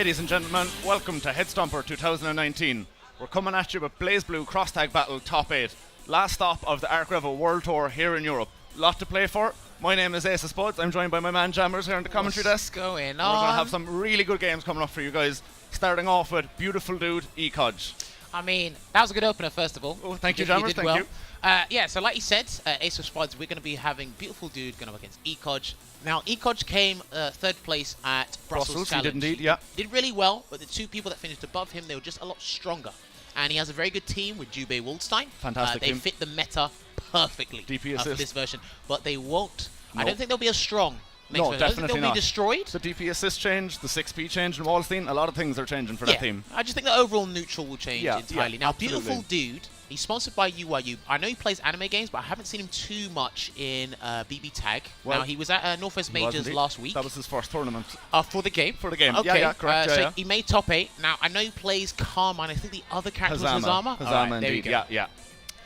Ladies and gentlemen, welcome to Headstomper 2019. We're coming at you with BlazBlue Cross Tag Battle Top 8. Last stop of the ArcRevo World Tour here in Europe. Lot to play for. My name is Ace of Spuds. I'm joined by my man Jammers here on the commentary desk. What's going We're on? going to have some really good games coming up for you guys. Starting off with Beautifuldude, Ekodge. I mean, that was a good opener, first of all. Oh, thank you, Jammers. Thank you. Yeah, so like you said, Ace of Spuds, we're going to be having Beautifuldude going up against Ekodge. Now, Ekodge came third place at Brussels Challenge. He did indeed, yeah. Did really well, but the two people that finished above him, they were just a lot stronger. And he has a very good team with Jube Waldstein. Fantastic They team. fit the meta perfectly DP for assist. this version, but they won't. No. I don't think they'll be as strong. No, I don't think definitely they'll not. be destroyed. The DP assist changed, the 6P changed in Waldstein. A lot of things are changing for that team. I just think the overall neutral will change entirely. Now, absolutely. Beautifuldude, he's sponsored by UYU. I know he plays anime games, but I haven't seen him too much in BB Tag. Well, now, he was at Northwest Majors last week. That was his first tournament. For the game? For the game. Okay. Yeah, correct. So he made top 8. Now, I know he plays Carmine. I think the other character was Hazama. Hazama, there indeed. you go. Yeah.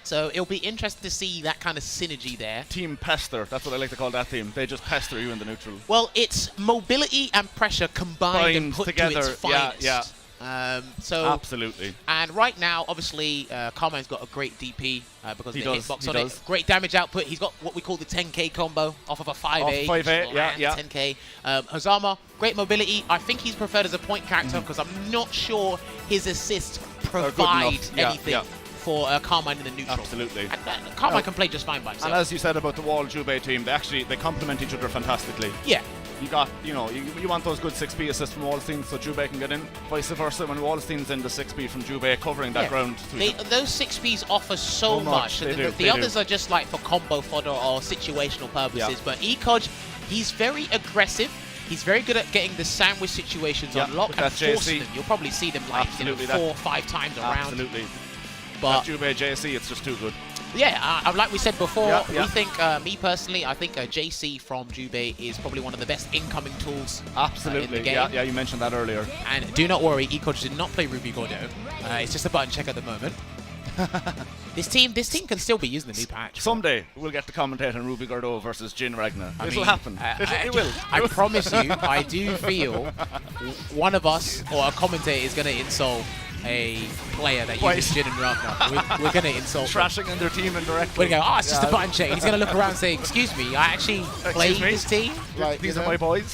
So it'll be interesting to see that kind of synergy there. Team Pester, that's what I like to call that team. They just pester you in the neutral. Well, it's mobility and pressure combined and put together. to its finest. Yeah. So absolutely. And right now, obviously, Carmine's got a great DP because of the hitbox on it. Great damage output. He's got what we call the 10k combo off of a 5A. 5A, yeah. 10k. Hazama, great mobility. I think he's preferred as a point character because I'm not sure his assists provide anything for Carmine in the neutral. Absolutely. And, Carmine can play just fine by himself. And as you said about the Wall Jube team, they complement each other fantastically. Yeah. You got, you want those good 6B assists from Wallstein so Jube can get in. Vice versa, when Wallstein's in the 6B from Jube covering that ground. Those 6Bs offer so much. The others are just like for combo fodder or situational purposes. Yeah. But Ekodge, he's very aggressive. He's very good at getting the sandwich situations unlocked and forcing them. You'll probably see them like 4 or 5 times around. Absolutely. But that Jube JC, it's just too good. Yeah, like we said before, we think, me personally, I think JC from Jube is probably one of the best incoming tools in the game. Yeah, you mentioned that earlier. And do not worry, Ekodge did not play Ruby Gordo. It's just a button check at the moment. This team can still be using the new patch. Someday we'll get to commentate on Ruby Gordo versus Jin Ragna. This will happen. It will. I promise you, I do feel one of us or a commentator is going to insult a player that uses Jin and Ragna. We're going to insult trashing in their team indirectly. We're going to go, it's just a button check. He's going to look around and say, excuse me, I actually played this team. Like, these are my boys.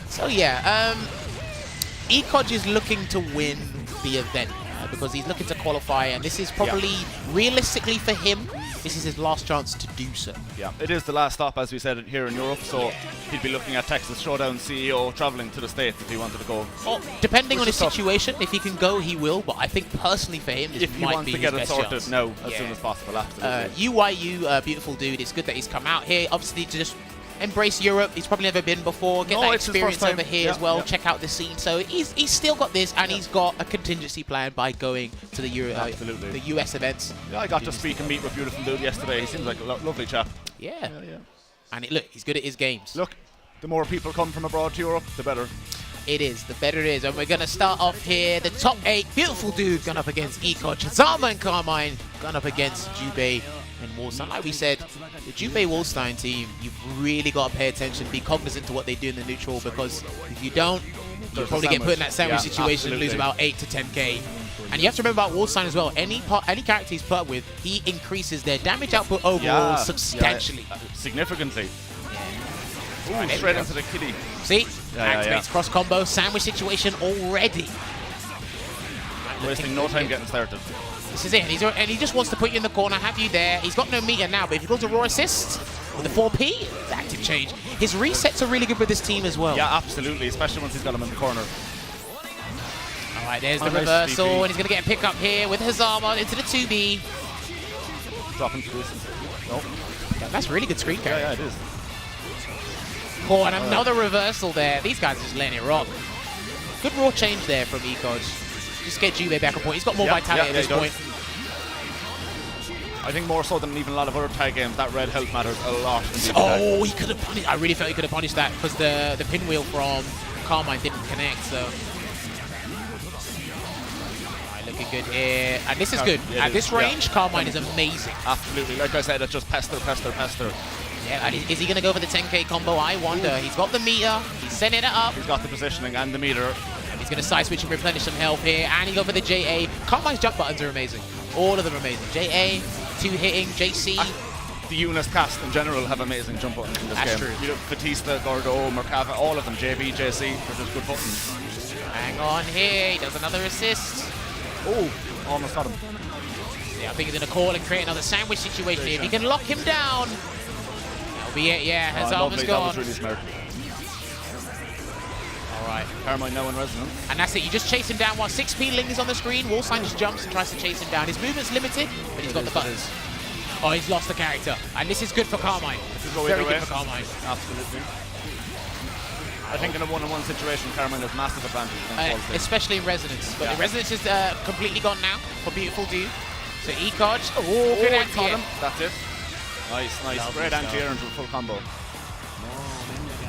So yeah, Ekodge is looking to win the event because he's looking to qualify, and this is probably, realistically for him, this is his last chance to do so. Yeah, it is the last stop, as we said, here in Europe, so he'd be looking at Texas Showdown CEO travelling to the States if he wanted to go. Well, depending on his situation, if he can go, he will, but I think personally for him, this if he might wants be to get his it best sorted chance. now, as soon as possible, absolutely. UYU, Beautifuldude, it's good that he's come out here, obviously to just embrace Europe. He's probably never been before. Get that experience over here as well. Check out the scene. So he's still got this, and he's got a contingency plan by going to the the US events. Yeah, I got to speak and meet with Beautifuldude yesterday. He seems like a lovely chap. Yeah. And look, he's good at his games. Look, the more people come from abroad to Europe, the better. It is, the better it is. And we're going to start off here. The top 8, Beautifuldude going up against Ekodge. Hazama and Carmine going up against Jube and Waldstein. Like we said, the Jube Waldstein team, you've really got to pay attention, be cognizant to what they do in the neutral, because if you don't, you'll probably get put in that sandwich situation and lose about 8 to 10k. And you have to remember about Waldstein as well. Any character he's put up with, he increases their damage output overall substantially. Significantly. Ooh, straight into the kitty. See? Activates cross combo, sandwich situation already. Wasting no time getting started. This is it, and he just wants to put you in the corner, have you there. He's got no meter now, but if he goes to raw assist with the 4P, it's active change. His resets are really good with this team as well. Yeah, absolutely, especially once he's got him in the corner. All right, there's the reversal, and he's going to get a pick up here with Hazama into the 2B. Dropping through. Nope. That's really good screen carry. Yeah, it is. Oh, and another reversal there. These guys are just letting it rock. Good raw change there from Ekodge. Just get Jube back on point. He's got more vitality at this point. I think more so than even a lot of other tag games, that red health matters a lot. Oh, he could have punished. I really felt he could have punished that because the pinwheel from Carmine didn't connect. So, looking good here, and this is good. At this range, Carmine is amazing. Absolutely, like I said, it's just pester. Yeah, and is he going to go for the 10k combo? I wonder. He's got the meter. He's setting it up. He's got the positioning and the meter. And he's going to side switch and replenish some health here. And he go for the JA. Carmine's jump buttons are amazing. All of them are amazing. JA, 2 hitting, JC. The Unis cast in general have amazing jump buttons in this That's game. true. You know, Batista, Gordo, Merkava, all of them. JB, JC, they're just good buttons. Hang on here. He does another assist. Oh, almost got him. Yeah, I think he's going to call and create another sandwich situation here. If he can lock him down, that'll be it. Yeah, his arm is gone. That was really smart. All right. Carmine now in resonance. And that's it. You just chase him down while 6p lingers on the screen. Wallsign just jumps and tries to chase him down. His movement's limited, but he's got the buttons. Oh, he's lost the character. And this is good for Carmine. This is very good for Carmine. Absolutely. I think in a one-on-one situation, Carmine has massive advantage. Especially in resonance. But the resonance is completely gone now for Beautifuldude. So Ekodge. Oh, good anti-air. That's it. Nice, nice. Lovely Great stuff. anti-air into a full combo.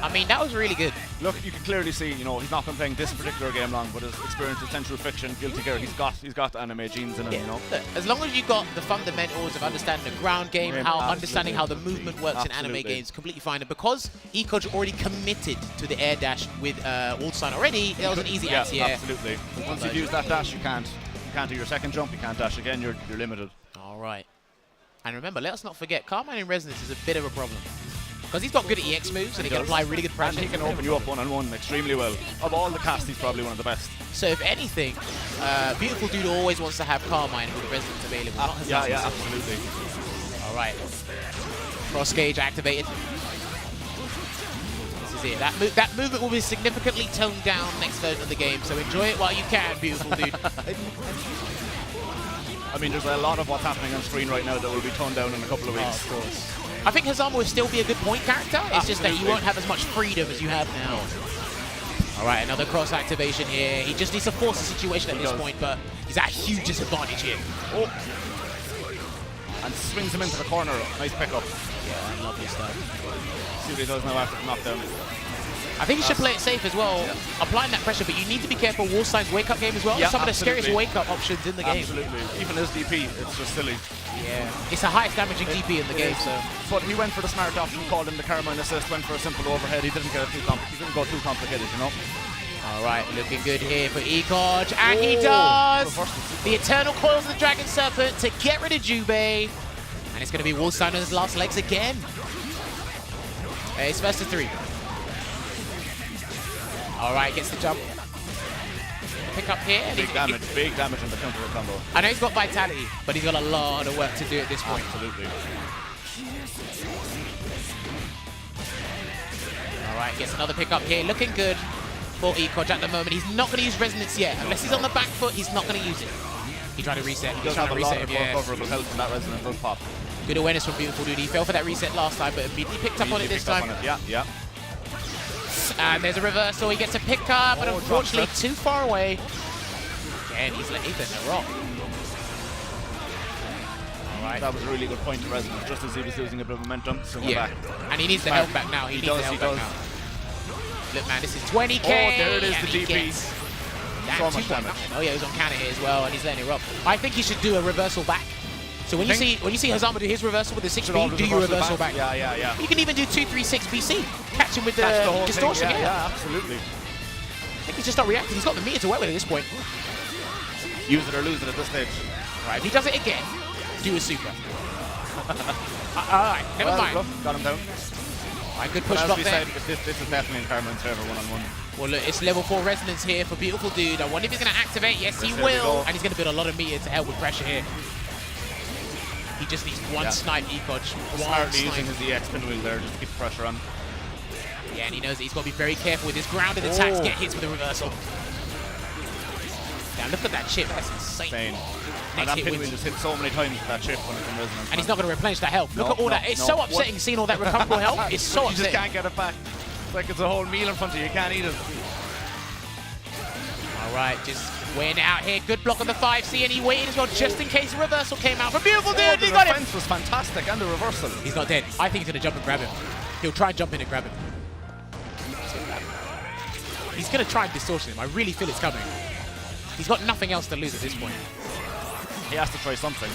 I mean, that was really good. Look, you can clearly see, you know, he's not been playing this particular game long, but his experience with Central Fiction, Guilty Gear, he's got the anime genes in him, you know. Look, as long as you got the fundamentals of understanding the ground game, understanding how the movement works in anime games, completely fine. And because Ekodge already committed to the air dash with Wallsign already, that was an easy anti-air. Absolutely. Once you've used that dash, you can't do your second jump, you can't dash again, you're limited. All right. And remember, let us not forget, Carmine in resonance is a bit of a problem. Because he's got good EX moves and he can apply really good pressure. And he can open you up one-on-one extremely well. Of all the casts, he's probably one of the best. So if anything, Beautifuldude always wants to have Carmine with the resonance available. Yeah, absolutely. All right. Cross gauge activated. This is it. That movement will be significantly toned down next version of the game. So enjoy it while you can, Beautifuldude. I mean, there's a lot of what's happening on screen right now that will be toned down in a couple of weeks. Of course. I think Hazama will still be a good point character. It's just that you won't have as much freedom as you have now. All right, another cross activation here. He just needs to force the situation at this point, but he's at a huge disadvantage here. Oh. And swings him into the corner. Nice pickup. Yeah, lovely stuff. See what he does now after the knockdown. I think you should play it safe as well, applying that pressure, but you need to be careful. Wallsign's wake-up game as well. Some of the scariest wake-up options in the game. Absolutely. Even his DP, it's just silly. Yeah, it's the highest damaging DP in the game. So. But he went for the smart option, called him the Carmine assist, went for a simple overhead. He didn't get it he didn't go too complicated, you know. All right, looking good here for Ekodge, and he does the Eternal Coils of the Dragon Serpent to get rid of Jubei, and it's going to be Wallsign on his last legs again. It's first to 3. All right, gets the jump. Pick up here. Big damage in the counter combo. I know he's got vitality, but he's got a lot of work to do at this point. Absolutely. All right, gets another pick up here. Looking good for Ekodge at the moment. He's not going to use resonance yet. Unless he's on the back foot, he's not going to use it. He tried to reset. He does have a lot of recoverable health from that resonance does pop. Good awareness from Beautifuldude. He fell for that reset last time, but immediately picked up on it this time. Yeah. And there's a reversal. He gets a pick up, but unfortunately too far away. And he's letting it rock. All right. That was a really good point to resonance, just as he was losing a bit of momentum. Back. And he needs the health back now. He needs the health back now. Look, man, this is 20k. Oh, there it is, the DP. So much damage. Oh yeah, he's on counter here as well, and he's letting it rock. I think he should do a reversal back. So when you see Hazama do his reversal with the 6B, do your reversal back. Yeah. You can even do 2-3-6 BC. Catch him with the distortion. Yeah, absolutely. I think he's just not reacting. He's got the meter to work with at this point. Use it or lose it at this stage. Right, if he does it again, do a super. Alright, never mind. Got him down. Alright, good push block there. This is definitely in Carmine's favor one-on-one. Well, look, it's level 4 resonance here for Beautifuldude. I wonder if he's going to activate. Yes, he will. And he's going to build a lot of meter to help with pressure here. He just needs one snipe Ekodge. Smartly using his EX pin wheel there just to keep the pressure on. Yeah, and he knows that he's got to be very careful with his grounded attacks, get hits with a reversal. Now look at that chip, that's insane. And that pin wheel just hit so many times with that chip when it's in resonance. And he's not going to replenish that health. Look at all that. It's so upsetting seeing all that recoverable health. It's so upsetting. You just can't get it back. It's like it's a whole meal in front of you. You can't eat it. All right, just weighing it out here. Good block on the 5C, and he waited as well just in case a reversal came out. For Beautifuldude, he got him. The defense was fantastic, and the reversal. He's not dead. I think he's going to jump and grab him. He'll try and jump in and grab him. He's going to try and distortion him. I really feel it's coming. He's got nothing else to lose at this point. He has to try something.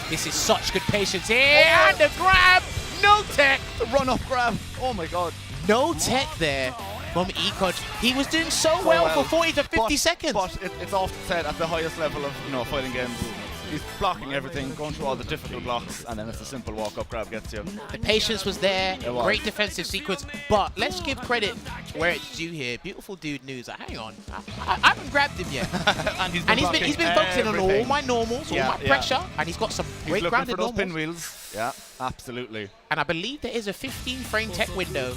This is such good patience here, and the grab! No! no tech. The run-up grab. Oh my god. No tech there from Ekodge. He was doing so well for 40 to 50 seconds. But it's often said at the highest level of fighting games, he's blocking everything, going through all the difficult blocks, and then it's a simple walk-up grab gets you. The patience was there. It was. Great defensive sequence. But let's give credit where it's due here. Beautifuldude news. Hang on. I haven't grabbed him yet. and he's been focusing on all my normals, all my pressure, and he's got some great looking grounded for those normals. pinwheels. Yeah, absolutely. And I believe there is a 15-frame tech window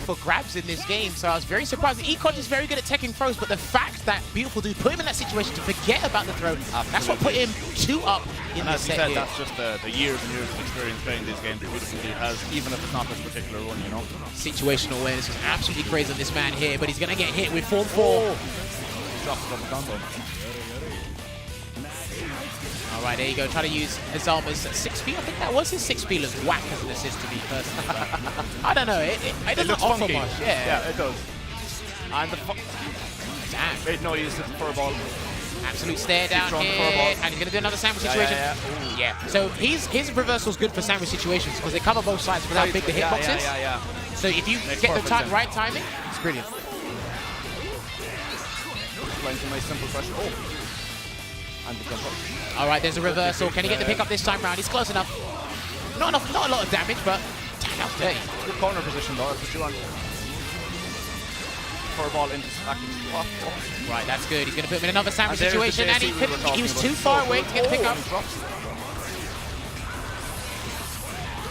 for grabs in this game, so I was very surprised. Ekodge is very good at teching throws, but the fact that Beautifuldude put him in that situation to forget about the throw, that's what put him 2 up in and this as you set said, here. that's just the years and years of experience playing these games that Beautifuldude has, even if it's not this particular one, Situational awareness is absolutely crazy on this man here, but he's going to get hit with form 4. Drops a double combo. All right, there you go. Try to use Hazama's 6P. I think that was his 6P. Looks whack as an assist to me personally. I don't know. It doesn't looks offer funky. much. Yeah, it does. And the damn. wait, no, he used the fur ball. Absolute stare down throwing the here, fur ball. and he's going to do another sandwich situation. Yeah. So his reversal's good for sandwich situations because they cover both sides with how big the hitbox is. Yeah. So if you Makes get the perfect right timing, it's brilliant. Applying some nice simple pressure. Oh. And the jump up. All right, there's a reversal. Can he get the pick up this time round? He's close enough. Not a lot of damage, but damn, that was dirty. Good corner position though, that's what you want. Fur ball into stacking. Right, that's good. He's going to put him in another sandwich And there's the situation, and JC we were talking he was about. too far away to get the pick up.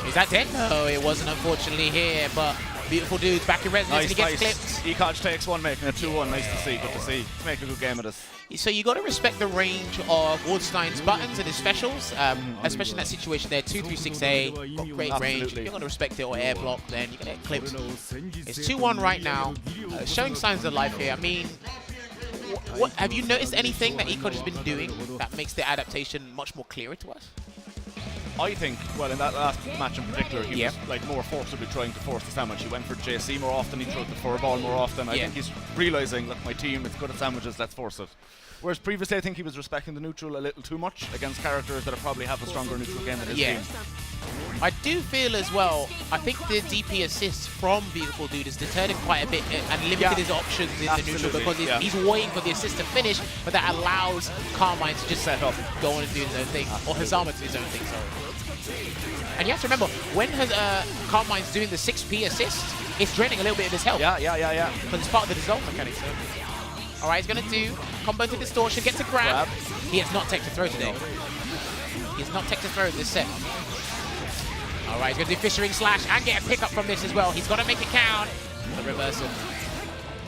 Is that dead? No, it wasn't, unfortunately, here, but Beautifuldude's back in resonance, and he gets clipped. Ekodge takes one, making it 2-1. Nice to see, good to see. Make a good game of this. So you got to respect the range of Wardstein's buttons and his specials, especially in that situation there. 236A, got great range. You're going to respect it or air block, then you're going to get clipped. It's 2-1 right now, showing signs of life here. I mean, what have you noticed anything that Ekodge has been doing that makes the adaptation much more clearer to us? I think, well, in that last match in particular, he was like more forcibly trying to force the sandwich. He went for JC more often, he threw the fur ball more often. I think he's realising, look, my team is good at sandwiches, let's force it. Whereas previously, I think he was respecting the neutral a little too much against characters that probably have a stronger neutral game than his team. I do feel as well, I think the DP assist from Beautifuldude has deterred him quite a bit and limited his options in the neutral because he's waiting for the assist to finish, but that allows Carmine to just set up, go on and do his own thing, or Hazama to do his own thing, sorry. And you have to remember, when Carmine's doing the 6P assist, it's draining a little bit of his health. Yeah. Because it's part of the dissolve mechanic, so. Alright, he's going to do combo to distortion, gets a grab. He has not tech to throw today. He has not tech to throw in this set. Alright, he's going to do fissuring slash and get a pickup from this as well. He's got to make it count. The reversal.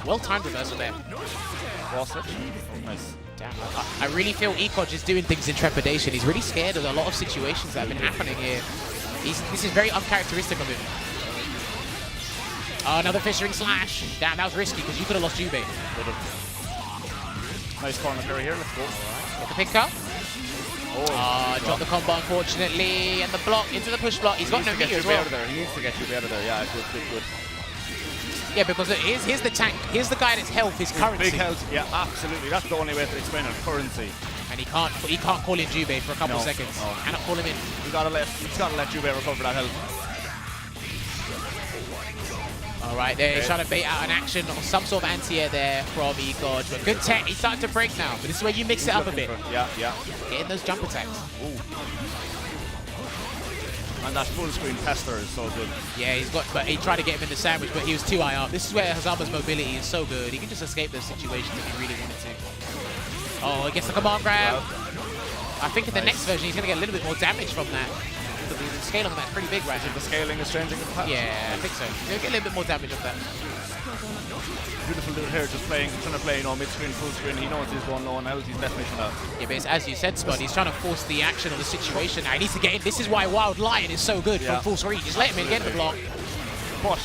Well-timed reversal there. Nice. Damn, I really feel Ekodge is doing things in trepidation. He's really scared of a lot of situations that have been happening here. This is very uncharacteristic of him. Oh, another fissuring slash. Damn, that was risky because you could have lost Jubei. Nice corner carry here, let's go. Get the pick up. Dropped the combo, unfortunately, and the block into the push block. He's got no meter as well. He needs to get you out of there. Yeah, good. Yeah, because here's the tank. Here's the guy that's health, his currency. Big health, yeah, absolutely. That's the only way to explain it, currency. And he can't call in Jubei for a couple seconds. No. Cannot call him in. He's got to let Jubei recover that health. All right, there he's trying to bait out an action or some sort of anti-air there from Ekodge. But good tech, he's starting to break now. But this is where you mix it up a bit. Yeah. Getting those jump attacks. Ooh. And that full screen tester is so good. Yeah, but he tried to get him in the sandwich, but he was too high up. This is where Hazama's mobility is so good. He can just escape those situations if he really wanted to. Oh, he gets the command grab. I think in the next version, he's going to get a little bit more damage from that. The scaling on that's pretty big right now. The scaling is changing. Yeah, I think so. He'll get a little bit more damage of that. Beautifuldude here, just trying to play, mid-screen, full screen. He knows he's going low on health. He's definitely trying to. Yeah, but it's, as you said, Spud, he's trying to force the action of the situation. Now he needs to get in. This is why Wild Lion is so good from full screen. Just let him in, get the block. But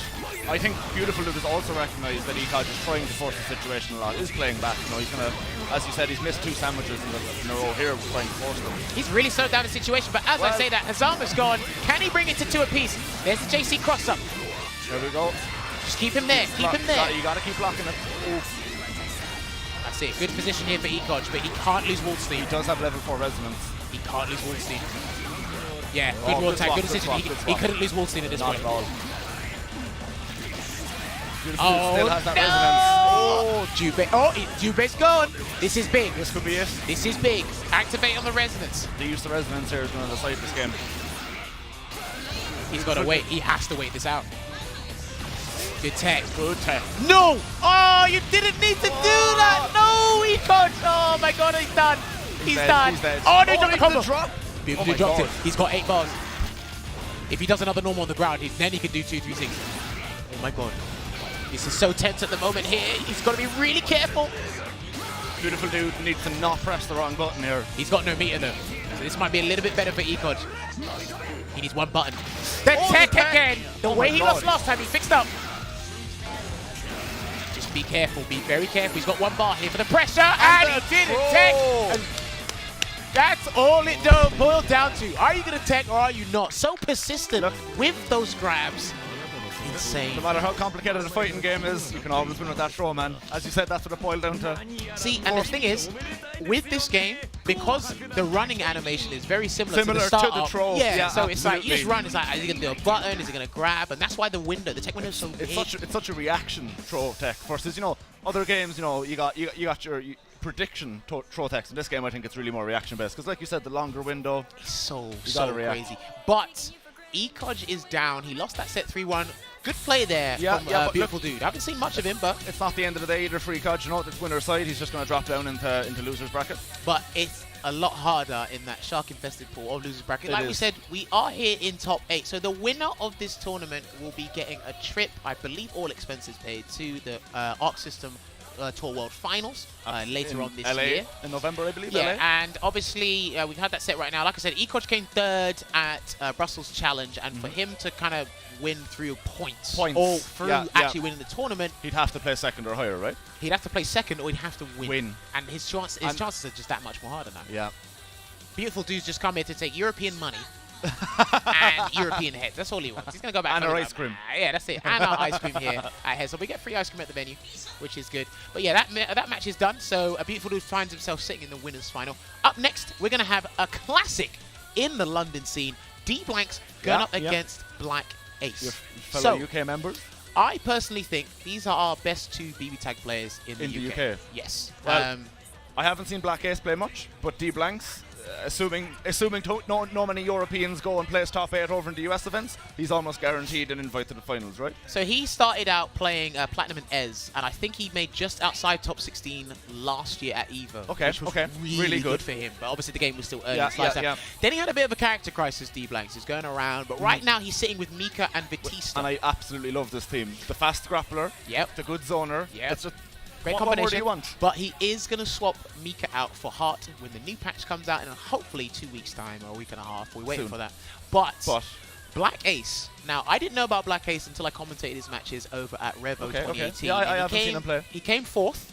I think Beautifuldude has also recognised that Ekodge is trying to force the situation a lot. He's playing back. He's going to, as you said, he's missed 2 sandwiches in a row here, trying to force them. He's really slowed down the situation. But as I say that, Hazama's gone. Can he bring it to 2 apiece? There's the JC cross up. There we go. Just keep him there. Keep him there. You got to keep blocking it. Ooh. That's it. Good position here for Ekodge, but he can't lose Waldstein. He does have level 4 resonance. He can't lose Waldstein. Yeah, good wall tag, good decision. swap, He couldn't lose wall stealing at this Not point. at all. Oh, still has that Jubei. Oh, Jubei's gone. This is big. This could be it. This is big. Activate on the resonance. The use of resonance here is going to decide this game. He's got to wait. He has to wait this out. Good tech. Good tech. No! Oh, you didn't need to do that. No, Ekodge. Oh my God, he's done. He's done. He's dead. Oh, no, he dropped the combo. Drop. Beautifully dropped it. He's got 8 bars. If he does another normal on the ground, then he can do 2, 3, 6. Oh my God. This is so tense at the moment here. He's got to be really careful. Beautifuldude needs to not press the wrong button here. He's got no meter though. So this might be a little bit better for Ekodge. He needs 1 button. The tech again! The way he lost last time, he fixed up. Just be careful, be very careful. He's got 1 bar here for the pressure, and he didn't tech. And that's all it boiled down to. Are you going to tech or are you not? So persistent with those grabs. Insane. No matter how complicated a fighting game is, you can always win with that throw, man. As you said, that's what it boiled down to. See, and the thing is, with this game, because the running animation is very similar to the start to the throw. Yeah, so absolutely. it's like, you just run, it's like, is he going to do a button, is he going to grab? And that's why the window, the tech window is so big. It's such a reaction throw tech versus, you know, other games, you know, you got your prediction throw techs. In this game, I think it's really more reaction based. Because like you said, the longer window. It's so crazy. But Ekodge is down. He lost that set 3-1. Good play there from Beautifuldude. I haven't seen much of him, but it's not the end of the day either for Ekodge. You know, it's winner's side. He's just going to drop down into loser's bracket. But it's a lot harder in that shark-infested pool of loser's bracket. Like we said, we are here in top 8. So the winner of this tournament will be getting a trip, I believe all expenses paid, to the Arc System Tour World Finals later on this year. In November, I believe. Yeah, LA. and obviously we've had that set right now. Like I said, Ekodge came 3rd at Brussels Challenge, and for him to kind of win through points. Or through actually winning the tournament, he'd have to play 2nd or higher, right? He'd have to play 2nd or he'd have to win. And his chances are just that much more harder now. Yeah. Beautifuldude's just come here to take European money and European heads. That's all he wants. He's going to go back and our ice cream. Yeah, that's it. And our ice cream here at Head. So we get free ice cream at the venue, which is good. But yeah, that match is done. So Beautifuldude finds himself sitting in the winner's final. Up next, we're going to have a classic in the London scene. DBlanks going up against BlackAce. Your fellow UK members? I personally think these are our best 2 BB tag players in the UK. Yes. Well, I haven't seen BlackAce play much, but DBlanks, assuming no many Europeans go and place top 8 over in the US events, he's almost guaranteed an invite to the finals, right? So he started out playing Platinum and Ez, and I think he made just outside top 16 last year at EVO. Okay, which was really good for him, but obviously the game was still early. Then he had a bit of a character crisis, DBlanks. He's going around, but right now he's sitting with Mika and Batista. And I absolutely love this team. The fast grappler, the good zoner. Yep. Great What more do you want? But he is going to swap Mika out for Heart when the new patch comes out in hopefully 2 weeks' time or a week and a half. We're waiting for that. But BlackAce. Now, I didn't know about BlackAce until I commentated his matches over at Revo 2018. Yeah, I haven't seen him play. He came 4th,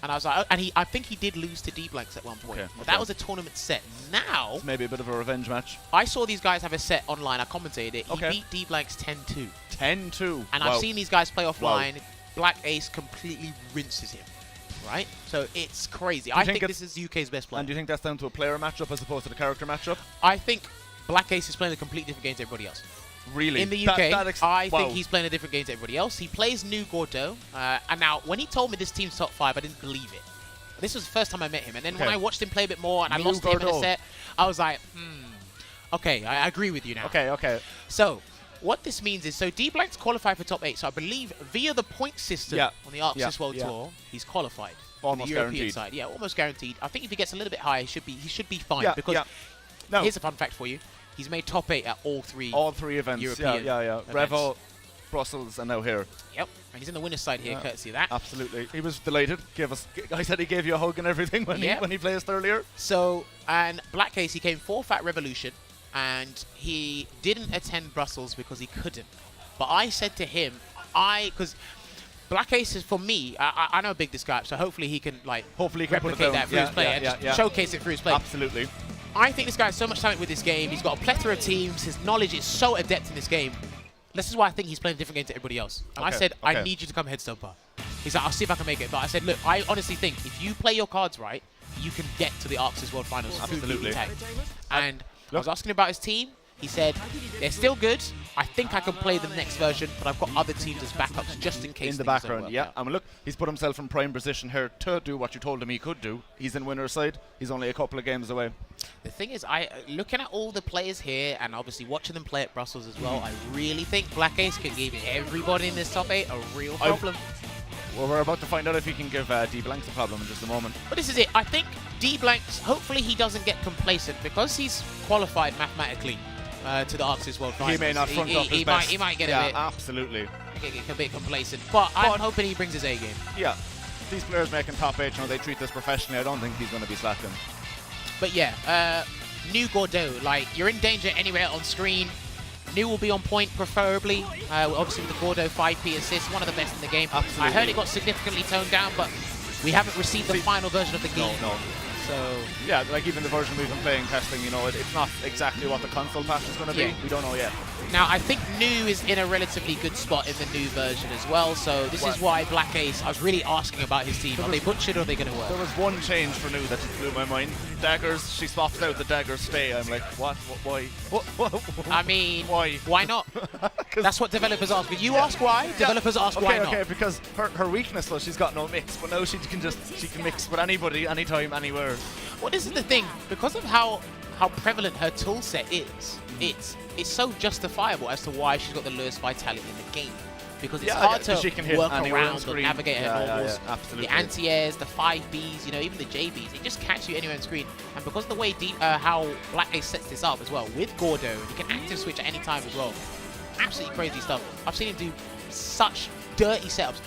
and I was like, I think he did lose to DBlanks at one point. But that was a tournament set. Now, it's maybe a bit of a revenge match. I saw these guys have a set online. I commentated it. He beat DBlanks 10-2. 10-2. And I've seen these guys play offline. BlackAce completely rinses him. Right? So it's crazy. I think this is UK's best player. And do you think that's down to a player matchup as opposed to the character matchup? I think BlackAce is playing a completely different game to everybody else. Really? In the UK, I think he's playing a different game to everybody else. He plays New Gordo. And now, when he told me this team's top 5, I didn't believe it. This was the first time I met him. And then when I watched him play a bit more and I lost him in a set, I was like, okay, I agree with you now. Okay. So, what this means is, so DBlanks qualified for top 8. So I believe via the point system on the ArcRevo World Tour, he's qualified. Almost on the European guaranteed. side. Yeah, almost guaranteed. I think if he gets a little bit higher, he should be fine. Because here's a fun fact for you: he's made top 8 at all three events. European events. Revo, Brussels, and now here. Yep, and he's in the winner's side here, courtesy of that. Absolutely, he was delighted. I said he gave you a hug and everything when he placed earlier. So, and BlackAce, he came 4th at Revolution. And he didn't attend Brussels because he couldn't. But I said to him, because BlackAce is, for me, I know how big this guy is, so hopefully he can replicate that through his play and just showcase it through his play. Absolutely. I think this guy has so much talent with this game. He's got a plethora of teams. His knowledge is so adept in this game. This is why I think he's playing a different game to everybody else. And I said, I need you to come Headstomper. He's like, I'll see if I can make it. But I said, look, I honestly think if you play your cards right, you can get to the ArcRevo World Finals through BB tag. And I was asking about his team. He said, they're still good. I think I can play the next version, but I've got other teams as backups just in case. In the background, yeah. I mean, look, he's put himself in prime position here to do what you told him he could do. He's in winner's side. He's only a couple of games away. The thing is, looking at all the players here and obviously watching them play at Brussels as well, I really think BlackAce could give everybody in this top 8 a real problem. Well, we're about to find out if he can give DBlanks a problem in just a moment. But this is it. I think DBlanks, hopefully he doesn't get complacent because he's qualified mathematically to the ArcRevo World Finals. He may not front up his best. He might get a bit, absolutely. Get a bit complacent. But I'm hoping he brings his A game. Yeah. These players making top 8, they treat this professionally. I don't think he's going to be slacking. But yeah, New Gordeau, like, you're in danger anywhere on screen. New will be on point, preferably. Obviously, with the Gordeau 5p assist, one of the best in the game. Absolutely. I heard it got significantly toned down, but we haven't received the final version of the game. No. So yeah, like even the version we've been playing, testing, it's not exactly what the console patch is going to be. We don't know yet. Now, I think New is in a relatively good spot in the new version as well, so this is why BlackAce, I was really asking about his team. Are they butchered or are they going to work? There was one change for New that just blew my mind. Daggers, she swaps out the daggers stay. I'm like, what? Why? What? I mean, why? Why not? That's what developers ask. When you ask why, developers ask why not. Okay, because her weakness was she's got no mix, but now she can mix with anybody, anytime, anywhere. Well, this is the thing. Because of how prevalent her tool set is, it's so justifiable as to why she's got the lowest vitality in the game. Because it's hard to work around or navigate her normals. The anti-airs, the 5Bs, even the JBs, it just catch you anywhere on screen. And because of the way how BlackAce sets this up as well, with Gordeau, you can active switch at any time as well. Absolutely crazy stuff. I've seen him do such dirty setups.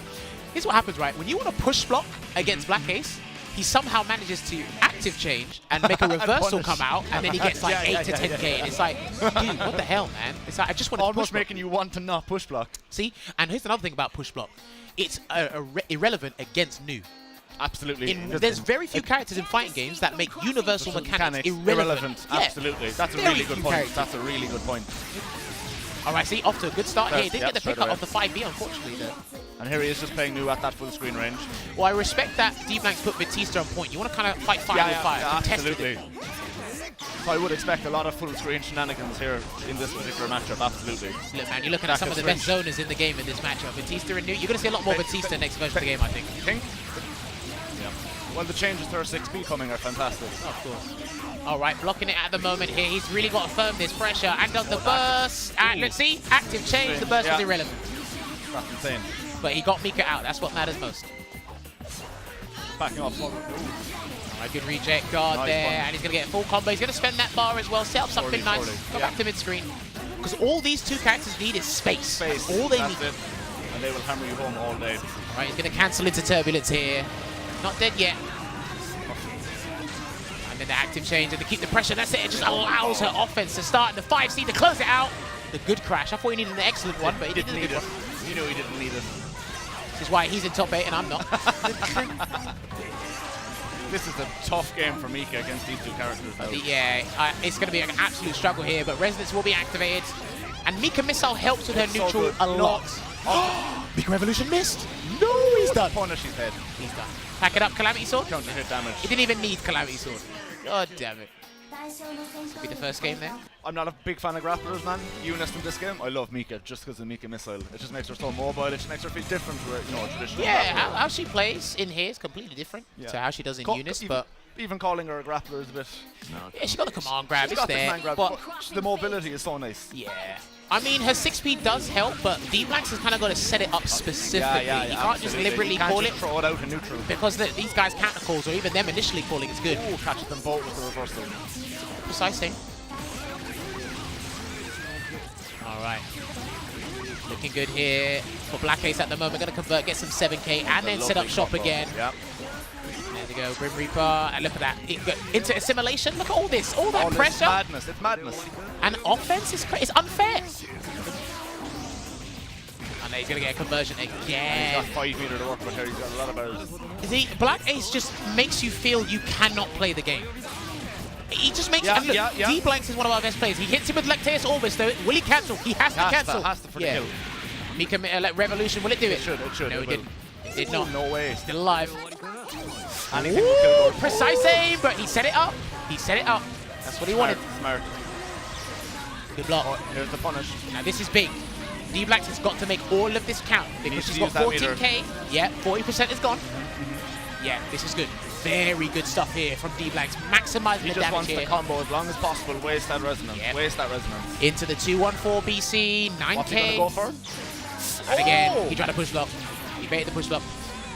Here's what happens, right? When you want to push block against BlackAce, he somehow manages to active change and make a reversal come out, and then he gets like 8 to 10k, and it's like, dude, what the hell, man? It's like, I just want to almost making you want to not push block. See, and here's another thing about push block: it's irrelevant against New. Absolutely. There's very few characters in fighting games that make universal mechanics irrelevant. Absolutely. That's a really good point. That's a really good point. All right, see, off to a good start here. He didn't get the pickup of the 5B, unfortunately, though. And here he is just playing New at that full screen range. Well, I respect that DBlanks put Batista on point. You want to kind of fight fire with fire. Absolutely. So I would expect a lot of full screen shenanigans here in this particular matchup, absolutely. Look, man, you're looking at some of the best zoners in the game in this matchup. Batista and New. You're going to see a lot more Batista next version of the game, I think. You think? Yeah. Well, the changes to our 6B coming are fantastic. Of course. All right, blocking it at the moment here. He's really got to firm this pressure and does the burst. And let's see, active change. The burst was irrelevant. That's insane. But he got Mika out. That's what matters most. Backing off. All right, good reject guard there. And he's going to get a full combo. He's going to spend that bar as well. Set up something nice. Go back to mid-screen. Because all these two characters need is space. All they need. It. And they will hammer you home all day. All right, he's going to cancel into turbulence here. Not dead yet. And then the active change and to keep the pressure. That's it. It just allows her offense to start. The 5C to close it out. The good crash. I thought he needed an excellent one, but he didn't need it. You knew he didn't need it. Which is why he's in top 8 and I'm not. This is a tough game for Mika against these two characters now. Yeah, it's going to be an absolute struggle here, but Resonance will be activated. And Mika Missile helps with her neutral a lot. Mika Revolution missed. No, he's done. Punish his head. He's done. Pack it up, Calamity Sword. Counter hit damage. He didn't even need Calamity Sword. God damn it. Could be the first game there. I'm not a big fan of grapplers, man. Eunice in this game, I love Mika just because of Mika Missile. It just makes her so mobile. It just makes her feel different to a traditional. Yeah, how she plays in here is completely different to how she does in Eunice, but even calling her a grappler is a bit. Yeah, she got the command grab. She's it's got the there. command grab, but the mobility is so nice. Yeah. I mean, her 6-speed does help, but DBlanks has kind of got to set it up specifically. You can't just liberally call it. Throw it out in neutral. Because these guys counter calls, or even them initially calling, it's good. Ooh, catches them both with the reversal. Precise thing. All right. Looking good here for BlackAce at the moment. Going to convert, get some 7k, and then set up shop again. Yep. There we go, Grim Reaper, and look at that. Into assimilation, look at all this, all that pressure. Madness, it's madness. And offense is it's unfair. And he's going to get a conversion again. He's got 5 meter to work with here, he's got a lot of barrels. See, BlackAce just makes you feel you cannot play the game. He just makes and look, DBlanks is one of our best players. He hits him with Lacteus Orbis though. Will he cancel? He has to cancel. Has to for the kill. Mika Revolution, will it do it? It should. No, it didn't. It did not. No way. Still alive. Anything will kill. Precise aim, but he set it up. He set it up. That's what he wanted. Smart. Good block. Oh, here's the punish. Now this is big. DBlanks has got to make all of this count because she's got 14k. Yeah, 40% is gone. Yeah, this is good. Very good stuff here from DBlanks. Maximizing the damage here. He just wants the combo as long as possible. Waste that resonance. Yep. Waste that resonance. Into the 214 BC, 9k. What's he gonna go for? And again, he tried to push block. He baited the push block.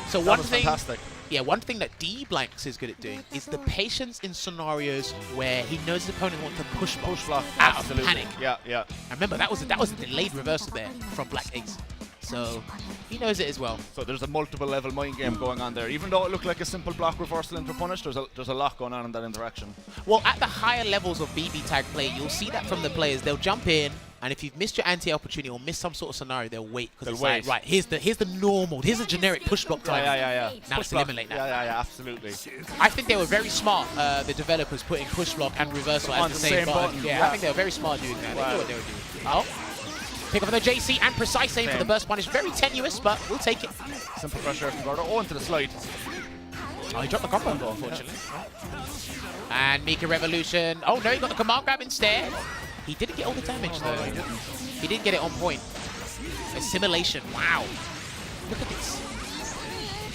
So that was fantastic. Yeah, one thing that DBlanks is good at doing is the patience in scenarios where he knows his opponent wants to push block out of panic. Yeah, yeah. And remember, that was a delayed reversal there from BlackAce. So he knows it as well. So there's a multiple level mind game going on there. Even though it looked like a simple block reversal into punish, there's a lot going on in that interaction. Well, at the higher levels of BB tag play, you'll see that from the players. They'll jump in, and if you've missed your anti-opportunity or missed some sort of scenario, they'll wait because it's like, right, here's the normal, here's the generic push block time. Yeah. Now let's eliminate that. Yeah, absolutely. I think they were very smart, the developers, putting push block and reversal as the same button. Yeah, I think they were very smart doing that. They knew what they were doing. Oh. Pick up on the JC and precise aim for the burst punish. Very tenuous, but we'll take it. Simple pressure from Gordo. Oh, into the slide. Oh, he dropped the combo, unfortunately. Yeah. And Mika Revolution. Oh, no, he got the command grab instead. He didn't get all the damage, though. No, he didn't. He didn't get it on point. Assimilation. Wow. Look at this.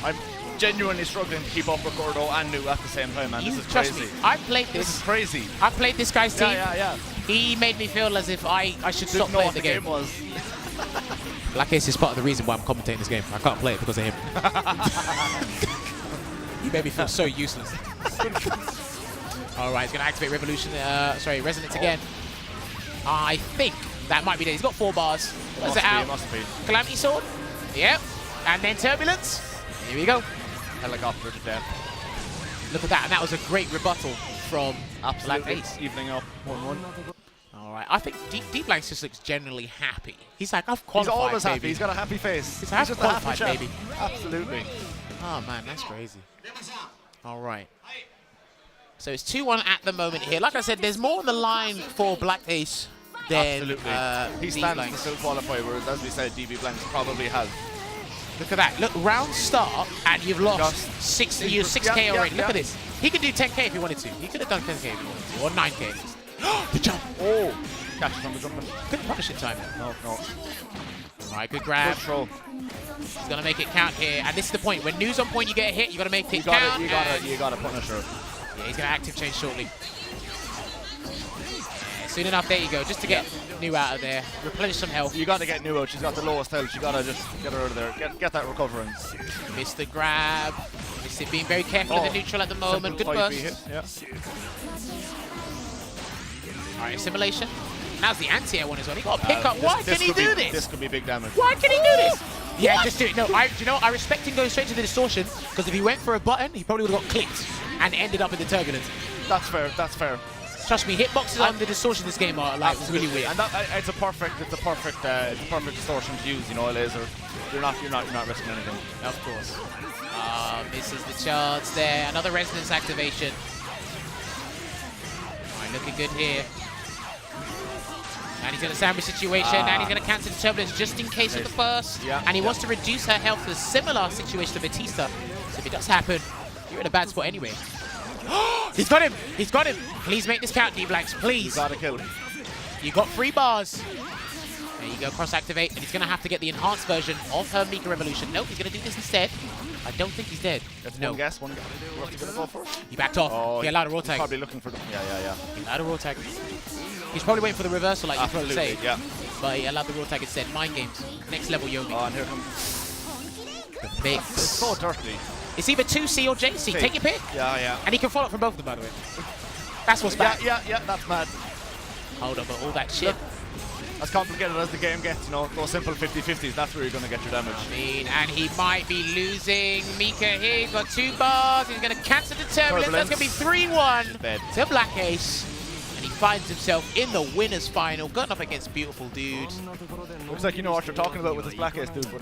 I'm genuinely struggling to keep up with Gordo and Nu at the same time, man. This is crazy. Me, I've played this. This is crazy. I've played this guy's team. Yeah. He made me feel as if I should stop playing the game. BlackAce is part of the reason why I'm commentating this game. I can't play it because of him. He made me feel so useless. All right, he's going to activate Revolution. Resonance again. I think that might be there. He's got 4 bars. What's it out? Must be. Calamity Sword. Yep. And then Turbulence. Here we go. Helicopter to death. Look at that. And that was a great rebuttal from BlackAce. Evening up 1-1. All right. I think DBlanks just looks generally happy. He's like, I've qualified, He's always baby. happy. He's got a happy face. He's just qualified, baby. Absolutely. Oh, man, that's crazy. All right. So it's 2-1 at the moment here. Like I said, there's more on the line for BlackAce than he stands to still qualify, whereas, as we said, DBlanks probably has. Look at that. Look, round start, and you've lost 6K already. Look at this. He could do 10K if he wanted to. He could have done 10K if he wanted to, or 9K. The jump. Oh, catches on the jump. Couldn't punish it in time. No. All right, good grab. Good throw. He's going to make it count here. And this is the point. When Nu's on point, you get a hit. You got to make it count. You got to punish her. Yeah, he's going to active change shortly. Soon enough, there you go. Just to get Nu out of there. Replenish some health. You got to get Nu out. She's got the lowest health. You got to just get her out of there. Get that recovering. Missed the grab. Missed it, being very careful with the neutral at the moment. Good burst. Yeah. All right, assimilation. Now's the anti-air one as well. He got a pick up. Why can he do this? This could be big damage. Why can he do this? Yeah, just do it. No, I respect him going straight to the distortion, because if he went for a button, he probably would have got clipped and ended up in the turbulence. That's fair. Trust me, hitboxes on the distortion this game are like really weird. And it's a perfect distortion to use. You know, a laser. You're not risking anything. Of course. Misses the charge there. Another resonance activation. All right, looking good here. And he's in a sandwich situation, and he's going to cancel the turbulence just in case of the burst. Yeah, and he wants to reduce her health to a similar situation to Batista. So if it does happen, you're in a bad spot anyway. He's got him! He's got him! Please make this count, DBlanks, please! You gotta kill him. You got 3 bars. There you go, cross-activate, and he's going to have to get the enhanced version of her Mika Revolution. Nope, he's going to do this instead. I don't think he's dead. No. One guess. What's he going to go for? He backed off. Oh, he allowed a raw tag. Probably looking for them. Yeah. He allowed a raw tag. He's probably waiting for the reversal, like you probably say. Yeah. But he allowed the raw tag instead. Mind games. Next level Yomi. Oh, and here comes the mix. It's so dirty. It's either 2C or JC. Take your pick. Yeah. And he can follow up from both of them, by the way. That's what's bad. Yeah, that's mad. Hold on, but all that shit. As complicated as the game gets, you know, those simple 50-50s, that's where you're going to get your damage. I mean, and he might be losing Mika here. He's got 2 bars. He's going to cancel the turbulence. That's going to be 3-1 to BlackAce. And he finds himself in the winner's final, going up against Beautifuldude. Looks like you know what you're talking about with this BlackAce dude, but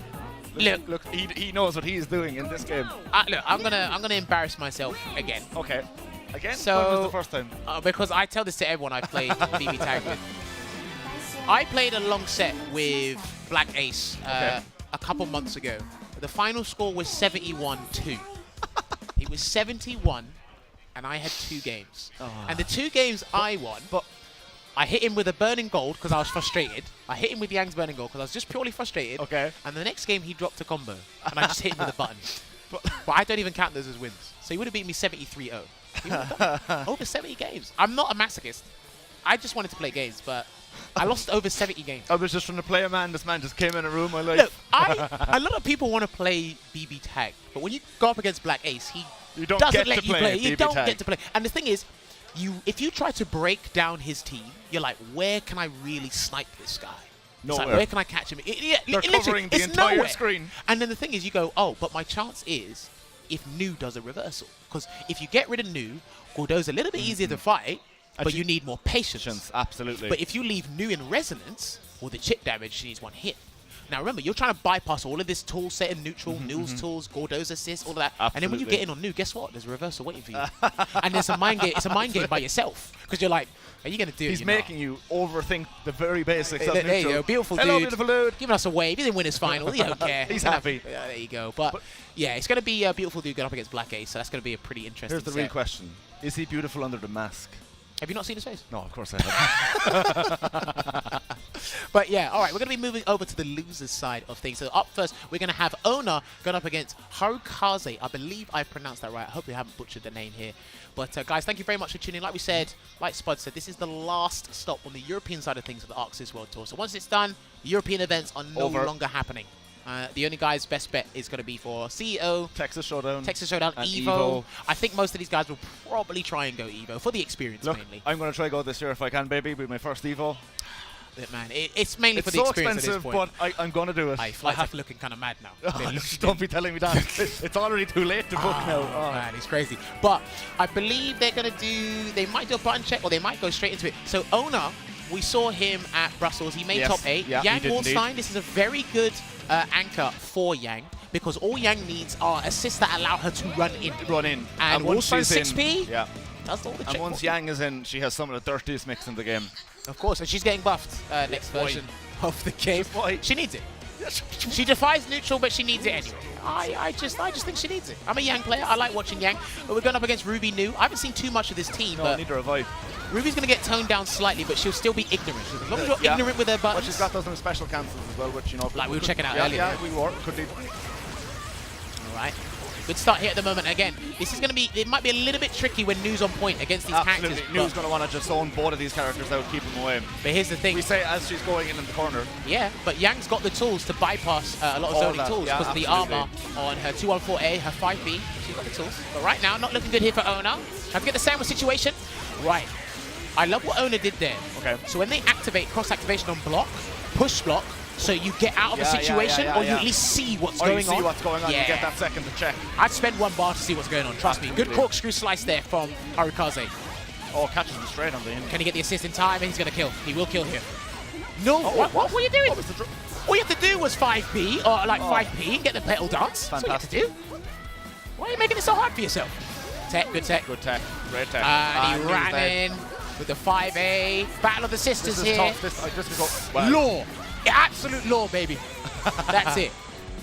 look, he knows what he's doing in this game. Look, I'm gonna embarrass myself again. Okay. Again? So, when was the first time? Because I tell this to everyone I've played BB Tag with. I played a long set with BlackAce a couple months ago. The final score was 71-2. It was 71, and I had 2 games. And the 2 games I won, but I hit him with a burning gold because I was frustrated. I hit him with Yang's burning gold because I was just purely frustrated. Okay. And the next game, he dropped a combo. And I just hit him with a button. But I don't even count those as wins. So he would have beaten me 73-0. Over 70 games. I'm not a masochist. I just wanted to play games, but I lost over 70 games. I was just trying to play a man. This man just came in a room. Look, a lot of people want to play BB tag, but when you go up against BlackAce, he doesn't let you play. You don't get to play. And the thing is, if you try to break down his team, you're like, where can I really snipe this guy? Nowhere. It's like, where can I catch him? They're covering the entire screen. And then the thing is, you go, oh, but my chance is if Nu does a reversal. Because if you get rid of Nu, Gordeau's a little bit easier to fight, but you need more patience. Absolutely. But if you leave Nu in resonance, well, the chip damage, she needs one hit. Now remember, you're trying to bypass all of this tool set in neutral, Nu's tools, Gordeau's assist, all of that. Absolutely. And then when you get in on Nu, guess what? There's a reversal waiting for you. And there's a mind game. It's a mind game by yourself. Because you're like, are you going to do it? He's making you overthink the very basics of there neutral. you go. Beautiful Hello, dude. beautiful dude. Giving us a wave. He didn't win his final. He don't care. He's happy. There you go. But yeah, it's going to be a beautiful dude going up against BlackAce. So that's going to be a pretty interesting Here's the real question. Is he beautiful under the mask? Have you not seen his face? No, of course I haven't. But yeah, all right, we're going to be moving over to the losers side of things. So up first, we're going to have Ona going up against Harukaze. I believe I pronounced that right. I hope we haven't butchered the name here. But guys, thank you very much for tuning in. Like we said, like Spud said, this is the last stop on the European side of things of the ArcRevo World Tour. So once it's done, European events are no longer happening. The only guy's best bet is going to be for CEO, Texas Showdown, and Evo. I think most of these guys will probably try and go Evo for the experience mainly. I'm going to try go this year if I can, baby, with my first Evo. Man, it's mainly for the experience at this point. But I'm going to do it. Flight's like looking kind of mad now. Don't be telling me that. It's already too late to book now. Oh, man, it's crazy. But I believe they're going to they might do a button check or they might go straight into it. So Ona, we saw him at Brussels. He made top 8. Yeah, Yang Wallstein, this is a very good anchor for Yang because all Yang needs are assists that allow her to run in. And once Wallstein she's 6P, in, does all the check. And once Yang is in, she has some of the dirtiest mix in the game. Of course, and she's getting buffed next version of the game. She needs it. She defies neutral, but she needs it anyway. I just think she needs it. I'm a Yang player. I like watching Yang. But we're going up against Ruby Nu. I haven't seen too much of this team, but neither have I. Ruby's going to get toned down slightly, but she'll still be ignorant. As long as you're ignorant with her buttons. But she's got those special cancels as well, which, you know... Like we were checking out earlier. Yeah, we were. Could be. All right. Good start here at the moment. Again, this is going to be... It might be a little bit tricky when Nu's on point against these characters. Nu's going to want to just zone both of these characters out, keep them away. But here's the thing. We say as she's going in the corner. Yeah, but Yang's got the tools to bypass a lot of zoning tools because of the armor on her 214A, her 5B. She's got the tools. But right now, not looking good here for Ona. Trying to get the sandwich situation. Right. I love what Ona did there. Okay. So when they activate cross-activation on block, push block, so you get out of a situation or you at least see what's going on. You see what's going on, you get that second to check. I'd spend 1 bar to see what's going on, trust me. Good corkscrew slice there from Harukaze. Oh, catches him straight on the end. Can he get the assist in time? And he's going to kill. He will kill here. No, what are you doing? All you have to do was 5B, or like 5P, and get the petal dance. Fantastic. That's what you have to do. Why are you making it so hard for yourself? Tech, good tech. Good tech, great tech. And he ran in with the 5A. Battle of the Sisters here. Law. Absolute law, baby. That's it.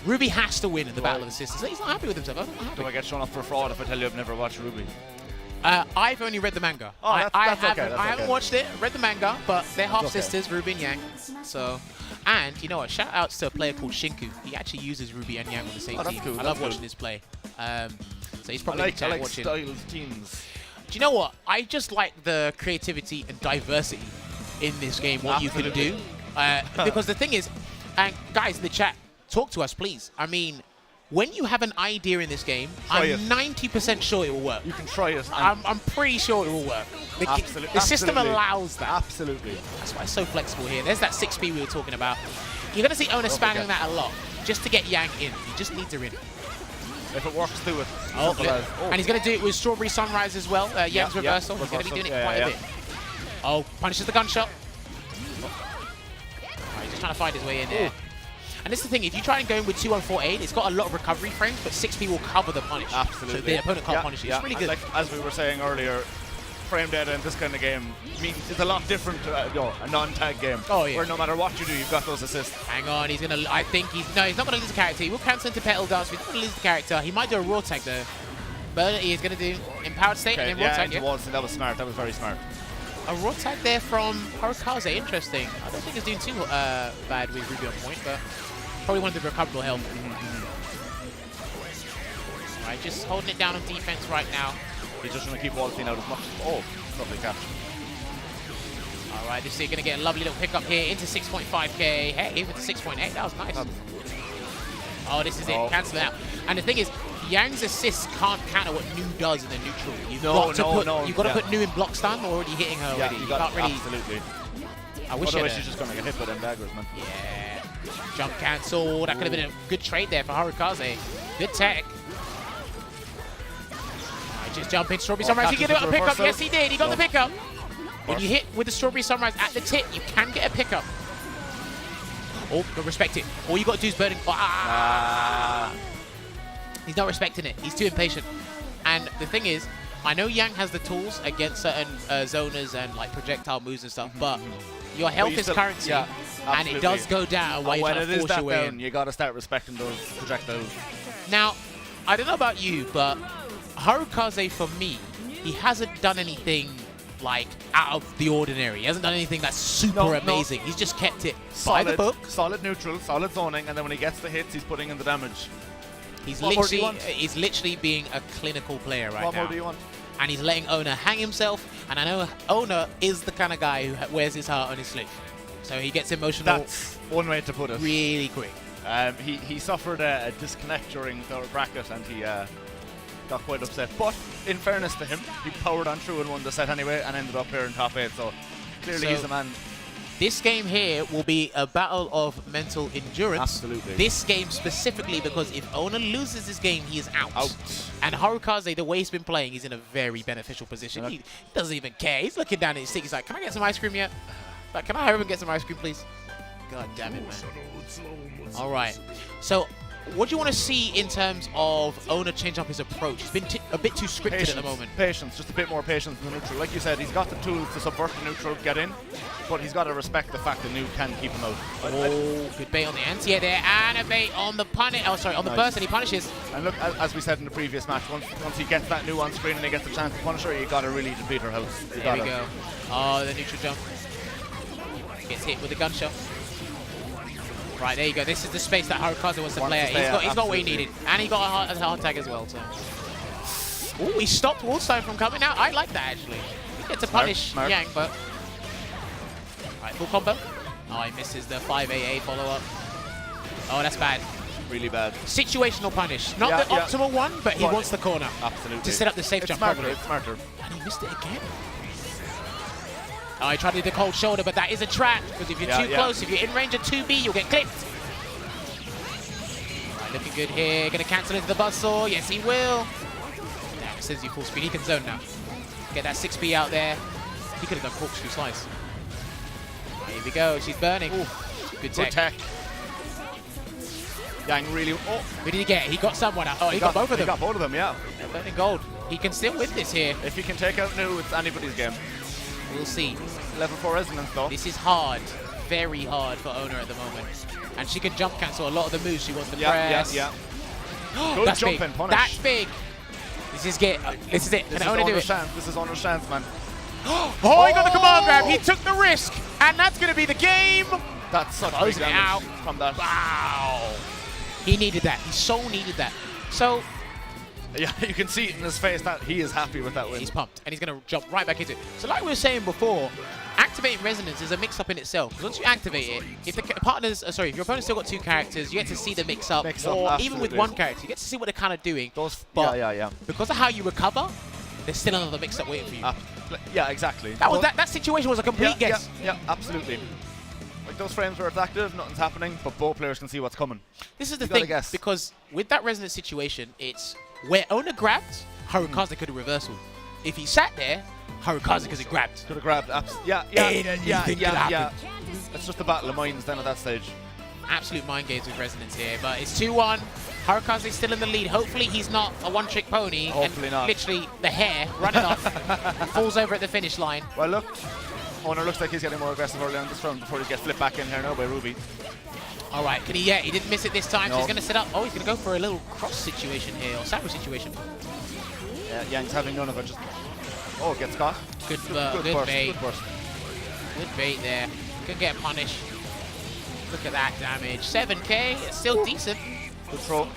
Ruby has to win in the Battle of the Sisters. He's not happy with himself. Do I get shown up for fraud if I tell you I've never watched Ruby? I've only read the manga. Oh, I haven't watched it, read the manga, but they're half sisters, Ruby and Yang. So, and you know what? Shout outs to a player called Shinku. He actually uses Ruby and Yang on the same team. Cool. I love watching his play. So he's probably watching. Styled teams. Do you know what? I just like the creativity and diversity in this game. What you can do, because the thing is, and guys in the chat, talk to us, please. I mean, when you have an idea in this game, I'm 90% sure it will work. You can try it. I'm pretty sure it will work. The system allows that. Absolutely. That's why it's so flexible here. There's that 6P we were talking about. You're going to see Ona spamming that a lot, just to get Yang in. He just needs her in. If it works, do it. And he's going to do it with Strawberry Sunrise as well. Yang's reversal. He's going to be doing it quite a bit. Oh, punishes the gunshot. He's just trying to find his way in there. And this is the thing, if you try and go in with 2-1-4-8, it's got a lot of recovery frames, but 6P will cover the punish. Absolutely. So the opponent can't punish it. It's really good. Like, as we were saying earlier, frame data in this kind of game means it's a lot different to a non-tag game. Oh, yeah. Where no matter what you do, you've got those assists. Hang on, he's going to... I think he's... No, he's not going to lose the character. He will cancel into Petal Dance. He's not going to lose the character. He might do a raw tag, though. But he is going to do Empowered State and then raw tag. That was smart. That was very smart. A raw tag there from Harukaze. Interesting. I don't think it's doing too bad with Ruby on point, but probably one of the recoverable health. Right, just holding it down on defense right now. He's just trying to keep Waltine out as much. Oh, lovely catch. All right, this is going to get a lovely little pickup here into 6.5k. Hey, even to 6.8. That was nice. Oh, this is it. Cancel it out. And the thing is, Yang's assist can't counter what Nu does in the neutral. You've got to put Nu in block stun or already hitting her already. You can't really. Absolutely. I wish otherwise she's just going to get hit by them daggers, man. Yeah. Jump cancel. That could have been a good trade there for Harukaze. Good tech. Just jump in Strawberry Sunrise. He get a pickup. Yes, he did. He got the pickup. When you hit with the Strawberry Sunrise at the tip, you can get a pickup. Oh, don't respect it. All you got to do is burn it. He's not respecting it. He's too impatient. And the thing is, I know Yang has the tools against certain zoners and like projectile moves and stuff, but your health is currency, and it does go down while you're trying to force your way in. You got to start respecting those projectiles. Now, I don't know about you, but Harukaze, for me, he hasn't done anything like out of the ordinary. He hasn't done anything that's super amazing. He's just kept it by the book. Solid neutral, solid zoning, and then when he gets the hits, he's putting in the damage. He's literally being a clinical player right now. What more do you want? And he's letting Owner hang himself. And I know Owner is the kind of guy who wears his heart on his sleeve. So he gets emotional. That's one way to put it. Really quick. He suffered a disconnect during the bracket, and he got quite upset. But in fairness to him, he powered on through and won the set anyway, and ended up here in top 8. So clearly he's the man. This game here will be a battle of mental endurance. Absolutely. This game specifically, because if Owner loses this game, he is out. And Harukaze, the way he's been playing, he's in a very beneficial position. He doesn't even care. He's looking down at his stick. He's like, can I get some ice cream yet? Like, can I hurry and get some ice cream, please? God damn it, man. All right. So, what do you want to see in terms of Owner change up his approach? He's been a bit too scripted at the moment. Patience, just a bit more patience in the neutral. Like you said, he's got the tools to subvert the neutral, get in, but he's got to respect the fact that Nu can keep him out. Oh, good bait on the anti-air there, and a bait on the punish. Oh, sorry, on the burst, and he punishes. And look, as we said in the previous match, once he gets that Nu on screen and he gets the chance to punish her, you got to really deplete her health. There we go. Oh, the neutral jump. Gets hit with the gunshot. Right, there you go. This is the space that Harukaze wants to play at. He's got what he needed. And he got a hard tag as well. So. Ooh, he stopped Wallstone from coming out. I like that, actually. He gets to punish Yang, but... Right, full combo. Oh, he misses the 5AA follow-up. Oh, that's bad. Really bad. Situational punish. Not the optimal one, but he wants the corner. Absolutely. To set up the safe jump. It's smarter. And he missed it again. Oh, he tried to do the cold shoulder, but that is a trap. Because if you're too close, if you're in range of 2B, you'll get clipped. Right, looking good here. Going to cancel into the buzzsaw. Yes, he will. Damn, sends you full speed. He can zone now. Get that 6B out there. He could have done corkscrew slice. Right, here we go. She's burning. Ooh, good tech. Good tech. Yang really... Oh, who did he get? He got someone out. Oh, he got both of them. He got both of them, yeah. Burning gold. He can still win this here. If he can take out Nu, it's anybody's game. We'll see. Level 4 resonance though. This is hard. Very hard for Owner at the moment. And she can jump cancel a lot of the moves she wants to press. Good That's jump big. and punish. That's big. This is it. Can Owner do it? This is Owner's chance, man. Oh, he got the command grab. He took the risk. And that's going to be the game. That's such big damage from that. Wow. He needed that. He so needed that. So... Yeah, you can see it in his face that he is happy with that win. He's pumped, and he's going to jump right back into it. So like we were saying before, activating resonance is a mix-up in itself. Because once you activate it, if the partners, if your opponent's still got 2 characters, you get to see the mix-up. Or even with 1 character, you get to see what they're kind of doing. Because of how you recover, there's still another mix-up waiting for you. Yeah, exactly. That situation was a complete guess. Yeah, absolutely. Like those frames where it's active, nothing's happening, but both players can see what's coming. This is the thing, because with that resonance situation, it's where Owner grabbed, Harukaze could have reversal. If he sat there, Harukaze could have grabbed. Could have grabbed. Yeah. It's just a battle of minds then at that stage. Absolute mind games with resonance here, but it's 2-1. Harukaze is still in the lead. Hopefully he's not a one-trick pony. Hopefully not. Literally the hair running off, falls over at the finish line. Well, look, Owner looks like he's getting more aggressive early on this round before he gets flipped back in here now by Ruby. All right, can he? Yeah, he didn't miss it this time. So he's going to set up. Oh, he's going to go for a little cross situation here, or sandwich situation. Yeah, Yang's having none of it. Just gets caught. Good burst, bait. good burst. Good bait there. Could get punished. Look at that damage. 7k. It's still decent. Good throw.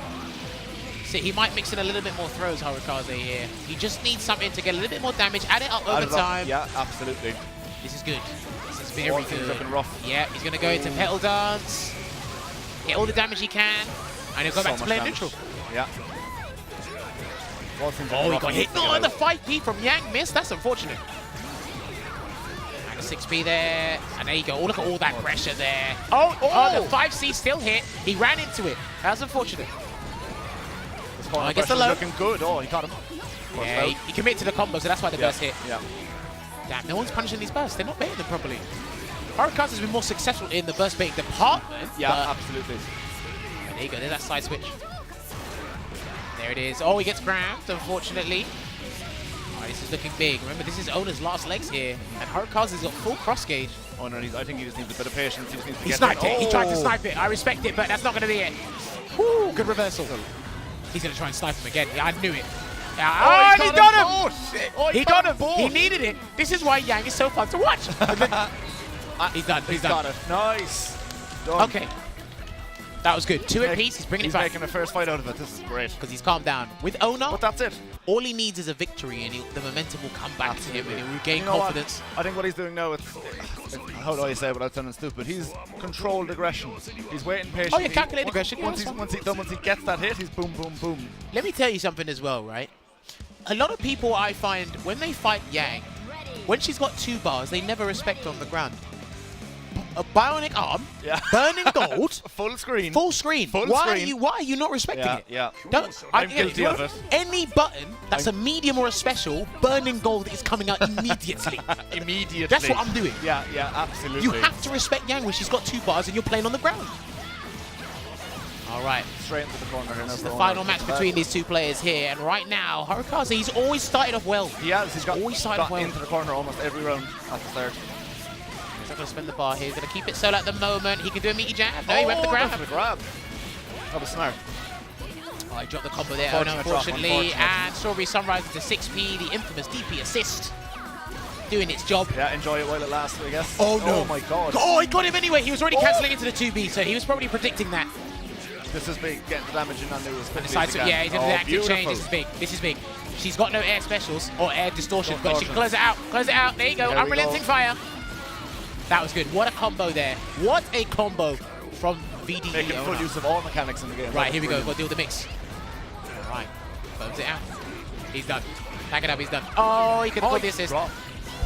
See, he might mix in a little bit more throws, Harukaze here. He just needs something to get a little bit more damage. Add it up over time. Yeah, absolutely. This is good. This is very good. Looking rough. Yeah, he's going to go into Petal Dance. Get all the damage he can. And he'll go back to play neutral. Yeah. Oh, he got hit. No, the 5p from Yang missed. That's unfortunate. And a 6p there. And there you go. Oh, look at all that pressure there. Oh, the 5c still hit. He ran into it. That's unfortunate. I guess the low. Looking good. Oh, he caught him. Yeah, he committed to the combo, so that's why the burst hit. Yeah. Damn, no one's punishing these bursts. They're not baiting them properly. Harukaze has been more successful in the burst baiting department. Yeah, absolutely. There you go. There's that side switch. There it is. Oh, he gets grabbed, unfortunately. Oh, this is looking big. Remember, this is Ona's last legs here. And Harukaze's got full cross gauge. Oh, no, I think he just needs a bit of patience. He sniped it. He tried to snipe it. I respect it, but that's not going to be it. Woo, good reversal. He's going to try and snipe him again. Yeah, I knew it. Oh, and he got him! Oh, shit. Oh, he got him! He needed it. This is why Yang is so fun to watch. He's done. He's done. Got it. Nice. Done. Okay. That was good. Two apiece. He's bringing it back. He's making a first fight out of it. This is great. Because he's calmed down. With Ona, but that's it. All he needs is a victory, and the momentum will come back to him, and he'll regain confidence. I think what he's doing now, how do I say it without sounding stupid? He's controlled aggression. He's waiting patiently. Oh, yeah, calculated aggression. Once he gets that hit, he's boom, boom, boom. Let me tell you something as well, right? A lot of people I find, when they fight Yang, when she's got 2 bars, they never respect her on the ground. A bionic arm, burning gold, full screen. Full screen. Why are you not respecting it? Yeah. I'm guilty of it. Any button that's a medium or a special, burning gold is coming out immediately. Immediately. That's what I'm doing. Yeah, absolutely. You have to respect Yang when she's got 2 bars and you're playing on the ground. All right. Straight into the corner here. This is the final match between these 2 players here, and right now, Harukaze, he's always started off well. He has. He's got into the corner almost every round at the start. He's not going to spend the bar here. He's going to keep it solo at the moment. He can do a meaty jab. No, he went for the grab. That was smart. Oh, he dropped the combo there, unfortunately. And Strawberry Sunrise into 6p, the infamous DP assist. Doing its job. Yeah, enjoy it while it lasts, I guess. Oh, no. Oh, my God. Oh, he got him anyway. He was already cancelling into the 2b, so he was probably predicting that. This is big. Getting the damage in on new as quickly as he can. Yeah, he's into the active change. This is big. This is big. She's got no air specials or air distortion, but she can close it out. Close it out. There you go. Unrelenting fire. That was good. What a combo there. What a combo from VDE. Making full use of all mechanics in the game. Right, here we go. Got to deal with the mix. All right. Bones it out. He's done. Pack it up. He's done. Oh, he could have put the assist.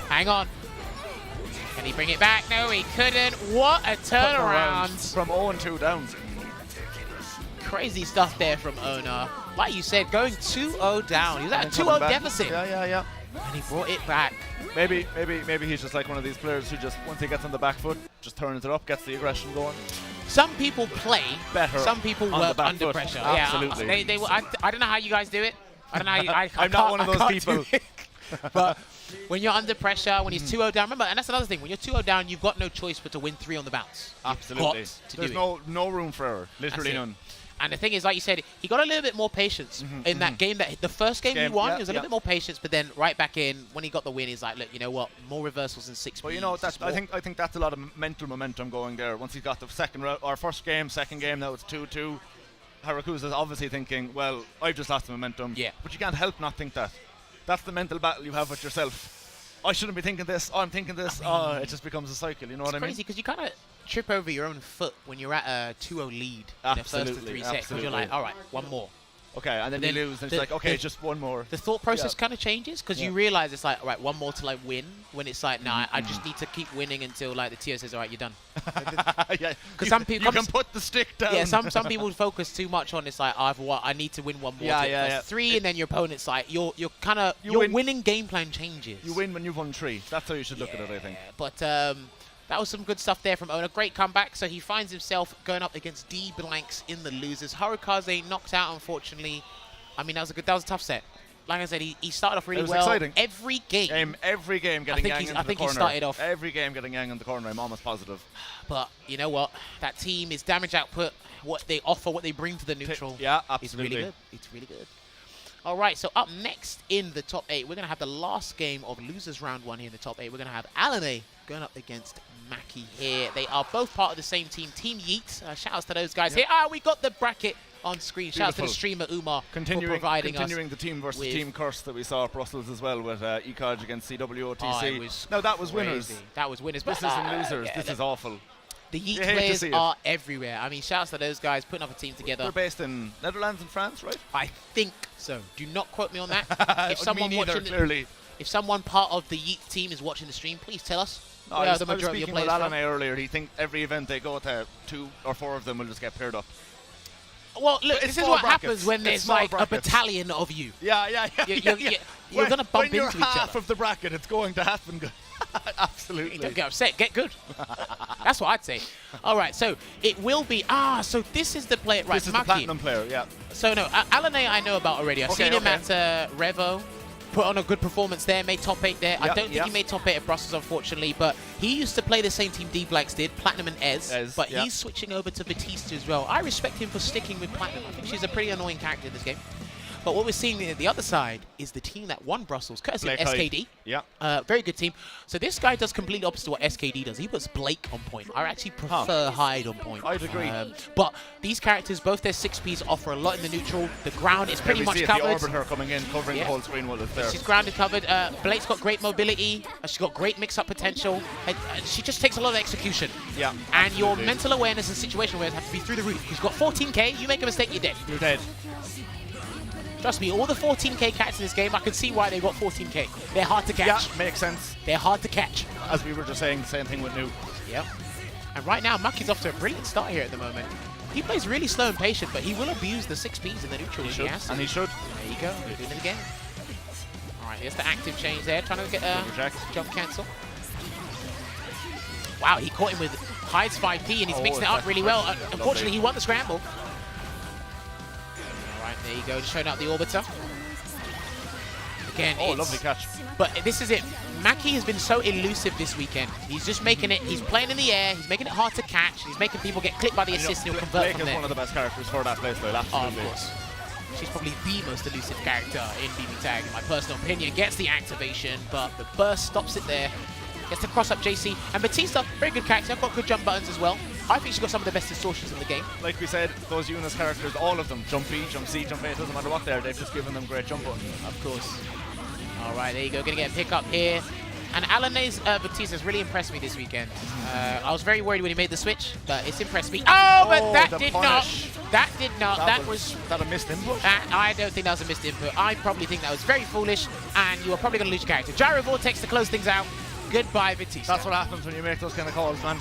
Hang on. Can he bring it back? No, he couldn't. What a turnaround. From 0-2 down. Crazy stuff there from Ona. Like you said, going 2-0 down. He was at a 2-0 deficit. Yeah. And he brought it back. Maybe he's just like one of these players who just, once he gets on the back foot, just turns it up, gets the aggression going. Some people play better. Some people work under pressure. Absolutely. Yeah, I don't know how you guys do it. I don't know how I'm not one of those people. But when you're under pressure, when he's 2-0 down, remember, and that's another thing, when you're 2-0 down, you've got no choice but to win 3 on the bounce. Absolutely. There's no room for error. Literally none. And the thing is, like you said, he got a little bit more patience in that game. The first game he won, he was a little bit more patience, but then right back in, when he got the win, he's like, look, you know what, more reversals in 6 Well, you know, I think that's a lot of mental momentum going there. Once he got the first game, second game, now it's 2-2. Harukaze is obviously thinking, well, I've just lost the momentum. Yeah. But you can't help not think that. That's the mental battle you have with yourself. I shouldn't be thinking this. I'm thinking this. It just becomes a cycle. You know what I mean? It's crazy because you kind of trip over your own foot when you're at a 2-0 lead in the first of 3 sets. Because you're like, all right, one more. Okay, and then you lose, and it's like, okay, just one more. The thought process kind of changes because you realize it's like, all right, one more to like win. When it's like, nah, I just need to keep winning until like the TO says, all right, you're done. Yeah, because some people you can put the stick down. Yeah, some people focus too much on it's like, I need to win one more. Yeah. 3, and then your opponent's like, your winning game plan changes. You win when you've won 3. That's how you should look at it, I think. But that was some good stuff there from Ona. Great comeback. So he finds himself going up against DBlanks in the losers. Harukaze knocked out, unfortunately. I mean, that was a tough set. Like I said, he started off really well. Exciting. Every game getting Yang in the corner. I think he started off. Every game getting Yang in the corner, I'm almost positive. But you know what? That team, his damage output, what they offer, what they bring to the neutral. Yeah, absolutely. It's really good. All right, so up next in the top 8, we're going to have the last game of losers round 1 here in the top 8. We're going to have Alanae going up against Maki here. They are both part of the same team, Team Yeet. Shout outs to those guys here. We got the bracket on screen. Shout out to the streamer Umar for providing continuing us the team versus team curse that we saw at Brussels as well with Ekodge against CWOTC. Oh, now that was winners. That was winners. This isn't losers. Yeah, this is awful. The Yeet players are everywhere. I mean, shouts to those guys putting up a team together. They're based in Netherlands and France, right? I think so. Do not quote me on that. If someone clearly. If someone part of the Yeet team is watching the stream, please tell us. No, I was speaking with Alanae earlier. He thinks every event they go to, 2 or 4 of them will just get paired up. Well, look, this is what happens when there's like a battalion of you. Yeah. You're going to bump into each other. When you're half of the bracket, it's going to happen. Absolutely. Don't get upset. Get good. That's what I'd say. All right, so it will be... so this is the player... Right, this is Maki. the platinum player, yeah. So, no, Alanae I know about already. I've seen him at Revo. Put on a good performance there, made top 8 there. I don't think he made top 8 at Brussels, unfortunately, but he used to play the same team DBlanks did, Platinum and Ez, but he's switching over to Batista as well. I respect him for sticking with Platinum. I think she's a pretty annoying character in this game. But what we're seeing at the other side is the team that won Brussels, courtesy of SKD. Yeah. Very good team. So this guy does completely opposite to what SKD does. He puts Blake on point. I actually prefer Hyde on point. I'd agree. But these characters, both their 6Ps offer a lot in the neutral. The ground is pretty much covered. The Orbiter coming in, covering the whole screen while it's there. She's grounded covered. Blake's got great mobility. She's got great mix-up potential. And she just takes a lot of execution. Yeah. And your mental awareness and situation awareness have to be through the roof. She's got 14k. You make a mistake, you're dead. You're dead. Trust me, all the 14k cats in this game, I can see why they got 14k. They're hard to catch. Yeah, makes sense. They're hard to catch. As we were just saying, the same thing with New. Yep. And right now, Maki's off to a brilliant start here at the moment. He plays really slow and patient, but he will abuse the 6Ps in the neutral if he has to. And he should. There you go. We're doing it again. All right, here's the active change there, trying to get a jump cancel. Wow, he caught him with Hyde's 5P, and he's mixing it up really well. Unfortunately, he won the scramble. There you go, just showing out the Orbiter. Again, lovely catch. But this is it. Maki has been so elusive this weekend. He's just making it, he's playing in the air, he's making it hard to catch, he's making people get clipped by the assist, and he'll convert Blake from is there. one of the best characters for that playstyle, absolutely. Of course. She's probably the most elusive character in BB Tag, in my personal opinion. Gets the activation, but the burst stops it there. Gets to cross up JC. And Batista, very good character, got good jump buttons as well. I think she's got some of the best distortions in the game. Like we said, those Eunice characters, all of them, jump B, jump C, jump A, it doesn't matter what they've just given them great jump buttons. Of course. All right, there you go, gonna get a pick up here. And Alanae's Batista has really impressed me this weekend. I was very worried when he made the switch, but it's impressed me. Oh, but that did not. That did not. That was that a missed input? I don't think that was a missed input. I probably think that was very foolish, and you are probably gonna lose your character. Gyro Vortex to close things out. Goodbye, Batista. That's what happens when you make those kind of calls, man.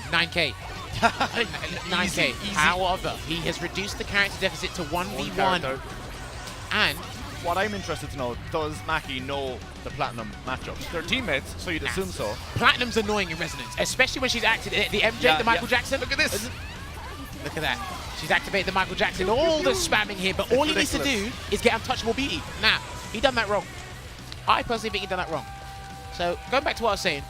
9k. 9k. Easy. However, he has reduced the character deficit to 1v1. And what I'm interested to know, does Maki know the Platinum matchups? They're teammates, so you'd assume so. Platinum's annoying in Resonance, especially when she's acted the MJ, the Michael Jackson. Look at this. Look at that. She's activated the Michael Jackson. All the spamming here, but all he needs to do is get Untouchable Beauty. Nah, he done that wrong. I personally think he done that wrong. So, going back to what I was saying,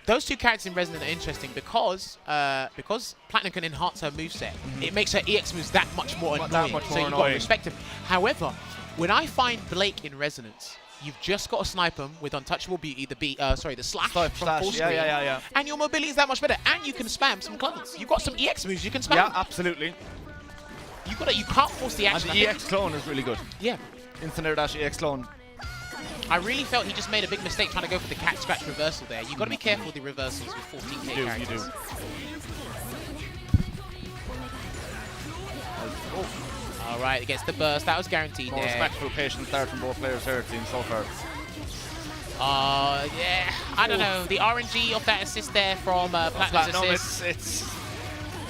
those two characters in Resonant are interesting because Platinum can enhance her moveset. It makes her EX moves that much more annoying. So you've got to respect him. However, when I find Blake in Resonance, you've just got to snipe him with Untouchable Beauty, the slash from full screen. Yeah. And your mobility is that much better. And you can spam some clones. You've got some EX moves you can spam. Yeah, absolutely. You can't force the action. And the EX clone is really good. Yeah. Instant air dash EX clone. I really felt he just made a big mistake trying to go for the cat scratch reversal there. You've got to be careful with the reversals with 14k characters. You do. All right, against the burst. That was guaranteed there. Respectful, patient start from both players here, it seems, so far. Yeah. I don't know. The RNG of that assist there from Platinum's assist. It's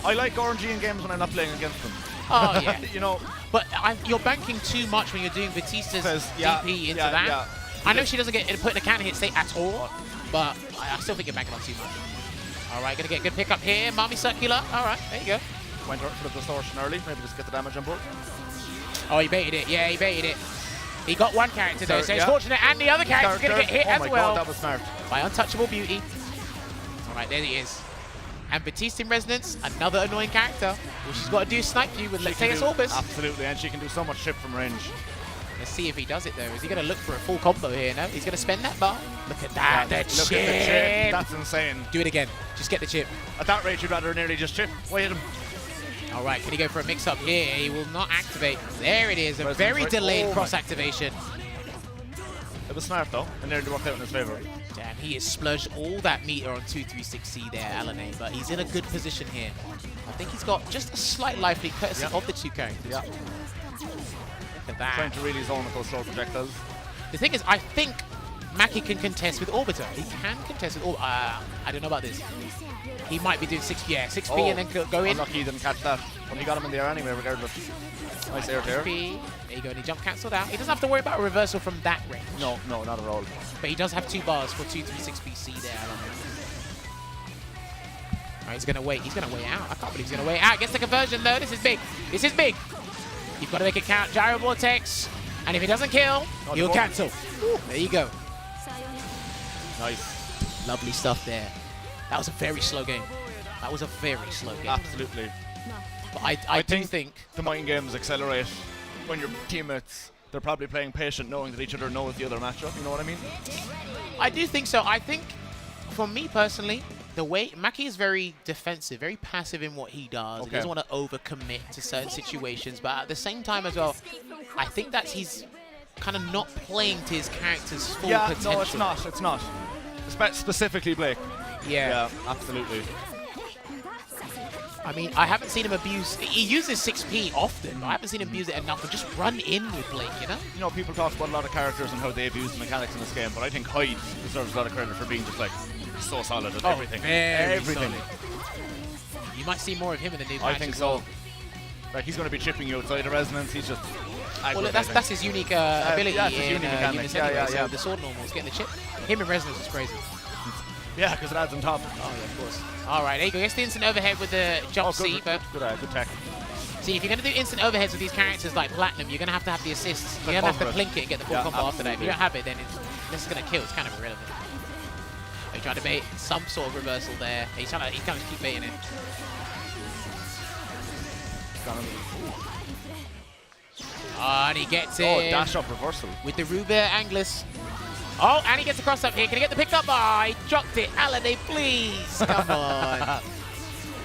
I like RNG in games when I'm not playing against them. Oh, yeah. You know. But you're banking too much when you're doing Batista's DP into that. Yeah. I know she doesn't get put in a counter hit state at all, but I still think you're banking on too much. All right, gonna get a good pick up here. Mami Circular. All right, there you go. Went for the distortion early. Maybe just get the damage on board. Oh, he baited it. Yeah, he baited it. He got one character though, so it's fortunate, and the other character's gonna get hit as well. God, that was smart. By Untouchable Beauty. All right, there he is. And Batista in Resonance, another annoying character. All she's got to do is snipe you with Let's Say It's Orbis. Absolutely, and she can do so much shit from range. Let's see if he does it though. Is he going to look for a full combo here? No, he's going to spend that bar. Look at that, Look at the chip. That's insane. Do it again. Just get the chip. At that rate, you'd rather nearly just chip. Wait him. All right, can he go for a mix-up here? He will not activate. There it is, a Presence very right- delayed oh cross-activation. It was smart though, and nearly worked out in his favor. Damn, he has splurged all that meter on 236C there, Alanae, but he's in a good position here. I think he's got just a slight life lead courtesy of the two characters. Yeah. Look at that. Trying to really zone with those slow projectiles. The thing is, I think Maki can contest with Orbiter. He can contest with Orbiter. I don't know about this. He might be doing 6P, yeah, 6P and then go in. Unlucky he didn't catch that. But he got him in the air anyway, regardless. Nice air there. 6P. There you go, and he jump cancelled out. He doesn't have to worry about a reversal from that range. No, not at all. But he does have 2 bars for 236BC there. Right, he's going to wait. He's going to wait out. I can't believe he's going to wait out. Gets the conversion, though. This is big. This is big. You've got to make it count. Gyro Vortex. And if he doesn't kill, he'll cancel. There you go. Nice. Lovely stuff there. That was a very slow game. That was a very slow game. Absolutely. But I do think the mind games accelerate when your teammates, they're probably playing patient, knowing that each other knows the other matchup. You know what I mean? I do think so. I think, for me personally, the way Maki is very defensive, very passive in what he does. He doesn't want to overcommit to certain situations, but at the same time as well, I think that he's kind of not playing to his character's full potential. No, it's not. It's not. Specifically Blake. Yeah, absolutely. I mean, I haven't seen him abuse. He uses 6P often, but I haven't seen him abuse it enough. And just run in with Blake, you know? You know, people talk about a lot of characters and how they abuse the mechanics in this game, but I think Hyde deserves a lot of credit for being just like so solid at everything. Everything. Solid. You might see more of him in the new match. I think so. Like he's going to be chipping you outside of resonance. He's just. Well, that's his unique ability that's his in unique mechanic. So the sword normals getting the chip. Him in resonance is crazy. Yeah, because it adds on top. Oh, yeah, of course. All right, there you go. Gets the instant overhead with the jump C. Good tech. See, if you're going to do instant overheads with these characters like Platinum, you're going to have the assists. You're going to have to blink it and get the full combo after that. If you don't have it, then this is going to kill. It's kind of irrelevant. He's trying to bait some sort of reversal there. He's trying to keep baiting it. And he gets it. Oh, dash up reversal. With the Ruber Anglers. Oh, and he gets across up here. Can he get the pick up? Oh, he dropped it. Alanae, please. Come on. That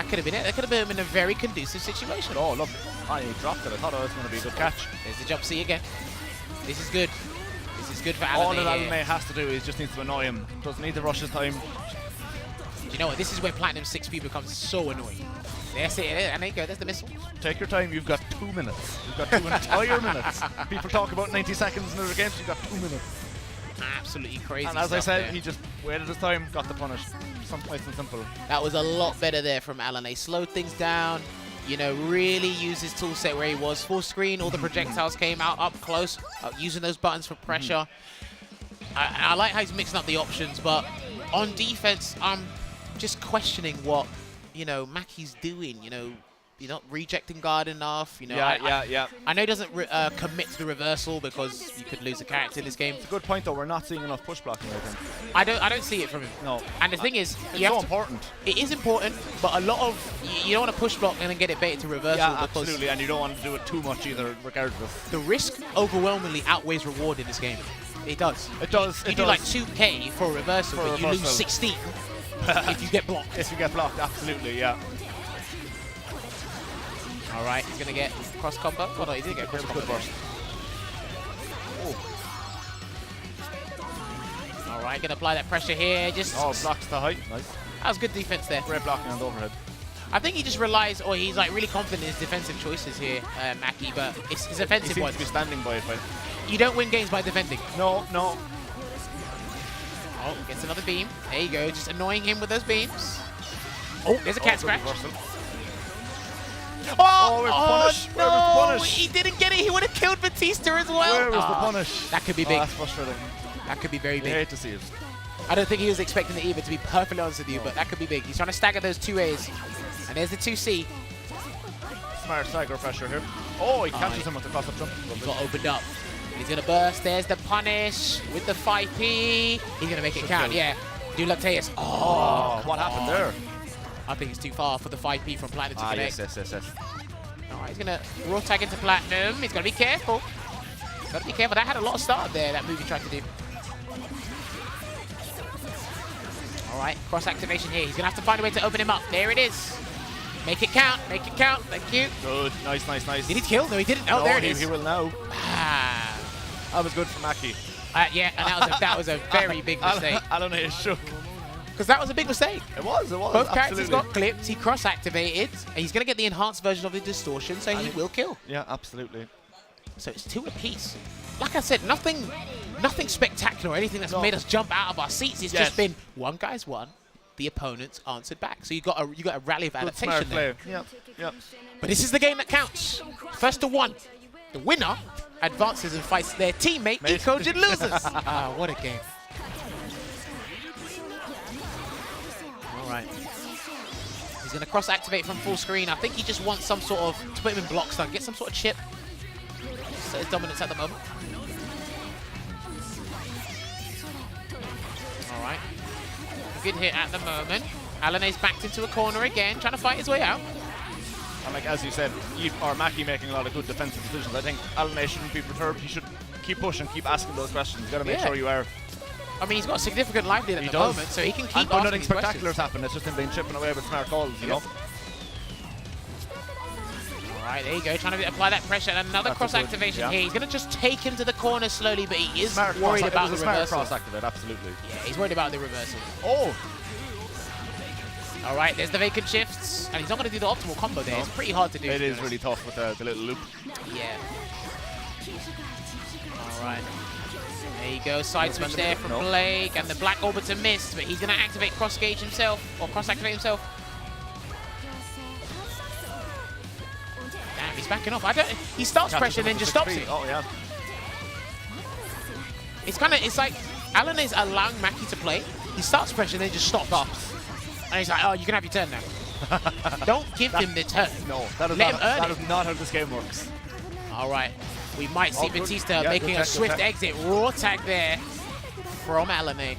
could have been it. That could have been in a very conducive situation. Oh, look. Oh, he dropped it. I thought it was going to be a good catch. There's the jump C again. This is good. This is good for Alanae. All that Alanae has to do is just needs to annoy him. Doesn't need to rush his time. Do you know what? This is where Platinum 6P becomes so annoying. That's it. And there you go. There's the missile. Take your time. You've got 2 minutes. You've got 2 entire minutes. People talk about 90 seconds in other games. You've got 2 minutes. Absolutely crazy. And as I said, there. he just waited his time, got the punish. Something nice and simple. That was a lot better there from Alanae. Slowed things down, you know, really used his tool set where he was. Full screen, all the projectiles came out up close, using those buttons for pressure. I like how he's mixing up the options, but on defense, I'm just questioning what, you know, Maki's doing, you know. You're not rejecting guard enough, you know. I know he doesn't commit to the reversal because you could lose a character in this game. It's a good point though. We're not seeing enough push blocking, I think. I don't see it from him. No. And the thing is, it's so important. It is important, but a lot of you don't want to push block and then get it baited to reversal. Yeah, absolutely. And you don't want to do it too much either, regardless. The risk overwhelmingly outweighs reward in this game. It does. It does. You do like 2K for a reversal, but you lose 16 if you get blocked. If you get blocked, absolutely, yeah. All right, he's going to get cross combo. Oh, no, he did get cross combo. All right, going to apply that pressure here. Just blocks the height. Nice. That was good defense there. Great blocking on the overhead. I think he just relies, or he's like really confident in his defensive choices here, Maki, but it's his offensive ones. He seems to be standing by it. But you don't win games by defending. No. Oh, gets another beam. There you go, just annoying him with those beams. Oh, there's a cat scratch. Oh, no! He didn't get it. He would have killed Batista as well. Where was the punish? That could be big. That's frustrating. That could be very big. I hate to see it. I don't think he was expecting it either, to be perfectly honest with you, but that could be big. He's trying to stagger those 2As. And there's the 2C. Smart stagger pressure here. Oh, he catches him with the cross-up jump. He got opened up. He's going to burst. There's the punish with the 5P. He's going to make it count. Yeah. Do Lactaeus. Oh, what happened there? I think it's too far for the 5P from Platinum to connect. Yes. All right, he's going to raw tag into Platinum. He's got to be careful. Gotta be careful. That had a lot of start there, that move he tried to do. All right, cross activation here. He's gonna have to find a way to open him up. There it is. Make it count. Make it count. Thank you. Good. Nice, nice, nice. Did he kill? No, he didn't. Oh, there it is. He will now. Ah. That was good for Maki. Yeah, and that was a very big mistake. Alanae is shook. Because that was a big mistake. It was. Both characters got clipped. He cross-activated. And he's going to get the enhanced version of the distortion, so he will kill. Yeah, absolutely. So it's 2 apiece. Like I said, nothing spectacular or anything that's made us jump out of our seats. It's just been one guy's won, the opponent's answered back. So you got a rally of adaptation there. Yeah. But this is the game that counts. First to 1. The winner advances and fights their teammate, Ekodge, and loses. Ah, what a game. All right. He's going to cross-activate from full screen. I think he just wants some sort of, to put him in block stun, get some sort of chip. So his dominance at the moment. All right. Good hit at the moment. Alanae's backed into a corner again, trying to fight his way out. And like as you said, Maki making a lot of good defensive decisions. I think Alanae shouldn't be perturbed. He should keep pushing, keep asking those questions. You've got to make sure you are. I mean, he's got a significant life lead at the moment, so he can keep asking nothing these spectacular has questions. happened. It's just him being chipping away with smart calls, you know. All right, there you go, trying to apply that pressure. And another cross-activation here. He's going to just take him to the corner slowly, but he is worried about the reversal. Cross-activate, absolutely. Yeah, he's worried about the reversal. Oh! All right, there's the vacant shifts. And he's not going to do the optimal combo there. It's pretty hard to do. It is really tough with the little loop. Yeah. All right. There you go, side switch there from Blake, and the Black Orbiter missed, but he's going to activate cross-gauge himself, or cross-activate himself. Damn, he's backing off. He starts pressure and then just stops it. Oh, yeah. It's like Alanae's allowing Maki to play. He starts pressure and then just stops. And he's like, oh, you can have your turn now. Don't give him the turn. No, that is not how this game works. All right. We might see Batista making a swift exit. Raw tag there from Alanae.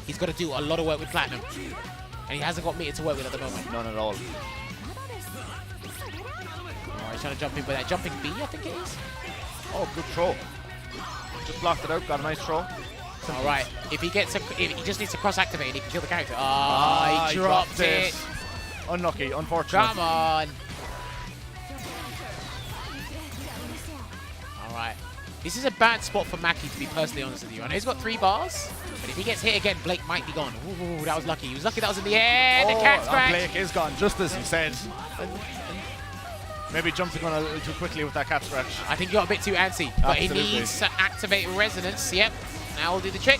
He's got to do a lot of work with Platinum. And he hasn't got meter to work with at the moment. None at all. All right, he's trying to jump in, but that jumping B, I think it is. Oh, good throw. Just blocked it out, got a nice throw. All right, if he just needs to cross-activate, he can kill the character. Oh, he dropped it. Unlucky, unfortunate. Come on. All right. This is a bad spot for Maki, to be personally honest with you. I know he's got 3 bars, but if he gets hit again, Blake might be gone. Ooh, that was lucky. He was lucky that was in the air. The cat scratch. Blake is gone, just as you said. Maybe jumping on a little too quickly with that cat scratch. I think he got a bit too antsy, but he needs to activate Resonance. Yep. Now we'll do the trick.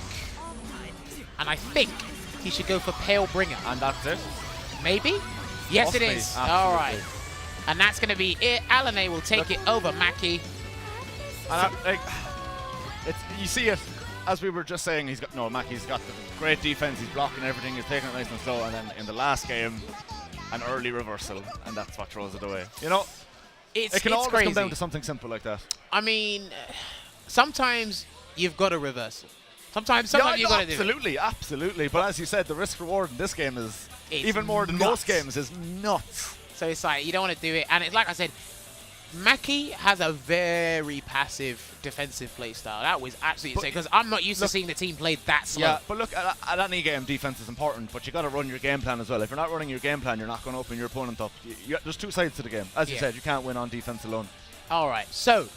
And I think he should go for Pale Bringer. And that's it? Maybe? Yes, it is. Absolutely. All right. And that's going to be it. Alanae will take it over Maki. And you see it, as we were just saying, Maki's got the great defense, he's blocking everything, he's taking it nice and slow, and then in the last game, an early reversal, and that's what throws it away. You know, it can always come down to something simple like that. I mean, sometimes you've got a reversal. Sometimes you've got to do it. Absolutely. But as you said, the risk reward in this game is even more than most games, is nuts. So it's like, you don't want to do it. And it's like I said, Maki has a very passive defensive play style. That was absolutely insane, because I'm not used to seeing the team play that slow. Yeah, but look, at any game, defense is important, but you got to run your game plan as well. If you're not running your game plan, you're not going to open your opponent up. There's 2 sides to the game. As you said, you can't win on defense alone. All right, so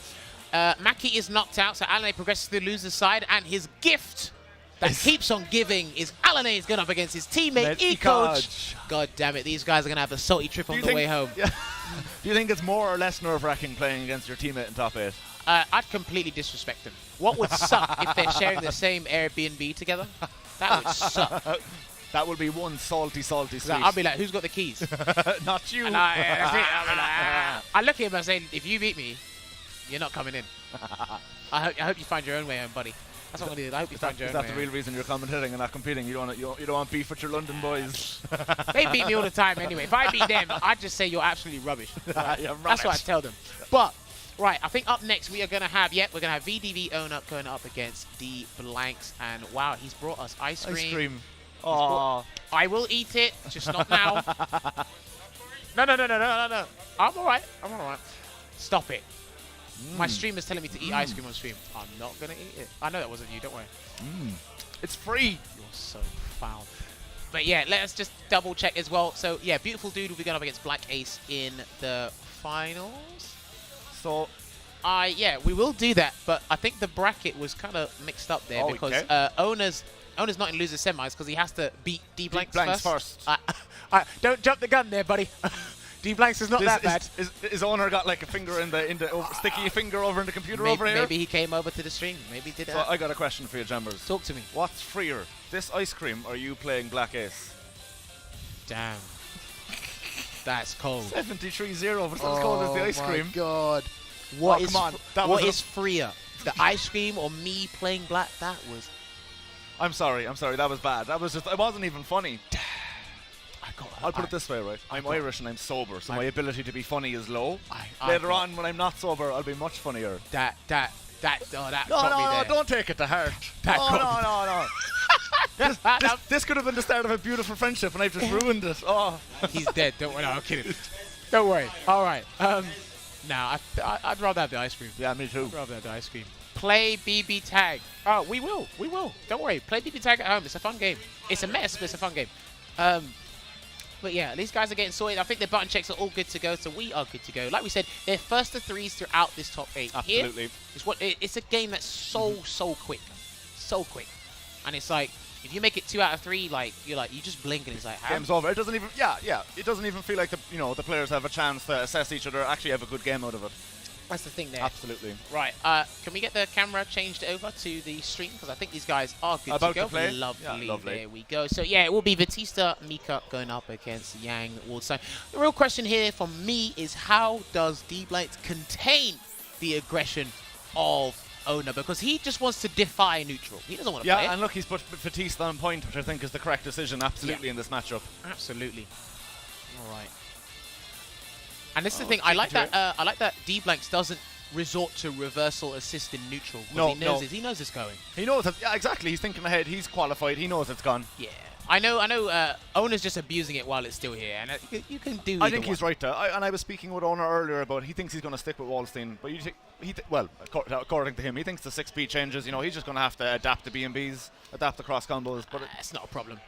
Maki is knocked out, so Alanae progresses to the loser's side, and his gift that keeps on giving is Alanae's going up against his teammate, Ekodge. God damn it, these guys are going to have a salty trip on the way home. Yeah. Do you think it's more or less nerve-wracking playing against your teammate in top 8? I'd completely disrespect them. What would suck if they're sharing the same Airbnb together? That would suck. That would be one salty sweet. I'll be like, who's got the keys? Not you. And I look at him and say, if you beat me, you're not coming in. I hope you find your own way home, buddy. That's what I'm going to do. I hope you find your own way. Is that the real reason you're commentating and not competing? You don't want beef with your London boys? They beat me all the time anyway. If I beat them, I'd just say you're absolutely rubbish. That's what I tell them. But, right, I think up next we are going to have, VDV Own Up going up against DBlanks. And wow, he's brought us ice cream. Ice cream. Aww. I will eat it, just not now. No. I'm all right. Stop it. My stream is telling me to eat ice cream on stream. I'm not going to eat it. I know that wasn't you, don't worry. It's free. You're so foul. But yeah, let's just double check as well. So yeah, Beautifuldude will be going up against BlackAce in the finals. So, yeah, we will do that, but I think the bracket was kind of mixed up there because Owner's not in loser semis because he has to beat DBlanks first. Don't jump the gun there, buddy. DBlanks is not that bad. His owner got like a finger in the sticky finger over in the computer over here. Maybe he came over to the stream. Maybe he did that. So I got a question for you, Jambers. Talk to me. What's freer, this ice cream or you playing BlackAce? Damn. That's cold. 73-0, but it's as cold as the ice cream. Oh my god. What is freer? The ice cream or me playing Black? That was... I'm sorry. That was bad. That was just... It wasn't even funny. I'll put it this way, right? I'm Irish and I'm sober, so my ability to be funny is low. Later on, when I'm not sober, I'll be much funnier. That got me there. No, don't take it to heart. No. This could have been the start of a beautiful friendship, and I've just ruined it. Oh. He's dead. Don't worry. No, I'm kidding. Don't worry. All right. Nah, I'd rather have the ice cream. Yeah, me too. I'd rather have the ice cream. Play BB Tag. Oh, we will. Don't worry. Play BB Tag at home. It's a fun game. It's a mess, but it's a fun game. But yeah, these guys are getting sorted. I think their button checks are all good to go, so we are good to go. Like we said, they're first to threes throughout this top 8. Absolutely. It's a game that's so quick. So quick. And it's like, if you make it 2 out of 3, like you just blink and it's like, game's over. It doesn't even, it doesn't even feel like the players have a chance to assess each other, actually have a good game out of it. That's the thing there. Absolutely. Right. Can we get the camera changed over to the stream? Because I think these guys are good to go. To play. Lovely. Yeah, lovely. There we go. So yeah, it will be Batista, Mika going up against Yang Waldstein. The real question here from me is how does DBlanks contain the aggression of Owner? Because he just wants to defy neutral. He doesn't want to play it. And look, he's put Batista on point, which I think is the correct decision. Absolutely in this matchup. Absolutely. All right. And this is the thing, I like that DBlanks doesn't resort to reversal assist in neutral. No, he knows it's going. He knows it. Yeah, exactly. He's thinking ahead. He's qualified. He knows it's gone. Yeah. I know. Owner's just abusing it while it's still here, and you can do. I think he's right there. I was speaking with Owner earlier about he thinks he's going to stick with Waldstein, but according to him, he thinks the 6P changes. He's just going to have to adapt the B&Bs, adapt the cross combos. But it's not a problem.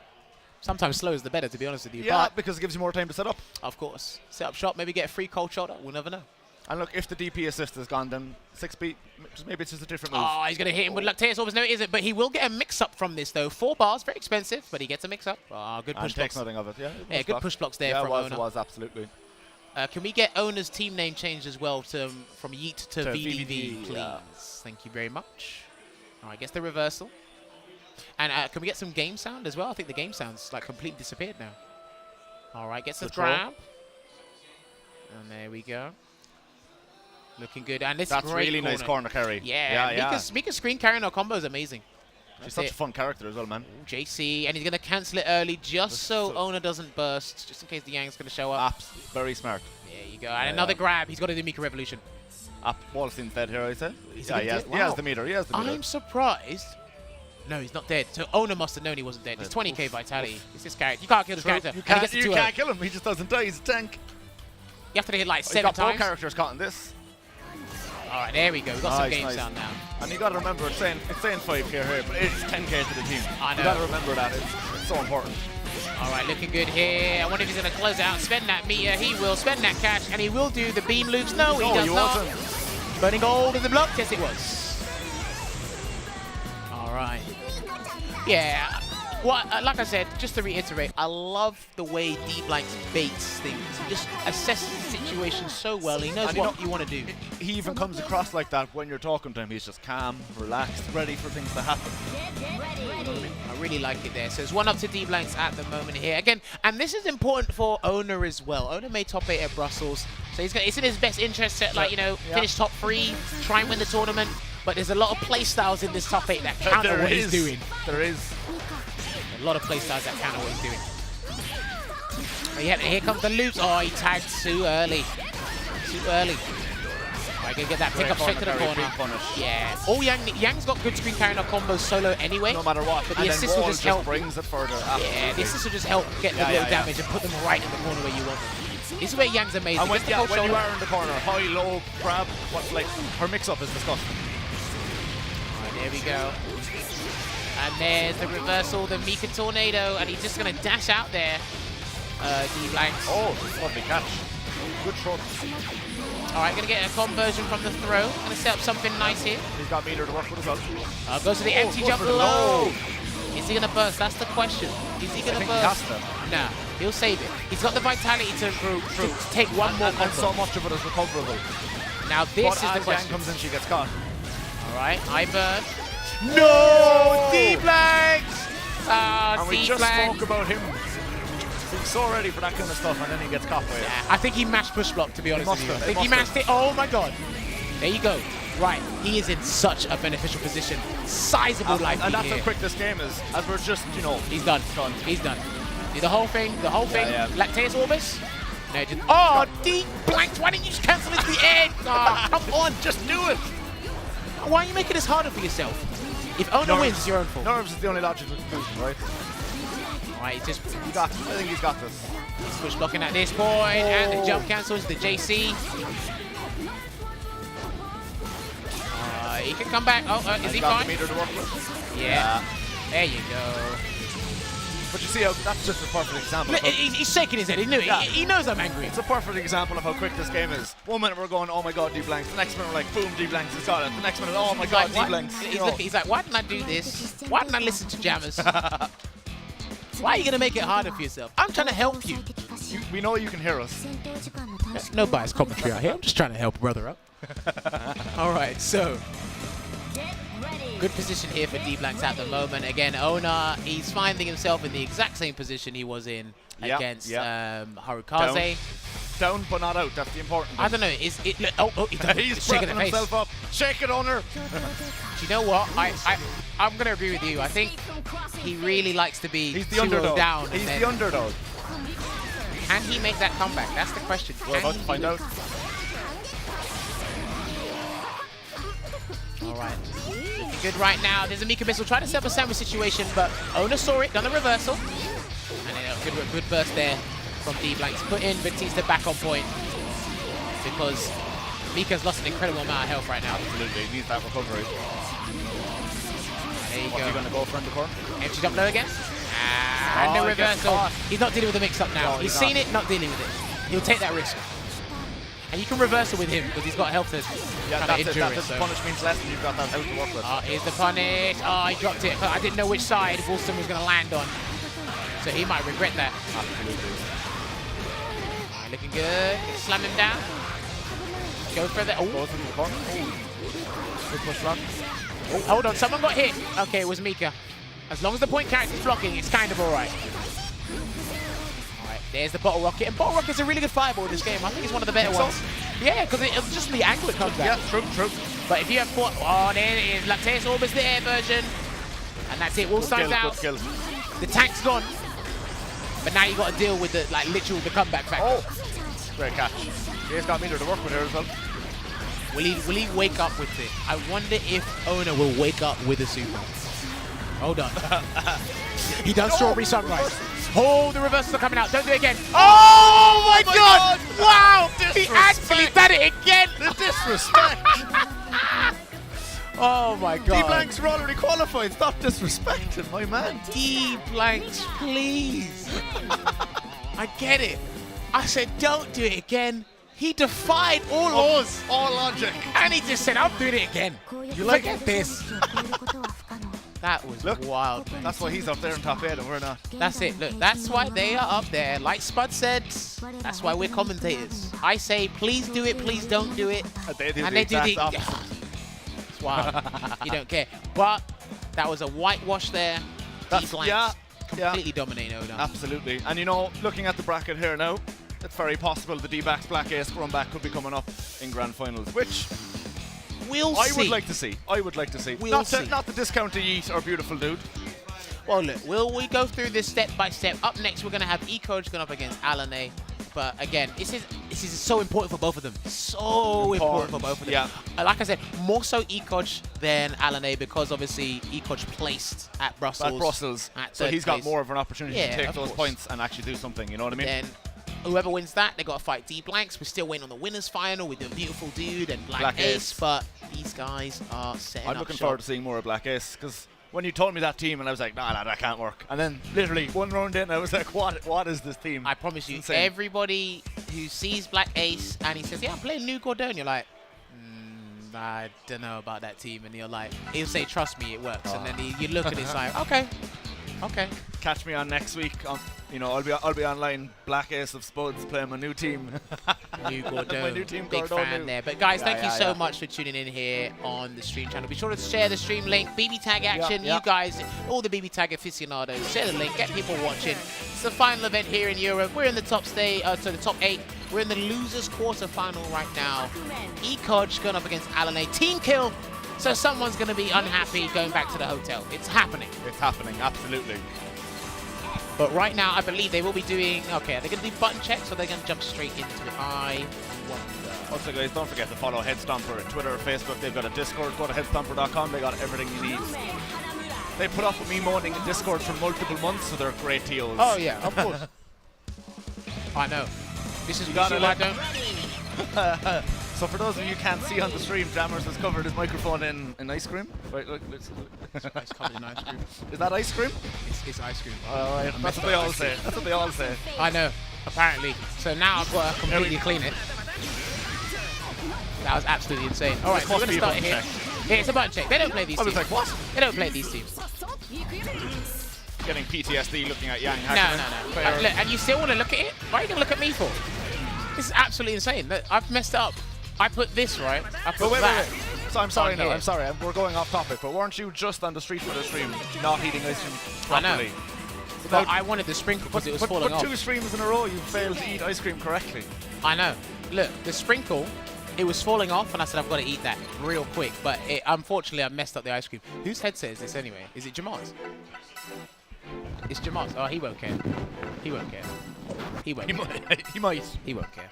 Sometimes slow is the better, to be honest with you. Yeah, but because it gives you more time to set up. Of course. Set up shop, maybe get a free cold shoulder. We'll never know. And look, if the DP assist is gone, then 6B, maybe it's just a different move. Oh, he's going to hit him with Lactaeus Orbis. No, it isn't. But he will get a mix-up from this, though. 4 bars, very expensive, but he gets a mix-up. Oh, good push blocks. Takes nothing of it, yeah. Good push blocks there from Owner. It was, absolutely. Can we get Owner's team name changed as well from Yeet to VDV, please? Yeah. Thank you very much. All right, gets the reversal. And can we get some game sound as well? I think the game sound's like completely disappeared now. All right, gets the grab. And there we go. Looking good. And this That's really nice corner carry. Yeah. Mika's screen carrying our combo is amazing. She's such a fun character as well, man. Ooh, JC, and he's going to cancel it early just so Owner doesn't burst, just in case the Yang's going to show up. Very smart. There you go. And another grab. He's got to do Mika Revolution. Wallstein's dead here, I said. He has the meter. I'm surprised. No, he's not dead. So Owner must have known he wasn't dead. It's 20k vitality. It's this character. You can't kill this character. You can't kill him. He just doesn't die. He's a tank. You have to hit like 7 times. Both characters caught in this. All right, there we go. We've got some game sound now. And you got to remember, it's saying 5k here, but it's 10k to the team. I know. You got to remember that. It's so important. All right, looking good here. I wonder if he's going to close it out and spend that meter. He will spend that cash, and he will do the beam loops. No, he does not. Burning gold in the block. Yes, it was. All right. Yeah. Well, like I said, just to reiterate, I love the way DBlanks baits things. He just assesses the situation so well. He knows what you want to do. He even comes across like that when you're talking to him. He's just calm, relaxed, ready for things to happen. I really like it there. So it's 1-up to DBlanks at the moment here. Again, and this is important for Owner as well. Owner made top 8 at Brussels. So it's in his best interest to, finish top 3, try and win the tournament. But there's a lot of play styles in this top 8 that counter what he's doing. There is. A lot of playstyles that counter what he's doing. But yeah, here comes the loops. Oh, he tagged too early. Too early. Right, gonna get that pick up straight to the corner. Yeah. Oh, Yang's got good screen carrying our combos solo anyway. No matter what. But the assist will just help. Brings it further. Yeah, the assist will just help get the little damage and put them right in the corner where you want them. This is where Yang's amazing. And when, Gets the yeah, cold when you shoulder. are in the corner, high, low, grab, what's like, her mix-up is disgusting. Alright, there we go. And there's the reversal, the Mika Tornado, and he's just going to dash out there. DBlanks. Oh, lovely catch. Good shot. Alright, going to get a conversion from the throw. Going to set up something nice here. He's got meter to work with as well. Goes to the empty goes jump for the low. low. Is he going to burst? That's the question. Is he going to burst? He has to. Nah, he'll save it. He's got the vitality to take one more and so much of it is recoverable. Now this But is the as Yang question. comes in, she gets caught. Alright, high burn. No! DBlanks! And we just DBlanks. spoke about him being so ready for that kind of stuff, and then he gets caught by it. I think he mashed push block, to be honest with you. I think he must mashed it. Oh my god. There you go. Right, he is in such a beneficial position. Sizable life And that's here. how quick this game is. As we're just, you know, He's done. done. He's done. Do the whole thing. Yeah. Lactaeus Orbis. No, just. Oh, DBlanks. Why didn't you just cancel it to the end? Oh, come on. Just do it! Why are you making this harder for yourself? If Ona wins, it's your own fault. Nerves is the only logical conclusion, right? Alright, just. He got this. I think he's got this. He's push blocking at this point, and the jump cancels the JC. He can come back. Oh, is he got fine? the meter to work with. Yeah. There you go. But you see how that's just a perfect example. Look, he's shaking his head. He knows I'm angry. It's a perfect example of how quick this game is. 1 minute we're going, oh my god, DBlanks. The next minute we're like, boom, DBlanks has got it. The next minute, oh my god, DBlanks. He's like, why didn't I do this? Why didn't I listen to jammers? Why are you going to make it harder for yourself? I'm trying to help you. We know you can hear us. No bias commentary out here. I'm just trying to help a brother up. All right, so good position here for DBlanks at the moment. Again, Ona, he's finding himself in the exact same position he was in against Harukaze. Down but not out. That's the important thing. I don't know. Is it? He's shaking prepping himself up. Shake it on her. Do you know what? I'm going to agree with you. I think he really likes to be He's the underdog. down. He's the underdog. Can he make that comeback? That's the question. We're about to find out. All right. Looking good right now. There's a Mika missile trying to set up a sandwich situation, but Ona saw it, done the reversal. And then a good burst there from DBlanks. Put in Batista back on point because Mika's lost an incredible amount of health right now. Absolutely. He needs that recovery. There you What's go. he going to go for in the corner? Empty jump low again. And the reversal. He's not dealing with the mix-up now. No, he's seen it, not dealing with it. He'll take that risk. And you can reverse it with him because he's got health to Yeah, kind of that's it. injure it. The punish means less and you've got that out to work with. Here's the punish. Oh, he dropped it. But I didn't know which side Wilson was going to land on. So he might regret that. Absolutely. Looking good. Slam him down. Go for the... Goes into the corner. Good push block. Oh, hold on. Someone got hit. Okay, it was Mika. As long as the point character's blocking, it's kind of all right. There's the Bottle Rocket, and Bottle Rocket's a really good fireball in this game. I think it's one of the better ones. Yeah, because it's just the angle it comes back. Yeah, true. But if you have there it is. Lactaeus Orbis, the air version. And that's it. Wolfstein's out. The tank's gone. But now you got to deal with the, literal the comeback factor. Oh, great catch. He's got meter to work with here as well. Will he wake up with it? I wonder if Ona will wake up with a super. Hold on. He does Strawberry Sunrise. Oh, the reversals are coming out. Don't do it again. Oh my god! Wow! He actually did it again! The disrespect! Oh my god. DBlanks are already qualified. Stop disrespecting my man. DBlanks, please. I get it. I said, don't do it again. He defied all laws. All logic. And he just said, I'm doing it again. You like Forget this. That was wild, man. That's why he's up there in top 8 and we're not. That's it. Look, that's why they are up there. Like Spud said, that's why we're commentators. I say, please do it, please don't do it. And they do the opposite. It's wild. You don't care. But that was a whitewash there. DBlanks completely dominating Oda. Absolutely. And you know, looking at the bracket here now, it's very possible the D-backs BlackAce run back could be coming up in grand finals, which we'll see. I would like to see. We'll not see. Not the discount to Yeet or Beautifuldude. Well, look, we go through this step by step. Up next, we're going to have Ekodge going up against Alanae. But again, this is so important for both of them. So important for both of them. Yeah. Like I said, more so Ekodge than Alanae because obviously Ekodge placed at Brussels. So he's got more of an opportunity to take those course. points and actually do something. You know what I mean? Then Whoever wins that, they got to fight DBlanks. We're still waiting on the winners final with the Beautifuldude and BlackAce, but these guys are setting up I'm looking shop. forward to seeing more of BlackAce, because when you told me that team, and I was like, nah, that can't work. And then literally one round in, I was like, what is this team? I promise you, insane. Everybody who sees BlackAce and he says, yeah, I'm playing Unequalled, you're like, I don't know about that team. And you're like, he'll say, trust me, it works. And then you look and it's like, okay. Catch me on next week. I'll be online. BlackAce of Spuds playing my new team. New Gordo, my new team, big Gordo fan new. there. But guys, thank you so much for tuning in here on the stream channel. Be sure to share the stream link, BB Tag action. You guys, all the BB Tag aficionados, share the link, get people watching. It's the final event here in Europe. We're in the top the top 8. We're in the losers quarter-final right now. Ekodge going up against Alanae. Team kill. So someone's going to be unhappy going back to the hotel. It's happening. It's happening, absolutely. But right now, I believe they will be doing... Okay, are they going to do button checks or are they going to jump straight into it? I wonder. Also, guys, don't forget to follow Headstomper on Twitter or Facebook. They've got a Discord. Go to headstomper.com. They got everything you need. They put up with me moaning in Discord for multiple months, so they're great TOs. Oh, yeah, of course. I know. This is what I don't... So for those of you who can't see on the stream, Jammers has covered his microphone in ice cream. Right, look. It's covered in ice cream. Is that ice cream? It's ice cream. Alright, that's what they all say. That's what they all say. I know, apparently. So now I've got to completely clean it. That was absolutely insane. Alright, so we're going to start here. Yeah, it's a button check. They don't play these teams. I was like, what? They don't play these teams. Getting PTSD looking at Yang No. Look, and you still want to look at it? Why are you going to look at me for? This is absolutely insane. Look, I've messed up. I put this right. I put that. Wait. So I'm sorry now. I'm sorry. We're going off topic. But weren't you just on the street for the stream, not eating ice cream properly? I know. But I wanted the sprinkle because it was falling off. But 2 streams in a row, you failed to eat ice cream correctly. I know. Look, the sprinkle, it was falling off, and I said I've got to eat that real quick. But unfortunately, I messed up the ice cream. Whose headset is this anyway? Is it Jamal's? It's Jamal's. Oh, he won't care. He won't care. He won't care. He might. He won't care.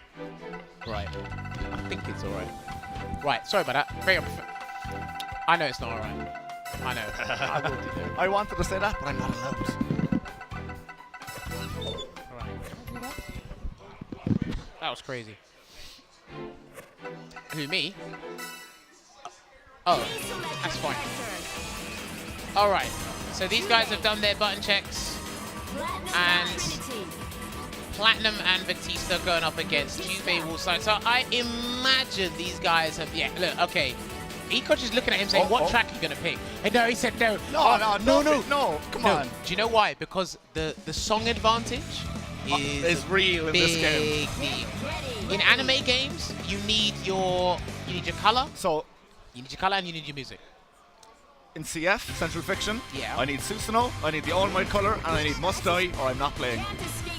Right. I think it's alright. Right, sorry about that. Very I know it's not alright. I know. I will do that. I wanted to say that, but I'm not allowed. Alright. That was crazy. Who, me? Oh, that's fine. Alright. So these guys have done their button checks. And Platinum and Batista going up against Jubei Wolfstein. So I imagine these guys have... Yeah, look, okay. Ekodge is looking at him saying, what track are you going to pick? And no, he said no. No, come on. Do you know why? Because the song advantage is real in this game. Deal. In anime games, you need your color. So you need your color and you need your music. In CF, Central Fiction, yeah. I need Susanoo, I need the all-white color, and I need Must Die, or I'm not playing.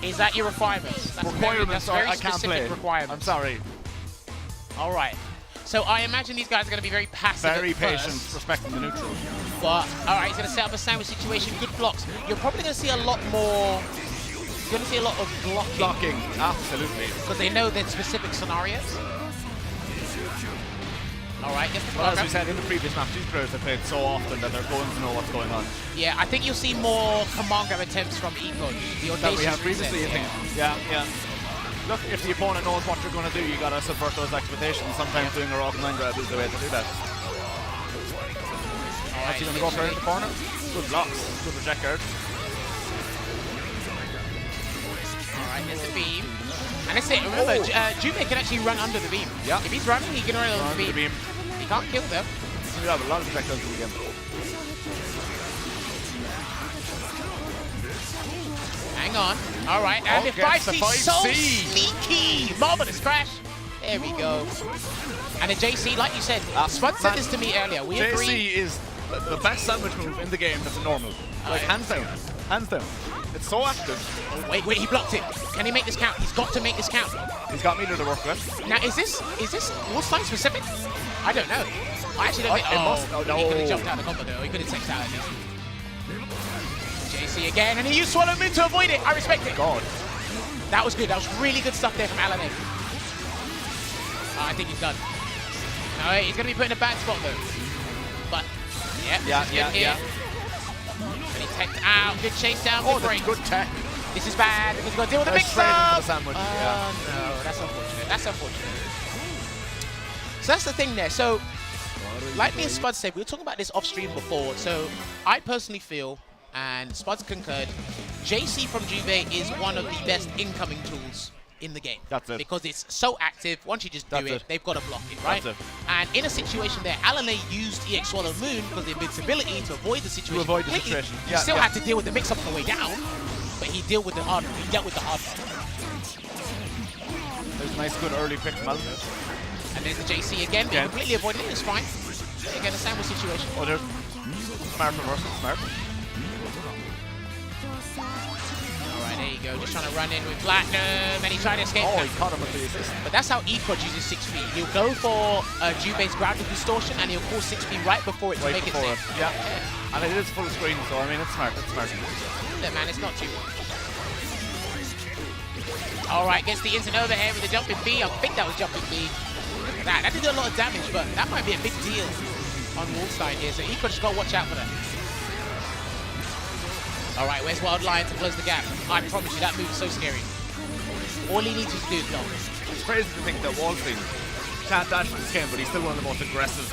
Is that your requirements? That's requirements, very I can't play. Requirements. I'm sorry. All right. So I imagine these guys are going to be very passive. Very patient, respecting the neutral. But all right, he's going to set up a sandwich situation. Good blocks. You're probably going to see a lot more. You're going to see a lot of blocking. Blocking, absolutely. Because they know their specific scenarios. All right, well, as we said in the previous match, these players have played so often that they're going to know what's going on. Yeah, I think you'll see more command grab attempts from Ekodge. That we had previously, I think. Yeah. Look, if the opponent knows what you're going to do, you got to subvert those expectations. Sometimes doing a raw command grab is the way to do that. All right, going to go for it in the corner. Good blocks, good reject guard. All right, there's the beam. And that's it. Remember, Jubei can actually run under the beam. Yeah. If he's running, he can run under the beam. He can't kill them. We have a lot of projectiles in the game. Hang on. All right. And the 5C so sneaky. Marvelous crash. There we go. And the JC, like you said, Spud said this to me earlier. We agree. JC is the best sandwich move in the game that's a normal. Like, hands down. Hands down. It's so active. Oh, wait, he blocked it. Can he make this count? He's got to make this count. He's got meter to work with. Now, is this Wolfstein specific? I don't know. I actually don't think... no. He could have jumped out of the combo, though. He could have teched out at least. JC again, and he used Swallow Moon to avoid it. I respect it. God. That was good. That was really good stuff there from Alanae. I think he's done. No, he's going to be put in a bad spot, though. But, yeah. Yeah. And he teched out. Good chase down. Good break. Good tech. This is bad because we've got to deal with the Straight into the mix-up. sandwich. No, that's unfortunate. That's unfortunate. So that's the thing there. So, like me and Spuds said, we were talking about this off-stream before. So, I personally feel, and Spuds concurred, JC from Juve is one of the best incoming tools in the game. That's it. Because it's so active, once you just do it, they've got to block it, right? That's it. And in a situation there, Alanae used EX Swallow Moon because of the invincibility to avoid the situation. To avoid the completely. situation. He still had to deal with the mix-up on the way down, but he dealt with the hard part. There's a nice, good early pick from Alanae. And there's the JC again, but he completely avoided it. It's fine. Again, a sandwich situation. Oh, there's smart reversal, smart. Alright, there you go. Just trying to run in with Platinum, and he tried to escape. Oh, he caught him with the assist. But that's how Ekodge uses 6P. He'll go for Jube's grounded distortion, and he'll call 6P right before it to make it safe. Yeah. And it is full screen, so I mean, it's smart. It's smart. Look, man, it's not too. Alright, gets the instant overhead with the jumping B. I think that was jumping B. Look at that. That did do a lot of damage, but that might be a big deal on Wolfstein here. So Ekodge just got to watch out for that. Alright, where's Wild Lion to close the gap? I promise you, that move is so scary. All he needs to do is block. It's crazy to think that Wallstein can't dash in this game, but he's still one of the most aggressive.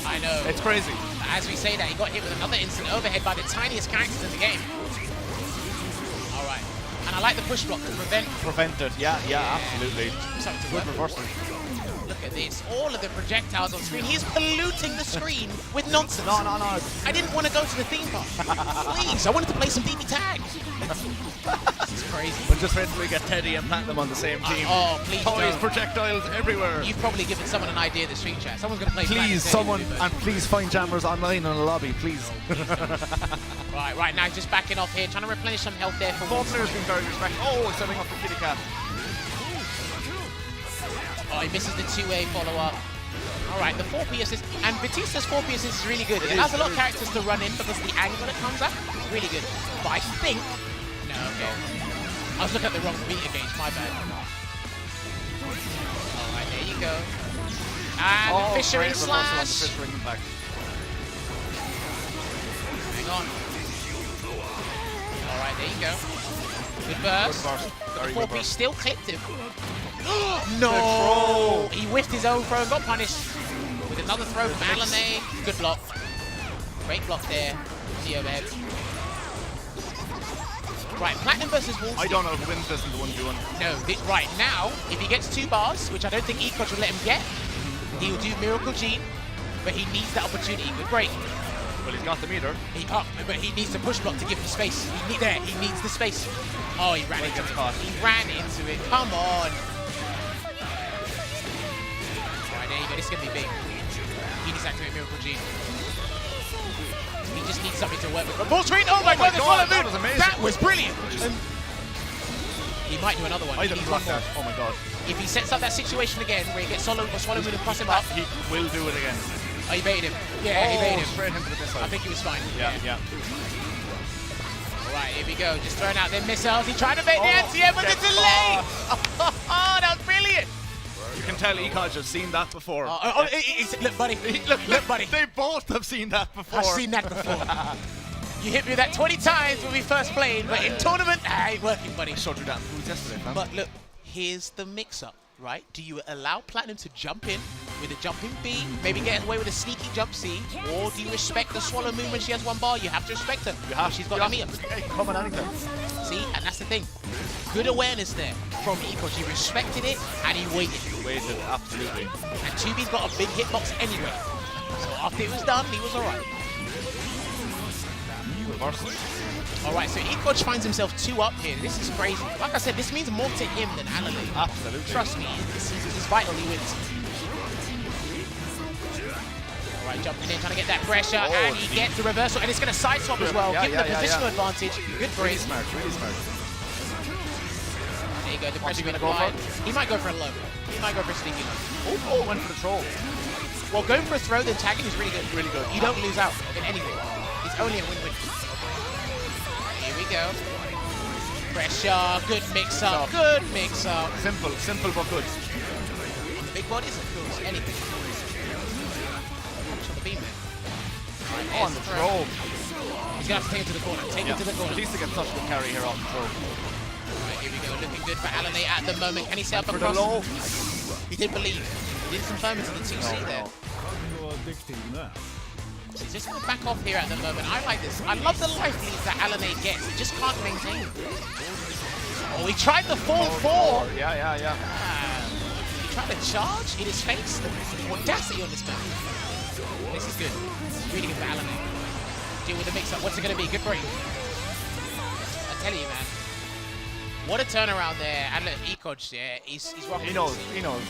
I know. It's crazy. As we say that, he got hit with another instant overhead by the tiniest characters in the game. Alright. And I like the push block to prevent it. Yeah, absolutely. Good reversal. Look at this. All of the projectiles on screen. He's polluting the screen with nonsense. No. I didn't want to go to the theme park. Please, I wanted to play some DB tag. This is crazy. But just wait till we get Teddy and Platinum on the same team. Oh, please Toys, don't. projectiles everywhere. You've probably given someone an idea in the stream chat. Someone's going to play Please, someone, and please find jammers online in the lobby, please. Right now, just backing off here, trying to replenish some health there for Both players being very respectful. Oh, setting up for Kitty Cat. Oh, he misses the 2A follow-up. Alright, the 4P assist. And Batista's 4P assist is really good. It allows a lot of characters to run in because the angle that comes up, really good. But I think... No, okay. I was looking at the wrong meter gauge, my bad. Alright, there you go. And the Fishering slash. Hang on. Alright, there you go. Good burst. But the 4P still clipped him. No! He whiffed his own throw and got punished with another throw from Alanae. Good block. Great block there. The overhead. Right, Platinum versus Wolfstein. I don't know who wins this in the 1v1. No, right now, if he gets 2 bars, which I don't think Ekodge will let him get, he will do Miracle Gene, but he needs that opportunity. Good break. Well, he's got the meter. But he needs to push block to give him space. He needs the space. Oh, he ran into it. He ran into it. Come on. Alright, there you go. This is going to be big. He needs to activate Miracle Gene. He just needs something to work with. But ball screen! Oh my god, that was amazing. That was brilliant! He might do another one. I didn't block that. Oh my god. If he sets up that situation again where he gets Swallow Moon and cross him up. He will do it again. Oh, he baited him. Yeah, he baited him. Straight into the missile. I think he was fine. Yeah. Alright, here we go. Just throwing out them missiles. He tried to bait the anti-air, but the delay! Oh, that was brilliant! You can tell Ekodge has seen that before. Look, buddy. Look, buddy. They both have seen that before. I've seen that before. You hit me with that 20 times when we first played, but in tournament, ain't working, buddy. Showed you damn fools yesterday, man. But look, here's the mix-up, right? Do you allow Platinum to jump in with a jumping B, maybe get away with a sneaky jump C, or do you respect the Swallow Moon when she has 1 bar? You have to respect her. She's got that meter. Hey, come on, anything. See, and that's the thing. Good awareness there from Ekodge. He respected it and he waited. Waited, absolutely. And 2B's got a big hitbox anyway. So after it was done, he was alright. Alright, so Ekodge finds himself 2 up here. This is crazy. Like I said, this means more to him than Alanae. Absolutely. Trust me, this is vital he wins. Alright, jumping in, trying to get that pressure, and he gets the reversal, and it's going to side swap as well. Give him the positional advantage. Good break. Really smart. There you go, the pressure being applied. He might go for a low. He might go for a sneaky low. Oh, went for the troll. Well, going for a throw, then tagging is really good. Really good. You don't lose out in anything. It's only a win-win. Here we go. Pressure, good mix-up, good mix-up. Simple but good. On the big bodies, of course, anything. Punch on the beam, man. Right, On the troll. He's going to have to take him to the corner. Take him to the corner. At least to get such a good carry here off the troll. Here we go, looking good for Alanae at the moment. Can he set up For a the cross? low. He did believe. He didn't confirm it to the 2C there. He's just going to back off here at the moment. I like this. I love the life leads that Alanae gets. He just can't maintain. Oh, he tried the 4-4. Yeah. He tried to charge in his face. The audacity on this man. This is good. Really good for Alanae. Deal with the mix-up. What's it going to be? Good break. I tell you, man. What a turnaround there. And look, Ekodge, yeah, he's rocking. He knows.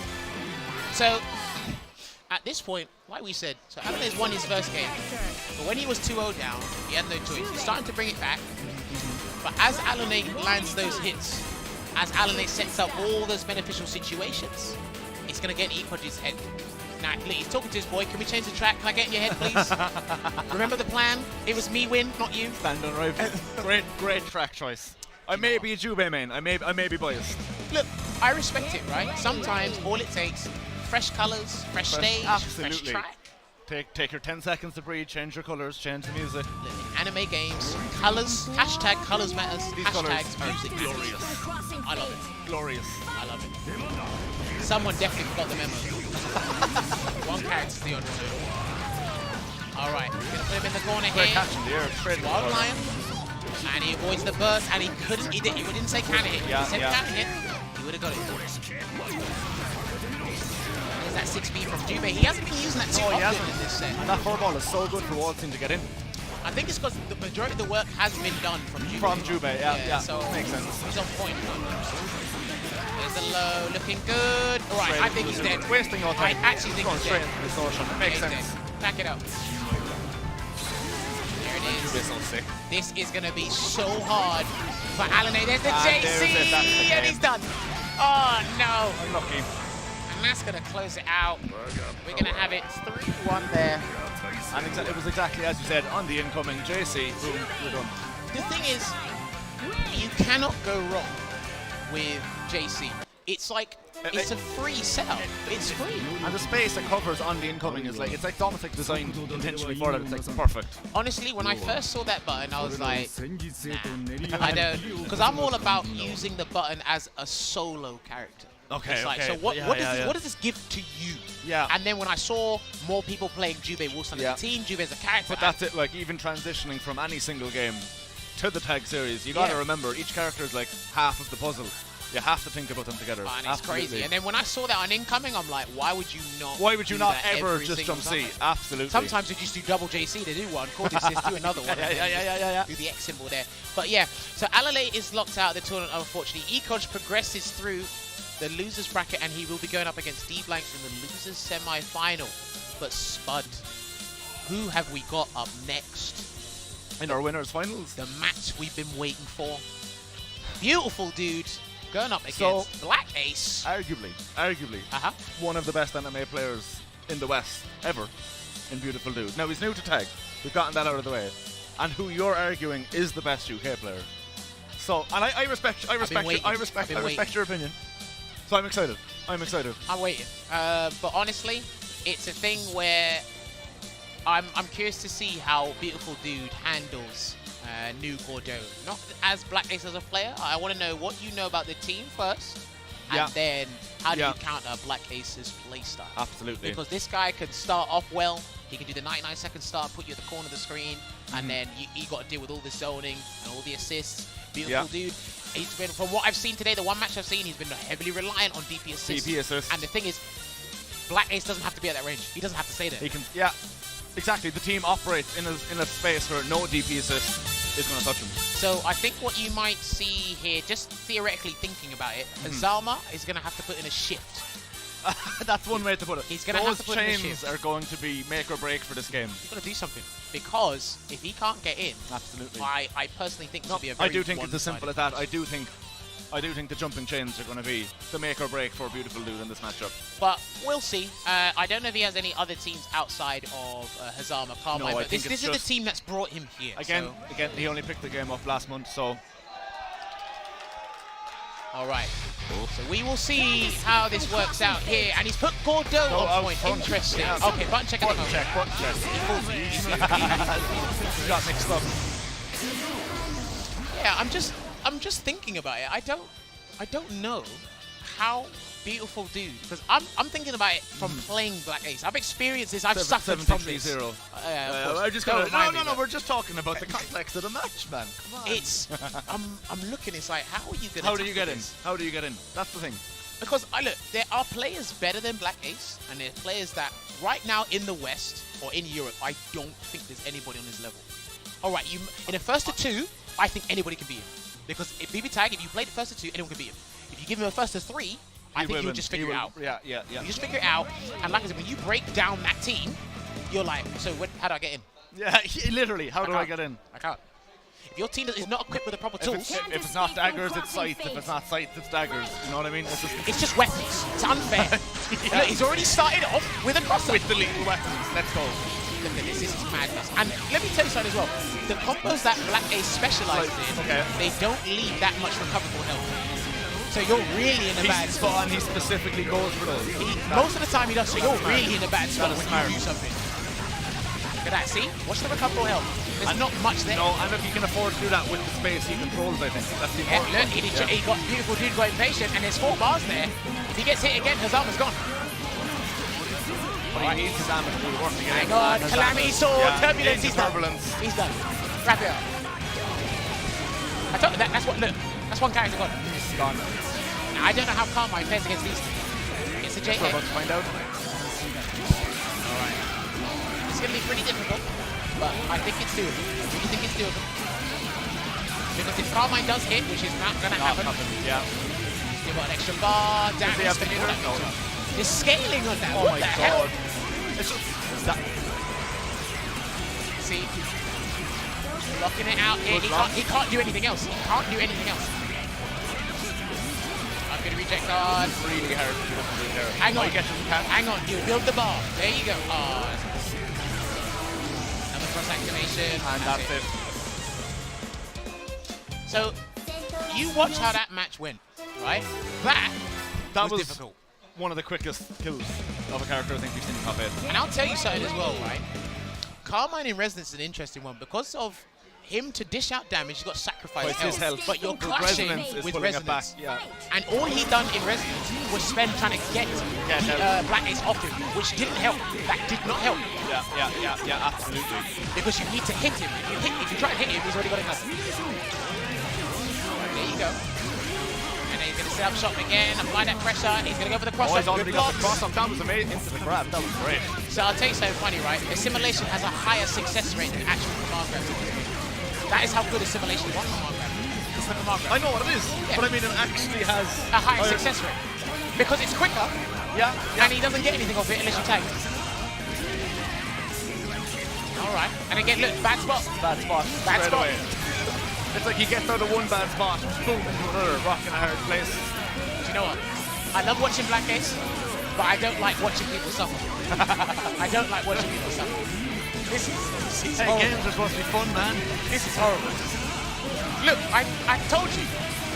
So, at this point, like we said, so Alanae's won his first game. But when he was 2-0 down, he had no choice. He's starting to bring it back. But as Alanae lands those hits, as Alanae sets up all those beneficial situations, it's going to get in Ekodge's head. Now, he's talking to his boy. Can we change the track? Can I get in your head, please? Remember the plan? It was me win, not you. Stand on rival. Great track choice. I may be a Jubei main. I may be biased. Look, I respect it, right? Sometimes all it takes, fresh colors, fresh stage, absolutely. fresh track. Take your 10 seconds to breathe, change your colors, change the music. Look, in anime games, colors, hashtag colors matters, These hashtags colors music are glorious. I love it. Glorious. I love it. Someone definitely forgot the memo. One character's the undertone. Alright, we're gonna put him in the corner Great here. catch in the air, straight in the Wild corner. Lion. And he avoids the burst, and he couldn't, he didn't say can it hit. Yeah, He said yeah. can it hit, he would have got it. There's that 6B from Jubei. He hasn't been using that too No, he often hasn't. in this set. And that 4-ball is so good for Wall Team to get in. I think it's because the majority of the work has been done from Jubei. From Jubei, yeah. So makes sense. he's on point. There's the low, looking good. All right, I think he's dead. Wasting your I time. actually think Going he's straight dead. into distortion. It makes Yeah, he's sense. dead. Back it up. There it is. Jubei's so sick. This is going to be so hard for Alanae. There's the Ah, JC, there's it, that's the and game. he's done. Oh, no. Unlucky. And that's going to close it out. We're going to have it 3-1 there. And it was exactly as you said, on the incoming JC, boom, we're done. The thing is, you cannot go wrong with JC. It's like, it's a free setup. It's free. And the space it covers on the incoming is like, it's like almost like designed intentionally for that. It's like perfect. Honestly, when I first saw that button, I was like, nah, I don't, because I'm all about using the button as a solo character. Okay, It's like, okay. so what Yeah. does this give to you? Yeah. And then when I saw more people playing Jubei Wolfson as Yeah. a team, Jubei as a character, But that's it, like even transitioning from any single game to the tag series, you gotta Yeah. remember each character is like half of the puzzle. You have to think about them together. and it's Absolutely. crazy. And then when I saw that on incoming, I'm like, why would you not? Why would you do not that ever every just single jump C? time? Absolutely. Sometimes you just do double JC, they do one, call assist, do another one. Yeah. Do the X symbol there. But yeah, so Alanae is locked out of the tournament, unfortunately. Ekodge progresses through the losers bracket, and he will be going up against DBlanks in the losers semi-final. But Spud, who have we got up next? In our winners finals. The match we've been waiting for. Beautifuldude going up against So, BlackAce. Arguably, Uh-huh. one of the best anime players in the West ever in Beautifuldude. Now he's new to tag. We've gotten that out of the way. And who you're arguing is the best UK player. So, and I respect your opinion. So I'm excited. I'm waiting. But honestly, it's a thing where I'm curious to see how Beautifuldude handles new Gordo. Not as BlackAce as a player. I want to know what you know about the team first, and then how do you counter BlackAce's playstyle? Absolutely. Because this guy can start off well. He can do the 99-second start, put you at the corner of the screen, and then you got to deal with all the zoning and all the assists. Beautifuldude. He's been, from what I've seen today, the one match I've seen, he's been heavily reliant on DP assists. DP assists. And the thing is, BlackAce doesn't have to be at that range. He doesn't have to stay there. He can, exactly. The team operates in a space where no DP assist is going to touch him. So I think what you might see here, just theoretically thinking about it, Zalma is going to have to put in a shift. That's one way to put it. He's going to have to put in a chains shift. are going to be make or break for this game. He's got to do something. Because if he can't get in, Absolutely. I personally think this will be a very I do think it's as simple as one-sided that. I do think the jumping chains are going to be the make or break for Beautifuldude in this matchup. But we'll see. I don't know if he has any other teams outside of Hazama Carmine, No, I but think this it's is the just- team that's brought him here. Again, so. he only picked the game up last month, so All right. So we will see how this works out here. And he's put Gordo on point. front. Interesting. Yeah. Okay, button check at the button moment. check, button check. He fooled me. He got mixed up. Yeah, I'm just thinking about it. I don't I don't know how Beautifuldude, because I'm thinking about it from playing BlackAce. I've experienced this. I've suffered from this. 7-3-0. I'm just gonna, no, we're just talking about the context of the match, man. Come on. It's I'm looking. It's like, how are you gonna? How do you get in? How do you get in? That's the thing. Because look, there are players better than BlackAce, and there are players that right now in the West or in Europe, I don't think there's anybody on his level. All right, in the first to two, I think anybody can beat him. Because if BB Tag, if you play the first to two, anyone can beat him. If you give him a first to three, I think you'll just figure it out. Yeah. You just figure it out, and like I said, when you break down that team, you're like, so how do I get in? Yeah, literally, how do I get in? I can't. If your team is not equipped with the proper tools... If it's not daggers, it's sights. If it's not sights, it's daggers. You know what I mean? It's just weapons. It's unfair. Look, he's already started off with a crosser. With the lethal weapons. Let's go. Look at this. This is madness. And let me tell you something as well. The combos that BlackAce specializes in, they don't leave that much recoverable health. So you're really in a bad spot. And he specifically goes for those. Most of the time he does, so you're really in a bad spot when you do something. Look at that, see? Watch the recoverable health. There's not much there. No, and if he can afford to do that with the space he controls, I think. That's the important look, he got Beautifuldude got impatient, and there's 4 bars there. If he gets hit again, his armor's gone. But he needs his damage to work again. Hang on, Calamity Sword, Turbulence, he's done. He's done. Wrap it up. I told you that's what, look, that's one character gone. He's gone. Now, I don't know how Carmine plays against these two. It's a JK. We're about to find out. Alright. It's going to be pretty difficult, but I think it's doable. I really think it's doable. Because if Carmine does hit, which is not going to happen, yeah. You've got an extra bar, down. Does he have the meter? No. There's scaling on that. Oh what my the god. hell? It's just that. See? Locking it out here. He can't do anything else. He can't do anything else. I'm going to reject on. It's really hard to do there. Hang on. Hang on. You build the bar. There you go. Oh. Another cross activation. And that's it. So, you watch how that match went, right? That was difficult. One of the quickest kills of a character I think we've seen in top 8. And I'll tell you something as well, right? Carmine in Resonance is an interesting one because of him to dish out damage, he's got sacrifice health, but you're clashing with Resonance. Yeah. And all he done in Resonance was spend trying to get BlackAce off him, which didn't help. That did not help. Yeah, absolutely. Because you need to hit him. If you try to hit him, he's already got enough. There you go. And then he's going to set up shop again, apply that pressure. He's going to go for the cross. Oh, he's already got the cross up. That was amazing. Into the grab. That was great. So I'll tell you something funny, right? Assimilation has a higher success rate than actual command grab. That is how good Assimilation is on command grab. It's the command grab. I know what it is, but I mean it actually has a higher success rate. Because it's quicker, and he doesn't get anything off it unless you tag. Alright, and again, look, bad spot. Bad spot. Away. It's like he gets out of one bad spot, boom, into another, rock in a hard place. Do you know what? I love watching BlackAce, but I don't like watching people suffer. I don't like watching people suffer. This is hey, horrible. games are supposed to be fun, man. This is horrible. Look, I told you.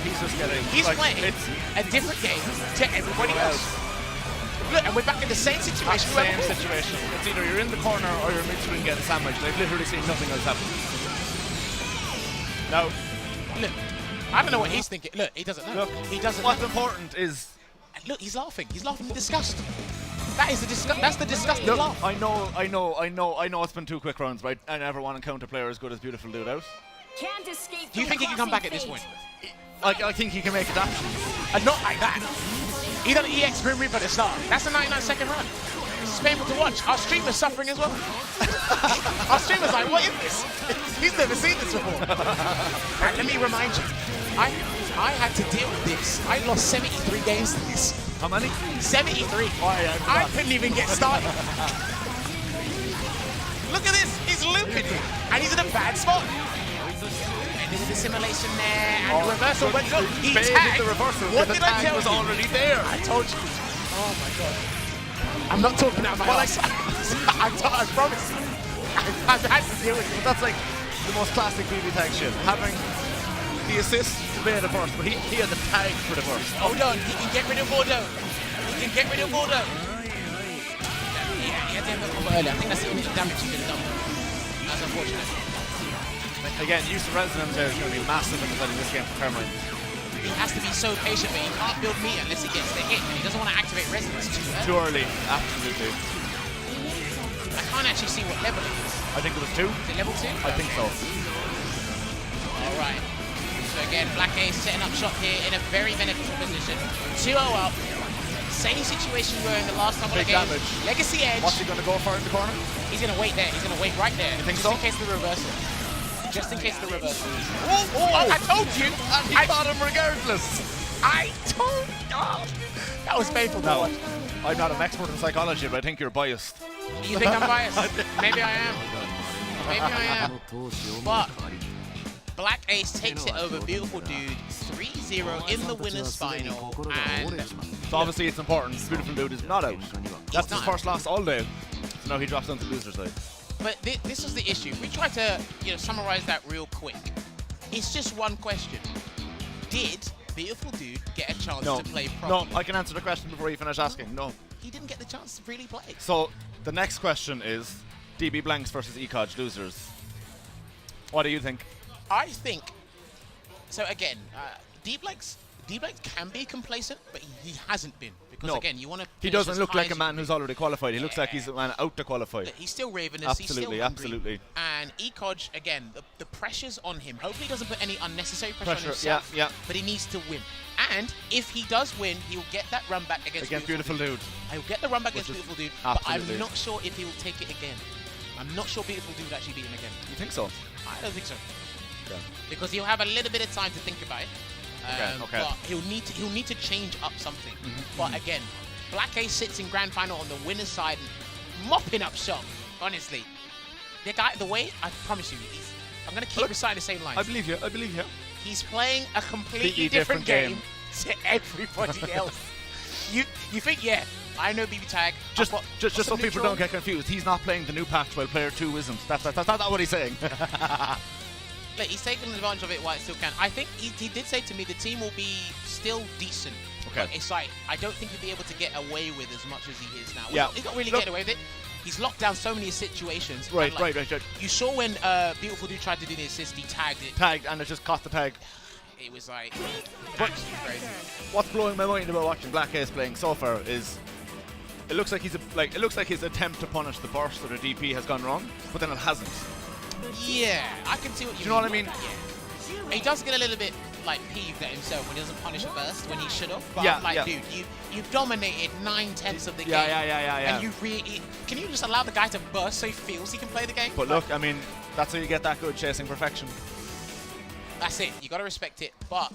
He's just getting... He's playing a different game to everybody else. Look, and we're back in the same situation. Same situation. It's either you're in the corner or you're mid-swing getting sandwiched. They've literally seen nothing else happen. Now, look, I don't know what he's thinking. Look, he doesn't know. Look, he doesn't what's know. important is... Look, he's laughing. He's laughing with disgust. That is the disgust. That's the disgusting laugh. I know it's been 2 quick rounds, right? I never want to counter player as good as Beautifuldude out. Do you think he can come back at this point? I think he can make adaptations. And not like that. He done an EX Grim Reaper at the start. That's a 99-second run. This is painful to watch. Our streamer's suffering as well. Our streamer's like, what is this? He's never seen this before. Right, let me remind you. I had to deal with this. I lost 73 games to this. How many? 73. Oh, yeah, I couldn't even get started. Look at this. He's looping. And he's in a bad spot. And there's the simulation there. And the reversal went up. He tagged. The reversal. What the did I tell you? was already there. I told you. Oh my god. I'm not talking out my ass. I promise you. I've had to deal with it. That's like the most classic BB tag shit. Having the assist made the first, but he had the tag for the first. Hold on, he can get rid of Bordeaux. He can get rid of Bordeaux. Yeah, he had to have a combo earlier. I think that's the only damage he could have done. That's unfortunate. Again, use of resonance there is going to be massive in defending this game for Carmine. he has to be so patient, but he can't build meter unless he gets the hit, and he doesn't want to activate resonance too early. Absolutely. I can't actually see what level it is. I think it was 2. Is it level 2? I think so. Alright. So again, BlackAce setting up shop here in a very beneficial position. 2-0 up. Same situation we were in the last time on the game. Damage. Legacy Edge. What's he going to go for in the corner? He's going to wait there. He's going to wait right there. You think just so? In case the reversal. Just in case the reversal. Oh, I told you. And he caught him regardless. I told you. That was painful to watch. I'm not an expert in psychology, but I think you're biased. You think I'm biased? Maybe I am. Maybe I am. But BlackAce takes it over Beautifuldude 3-0 in the winners final. And so obviously it's important. Beautifuldude is not out. That's his first loss all day. So now he drops down to the loser side. But this is the issue. We tried to summarize that real quick. It's just one question. Did Beautifuldude get a chance to play properly? No, I can answer the question before you finish asking. No. He didn't get the chance to really play. So the next question is DBlanks versus Ekodge losers. What do you think? I think, so again, DBlanks can be complacent, but he hasn't been. Because again, you want to. He doesn't look like a man who's already qualified. He looks like he's a man out to qualify. He's still ravenous. Absolutely, he's still absolutely. And Ekodge, again, the pressure's on him. Hopefully he doesn't put any unnecessary pressure on himself. Yeah. But he needs to win. And if he does win, he'll get that run back against Beautifuldude. He'll get the run back against Beautifuldude, but absolutely. I'm not sure if he will take it again. I'm not sure Beautifuldude will actually beat him again. You think so? I don't think so. Okay. Because he'll have a little bit of time to think about it. Okay. But he'll need to change up something. But again, BlackAce sits in grand final on the winner's side, mopping up shop. Honestly, the way I promise you, I'm gonna keep reciting the same lines. I believe you. He's playing a completely different game to everybody else. You think, I know BB Tag. Just so people don't get confused, he's not playing the new patch while player 2 isn't. That's not what he's saying. Look, he's taking advantage of it while it still can. I think he did say to me the team will be still decent. Okay. But it's like, I don't think he'll be able to get away with as much as he is now. Yeah. He's not really getting away with it. He's locked down so many situations. Right. You saw when Beautifuldude tried to do the assist, he tagged it. And it just caught the tag. It was like, actually crazy. What's blowing my mind about watching BlackAce playing so far is it looks like his attempt to punish the burst or the DP has gone wrong, but then it hasn't. Yeah, I can see what you mean. Do you know what I mean? Yeah. He does get a little bit peeved at himself when he doesn't punish a burst when he should have. But dude, you've dominated 9/10 of the game. Yeah. And can you just allow the guy to burst so he feels he can play the game? But look, I mean, that's how you get that good, chasing perfection. That's it. You got to respect it. But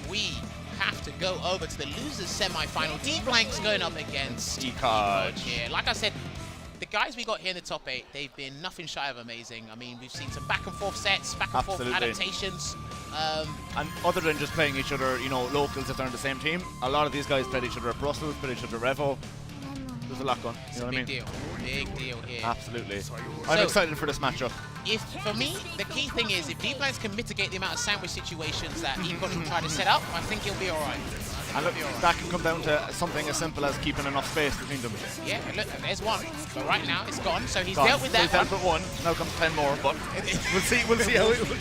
we have to go over to the losers semi-final. DBlanks going up against Ekodge. Yeah, like I said, the guys we got here in the top 8, they've been nothing shy of amazing. I mean, we've seen some back and forth sets, back and forth adaptations. And other than just playing each other, locals if they're on the same team, a lot of these guys played each other at Brussels, played each other at Revo. There's a lot going. You know what I mean? Big deal here. Absolutely. I'm excited for this matchup. For me, the key thing is if DBlanks can mitigate the amount of sandwich situations that Ekodge will try to set up, I think he'll be all right. And look, that can come down to something as simple as keeping enough space between them. Yeah, look, there's one. But right now, it's gone. So he's dealt with that he's dealt with one. Now comes 10 more, but we'll see how it will.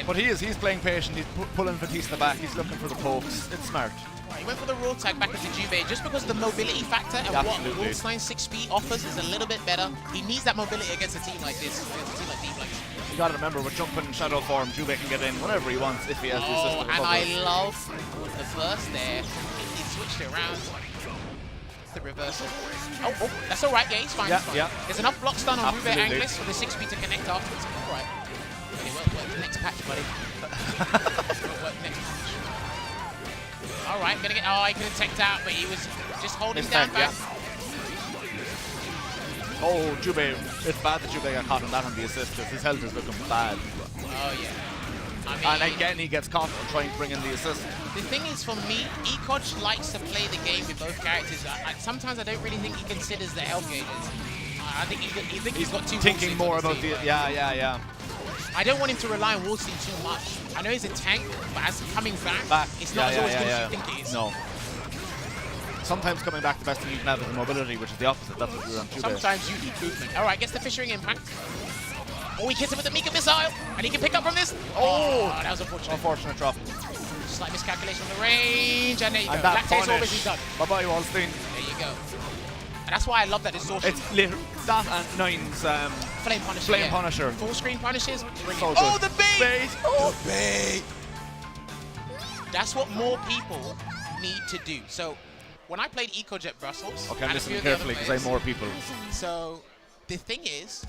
But he's playing patient. He's pulling Batiste in the back. He's looking for the pokes. It's smart. He went for the raw tag back into Jubei just because the mobility factor and what Wolfstein's 6-speed offers is a little bit better. He needs that mobility against a team like this, against a team like DBlanks. You gotta remember, with jumping in shadow form, Jubei can get in whenever he wants if he has the assist. And I love the burst there. He switched it around. It's the reversal. Oh, that's all right. Yeah, he's fine. Yeah. There's enough block stun on Rube Anglis for the 6-speed to connect afterwards. All right. Okay, work the next patch, buddy. Work the next patch. All right, gonna get. Oh, he couldn't take out, but he was just holding down back. Oh, Jubei. It's bad that Jubei got caught on that on the assist because his health is looking bad. Oh, yeah. I mean, and again, he gets caught on trying to bring in the assist. The thing is, for me, Ekodge likes to play the game with both characters. Sometimes I don't really think he considers the health gauges. I think he's got too. Thinking more about the. Yeah. I don't want him to rely on Wolstein too much. I know he's a tank, but as coming back, it's not as always good as you think it is. No. Sometimes coming back, the best thing you can have is the mobility, which is the opposite. That's what we were on Jubei. Sometimes you need movement. All right, gets the fishing impact. Oh, he hits him with the Mika missile, and he can pick up from this. Oh, that was unfortunate. Unfortunate drop. Slight miscalculation on the range, and there you go. And that BlackAce punish. always done. Bye-bye, Wallstein. There you go. And that's why I love that distortion. It's literally that and Nine's Flame Punisher. Flame Punisher. Full screen punishes. Brilliant. So Oh, good. the bait! Bait. Oh, the bait! That's what more people need to do. So, when I played Ekodge at Brussels, Okay, I'm and a few listening of the other carefully because I have more people. So, the thing is,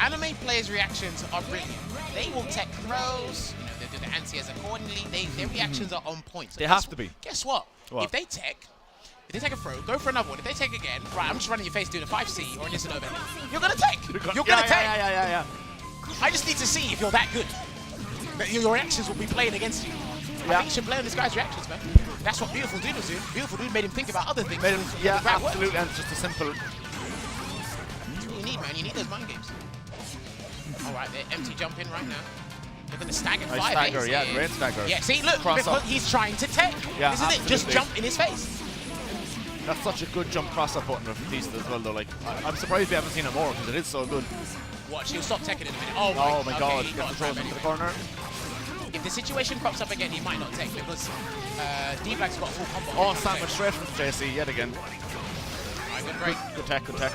anime players' reactions are brilliant. They will tech throws, you know, they do the anti-airs accordingly. Their reactions are on point. So They have to be. Guess what? If they tech a throw, go for another one. If they take again, right, I'm just running your face doing a 5C or an instant overhead. You're gonna take. You're gonna take. Yeah. I just need to see if you're that good. That your reactions will be playing against you. I think you should play on this guy's reactions, man. That's what Beautifuldude was doing. Beautifuldude made him think about other things. Yeah, absolutely. And it's just a simple. That's what you need, man. You need those mind games. All right, they're empty jumping right now. Look at the stagger Nice 5. stagger, yeah, great stagger. Yeah, see, look, Cross because up. he's trying to tech. Yeah, Isn't it? Just absolutely. jump in his face. That's such a good jump cross-up button for Batista as well, though. Like, I'm surprised we haven't seen it more because it is so good. Watch, he'll stop teching in a minute. Oh my God! He Get got the throws a into the corner. If the situation crops up again, he might not take because DBlanks got a full combo. Oh, sandwich straight from JC yet again. Alright, good break. Good tech, good tech.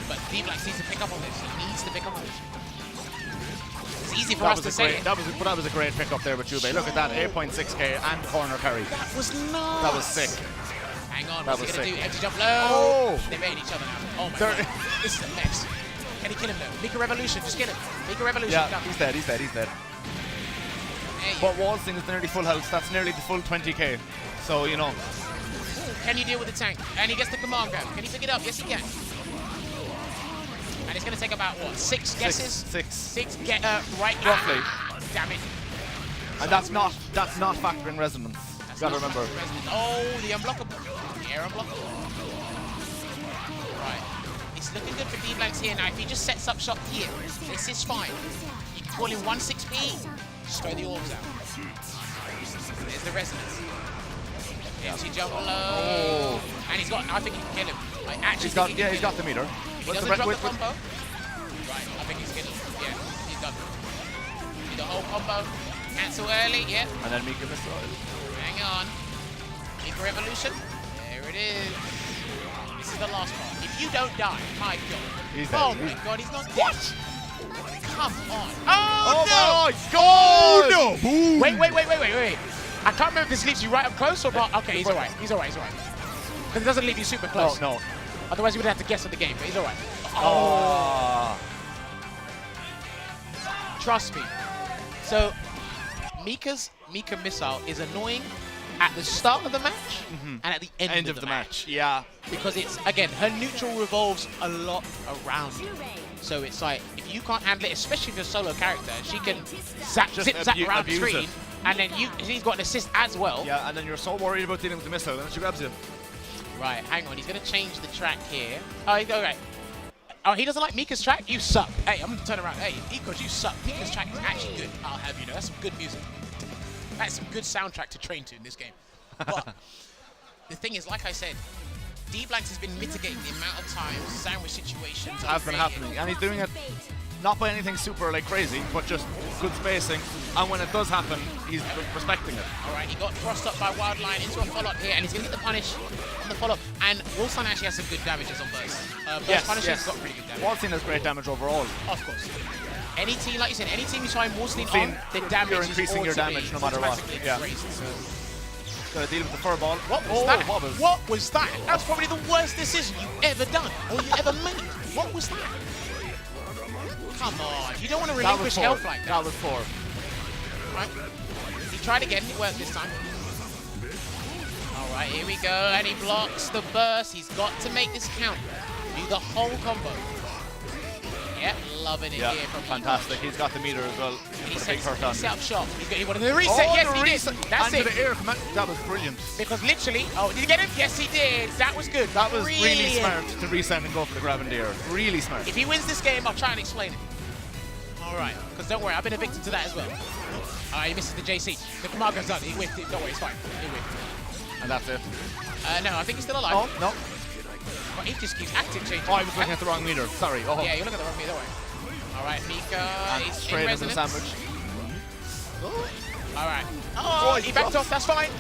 But DBlanks needs to pick up on this. He needs to pick up on this. It's easy for That us was to a say great. it. That was a great pick up there with Jubei. Look at that, 8.6k and corner carry. That was nuts. That was sick. Hang on, That what's he was gonna sick. do? Empty jump low. Oh! They're baiting each other now. Oh my They're- god. This is a mess. Can he kill him though? Mika Revolution, just get him. Mika Revolution, Yeah, come. he's dead. He's dead. There you But Wallstein is nearly full house. That's nearly the full 20k. So you know. Can you deal with the tank? And he gets the command grab. Can he pick it up? Yes, he can. And it's going to take about, what, 6 guesses? Six. Get right. Roughly. Damn it. And that's not factoring resonance. That's Gotta not remember. resonance. Oh, the unblockable. The air unblockable. Right. It's looking good for DBlanks here now. If he just sets up shop here, this is fine. You can call him 1-6P, just throw the orbs out. There's the resonance. Empty jump low. Oh. And he's got, I think he can kill him. I actually He's got, think he can he's kill got him. the meter. He What's doesn't the drop the with- combo. Right, I think he's kidding. Yeah, he's done. Do the whole combo. Cancel early, yeah. And then Mika missile. Hang on. Mika Revolution. There it is. This is the last part. If you don't die, my god. He's Oh dead. my god, he's not dead. Come on. Oh, Oh no! my God! Oh no! Wait. I can't remember if this leaves you right up close or not. Okay, he's alright. He's alright. Because it doesn't leave you super close. No. Otherwise, you would have to guess on the game, but he's alright. Oh. Trust me. So, Mika missile is annoying at the start of the match and at the end of the match. Yeah. Because it's, again, her neutral revolves a lot around you. So it's like, if you can't handle it, especially if you're a solo character, she can zip zap around the abuse screen, it. and then he's got an assist as well. Yeah, and then you're so worried about dealing with the missile, and then she grabs you. Right, hang on, he's going to change the track here. Oh, okay. Oh, he doesn't like Mika's track? You suck. Hey, I'm going to turn around. Hey, Ekodge, you suck. Mika's track is actually good. I'll have you know. That's some good music. That's some good soundtrack to train to in this game. But the thing is, like I said, DBlanks has been mitigating the amount of times sandwich situations Has been happening, and he's doing it not by anything super like crazy, but just good spacing. And when it does happen, he's respecting it. All right, he got crossed up by Wildline into a follow-up here, and he's going to get the punish on the follow-up. And Wolfson actually has some good damages on burst. Burst punishes got pretty good damage. Wallstein has great damage overall. Of course. Any team, like you said, any team you try Wallstein Seen, on, the damage you're is increasing your damage no matter what. automatically Yeah. raised. Gotta deal with the fur ball. What was that? Wobbles. What was that? That's probably the worst decision you've ever done or you ever made. What was that? Come on, you don't want to relinquish health like that. That was 4. Right. He tried again, it worked this time. Alright, here we go, and he blocks the burst. He's got to make this count. Do the whole combo. Yep, loving it Yeah, here from fantastic. He's got the meter as well. He Put a big hurt on. set up shop. He wanted the reset. Yes, the he reset. did. That's And it. to the air command. That was brilliant. Because literally, oh, did you get him? Yes, he did. That was good. That was really Brilliant. smart to reset and go for the grab in the air. Really smart. If he wins this game, I'll try and explain it. All right, because don't worry, I've been a victim to that as well. All right, he misses the JC. The Camargo's done. He whiffed it. Don't worry, it's fine. He whiffed. And that's it. No, I think he's still alive. Oh, no. But he just keeps active changing. Oh, I was looking at the wrong meter. Sorry. Oh. Yeah, you're looking at the wrong meter. Don't worry. All Alright, Mika And is in straight into the resonance. sandwich. Alright. Oh, he backed off. That's fine.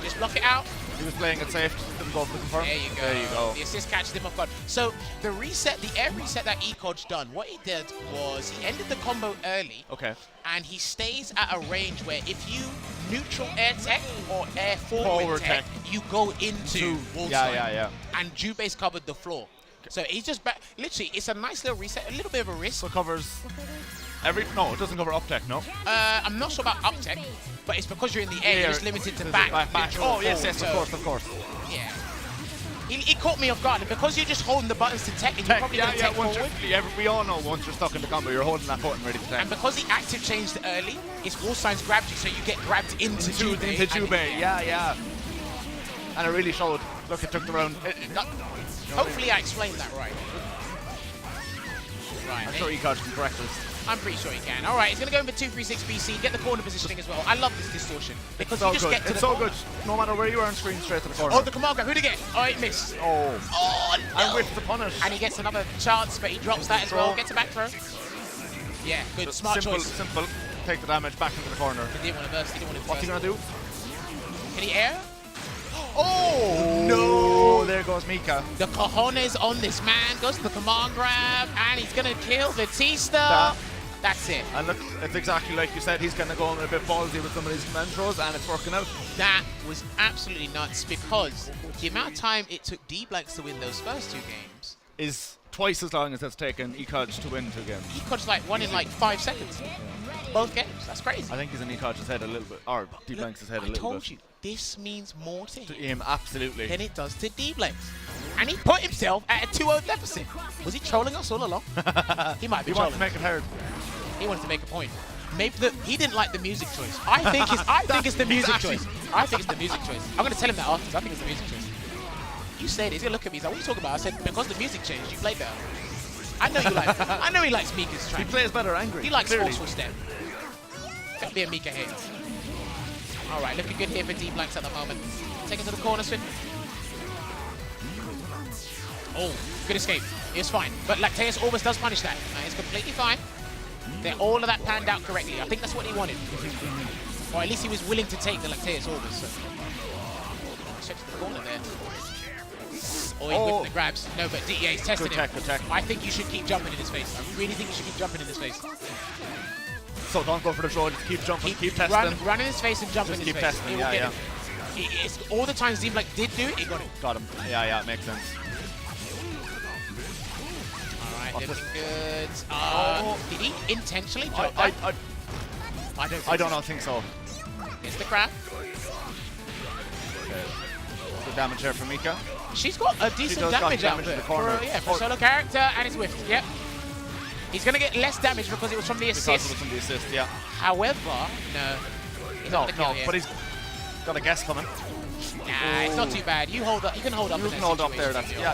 Just block it out. He was playing it safe. Didn't go for the confirm. There you go. There you go. The assist catches him off guard. So the reset, the air reset that Ekodge done, what he did was he ended the combo early. Okay. And he stays at a range where if you neutral air tech or air forward tech, you go into wall slide. Yeah. And Jubei's covered the floor. So he's just back. Literally, it's a nice little reset, a little bit of a risk. So covers every. No, it doesn't cover up tech. No. I'm not sure about up tech, but it's because you're in the air, you're just limited to back. Oh yes, of course. Yeah. He caught me off guard, and because you're just holding the buttons to tech, and you're probably going to take forward. We all know once you're stuck in the combo, you're holding that button ready to tech. And because the active changed early, its wall signs grabbed you, so you get grabbed into Jubei. Yeah. And it really showed. Look, it took the round. Hopefully I explained that right. I'm sure Ekodge can correct us. I'm pretty sure he can. All right, he's going to go in for 236 BC, get the corner positioning as well. I love this distortion because you just get to the corner. It's so good. No matter where you are on screen, straight to the corner. Oh, the command grab. Who'd he get? Oh, he missed. Oh, no. And with the punish. And he gets another chance, but he drops that as well. Gets a back throw. Yeah, good. Smart choice. Simple. Take the damage back into the corner. He didn't want to burst. He didn't want to burst. What's he going to do? Can he air? Oh, no. There goes Mika. The cojones on this man. Goes to the command grab, and he's going to kill Batista. That's it. And look, it's exactly like you said. He's going to go in a bit ballsy with some of these command throws, and it's working out. That was absolutely nuts because the amount of time it took DBlanks to win those first 2 games is twice as long as it's taken Ekodge to win 2 games. Ekodge like won in like 5 seconds. Both games. That's crazy. I think he's in Ekodge's head a little bit, or DBlanks' head a little bit. I told you, this means more to him. Absolutely. Than it does to DBlanks. And he put himself at a 2-0 deficit. Was he trolling us all along? He might be trolling. He wanted to make it hard. He wanted to make a point. Maybe he didn't like the music choice. I think it's the music choice. I think it's the music choice. I'm going to tell him that afterwards. I think it's the music choice. You said it. He's going to look at me. He's like, what are you talking about? I said, because the music changed, you played better. I know he likes Mika's track. He plays better angry. He likes forceful step. Got to be a Mika hit. All right, looking good here for DBlanks at the moment. Take it to the corner, Swin. Oh, good escape. It's fine. But Lactaeus always does punish that. It's completely fine. All of that panned out correctly. I think that's what he wanted. Or at least he was willing to take the Lactaeus Orbis. So. Check to the corner there. Oh, he whipped the grabs. No, but DEA's tested him. Good tech. I think you should keep jumping in his face. I really think you should keep jumping in his face. So don't go for the throw, just keep jumping, keep testing. Run in his face and jump in his face. Just keep testing, It's all the times DBlanks did do it, he got him. Got him. Yeah, it makes sense. Alright, looking good. Did he intentionally jump that? I don't think so. It's the crab. Okay. Good damage here from Mika. She's got a decent damage out there. For a solo character, and it's whiffed. Yep. He's going to get less damage because it was from the assist. Because it was from the assist, yeah. However, no, but he's got a guess coming. Nah, it's not too bad. You hold up. You can hold up. You can hold up there. That's true.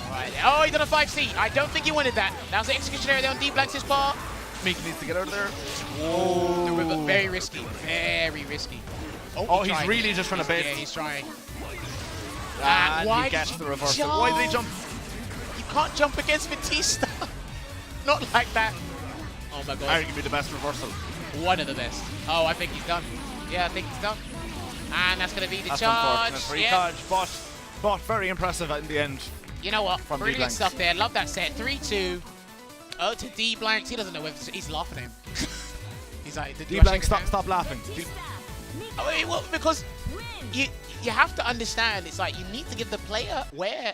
All right. Oh, he done a 5C. I don't think he wanted that. That was the execution area there on DBlanks' part. Mika needs to get out of there. Whoa. The river, very risky. Very risky. Oh, he's really just trying to bait. Yeah, he's trying. And why he gets the reversal. Why did he jump? You can't jump against Batista. Not like that. Oh my god. Arguably the best reversal. One of the best. Oh, I think he's done. Yeah, I think he's done. And that's going to be the that's charge. For Ekodge, but very impressive in the end. You know what? Brilliant stuff there. Love that set. 3-2. Oh, to DBlanks. He doesn't know whether he's laughing at him. He's like, DBlanks, stop laughing. Well, because you have to understand, it's like you need to give the player where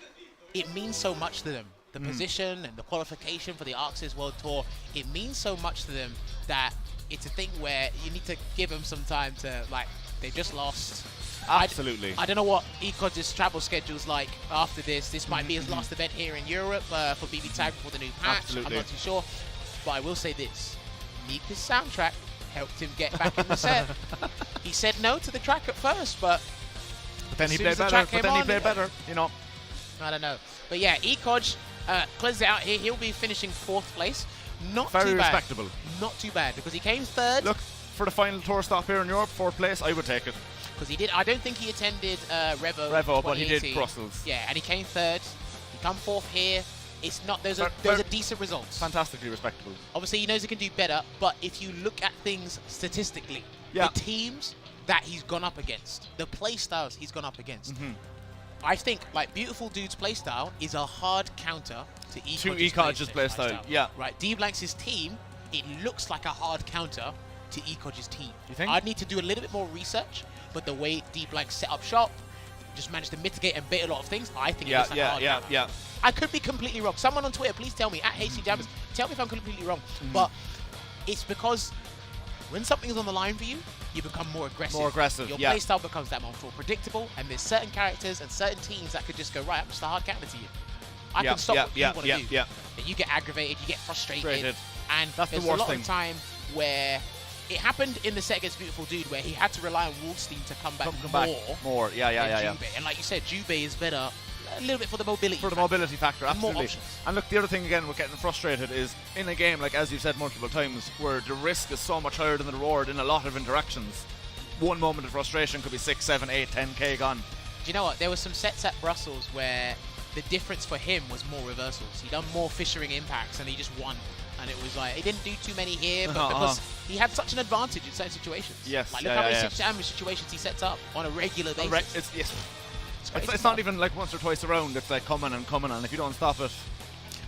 it means so much to them. The position and the qualification for the ArcRevo World Tour, it means so much to them that it's a thing where you need to give them some time to, like, they just lost. Absolutely. I don't know what Ekodge's travel schedule's like after this. This might be his last event here in Europe for BB Tag for the new patch. Absolutely. I'm not too sure. But I will say this. Mika's soundtrack helped him get back in the set. He said no to the track at first, but then he played better. You know. I don't know. But yeah, Ekodge closes it out here. He'll be finishing 4th place. Not very too bad. Respectable. Not too bad because he came 3rd. Look, for the final tour stop here in Europe, 4th place, I would take it. Because he did. I don't think he attended Revo, but he did Brussels. Yeah, and he came 3rd. He come 4th here. it's not. Those are decent results. Fantastically respectable. Obviously, he knows he can do better, but if you look at things statistically, the teams that he's gone up against, the play styles he's gone up against, I think like Beautifuldude's playstyle is a hard counter to Ekodge's playstyle. Yeah. Right. DBlanks' team, it looks like a hard counter to Ekodge's team. You think? I'd need to do a little bit more research, but the way DBlanks set up shop, just managed to mitigate and bait a lot of things, I think it looks like a hard counter. I could be completely wrong. Someone on Twitter, please tell me, at HCJammers, tell me if I'm completely wrong. But it's because when something's on the line for you, you become more aggressive. Your playstyle becomes that much more predictable, and there's certain characters and certain teams that could just go, right, I'm just a hard counter to you. I can stop what you want to do. And you get aggravated, you get frustrated. And that's there's the worst a lot of time where it happened in the set against Beautifuldude where he had to rely on Wallstein to come back more. Yeah. And like you said, Jubei is better a little bit for the mobility factor, absolutely. More options. And look, the other thing again, we're getting frustrated is in a game, like as you've said multiple times, where the risk is so much higher than the reward in a lot of interactions. One moment of frustration could be 6, 7, 8, 10k gone. Do you know what? There were some sets at Brussels where the difference for him was more reversals. He done more fishing impacts and he just won. And it was like, he didn't do too many here, but because he had such an advantage in certain situations. Yes. Like, look how many situations he sets up on a regular basis. It's not even like once or twice around. It's like coming and if you don't stop it.